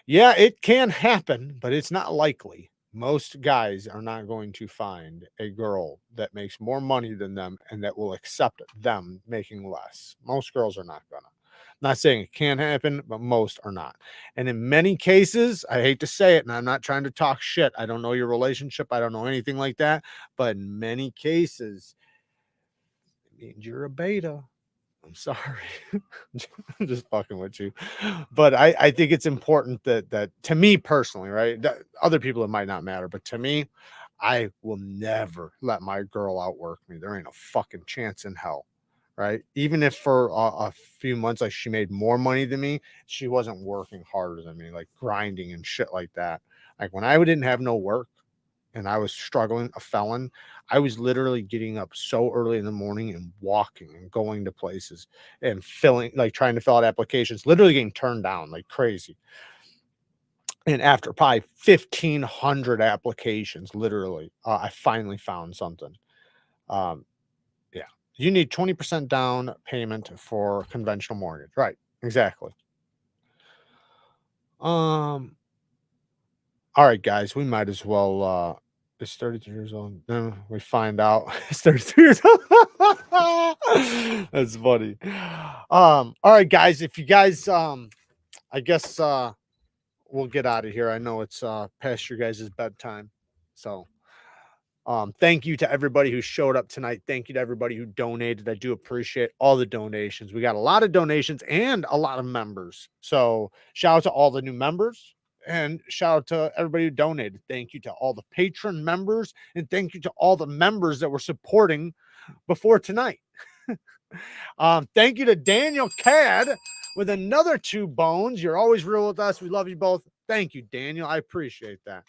Yeah, it can happen, but it's not likely. Most guys are not going to find a girl that makes more money than them and that will accept them making less. Most girls are not gonna. Not saying it can't happen, but most are not. And in many cases, I hate to say it, and I'm not trying to talk shit. I don't know your relationship. I don't know anything like that. But in many cases, it means you're a beta. I'm sorry. I'm just fucking with you. But I think it's important that to me personally, right? Other people it might not matter, but to me, I will never let my girl outwork me. There ain't a fucking chance in hell. Right. Even if for a few months, like she made more money than me, she wasn't working harder than me, like grinding and shit like that. Like when I didn't have no work, and I was struggling, a felon, I was literally getting up so early in the morning and walking and going to places and filling, like trying to fill out applications, literally getting turned down like crazy. And after probably 1,500 applications, literally, I finally found something. Um, yeah, you need 20% down payment for conventional mortgage, right? Exactly. Um, All right, guys, we might as well. It's 33 years old. No, we find out it's 33 years old. That's funny. All right, guys. If you guys, I guess we'll get out of here. I know it's past your guys' bedtime, so thank you to everybody who showed up tonight. Thank you to everybody who donated. I do appreciate all the donations. We got a lot of donations and a lot of members. So shout out to all the new members and shout out to everybody who donated. Thank you to all the patron members and thank you to all the members that were supporting before tonight. Thank you to Daniel Cad with another 2 bones. You're always real with us. We love you both. Thank you, Daniel. I appreciate that.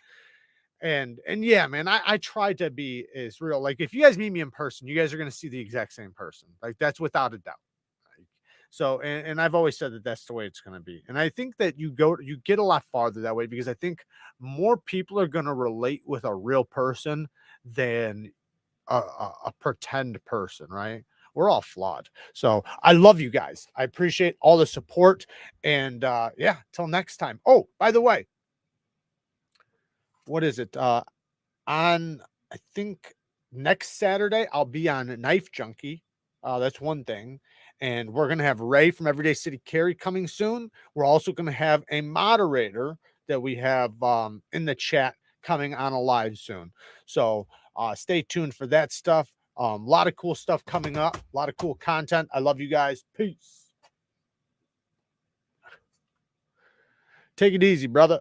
And yeah, man, I try to be as real. Like if you guys meet me in person, you guys are gonna see the exact same person. Like that's without a doubt. Like, so and I've always said that that's the way it's gonna be. And I think that you get a lot farther that way because I think more people are gonna relate with a real person than a pretend person, right? We're all flawed. So I love you guys. I appreciate all the support. And yeah, till next time. Oh, by the way, what is it? On I think next Saturday, I'll be on Knife Junkie. That's one thing. And we're going to have Ray from Everyday City Carry coming soon. We're also going to have a moderator that we have in the chat coming on a live soon. So stay tuned for that stuff. A lot of cool stuff coming up, a lot of cool content. I love you guys. Peace. Take it easy, brother.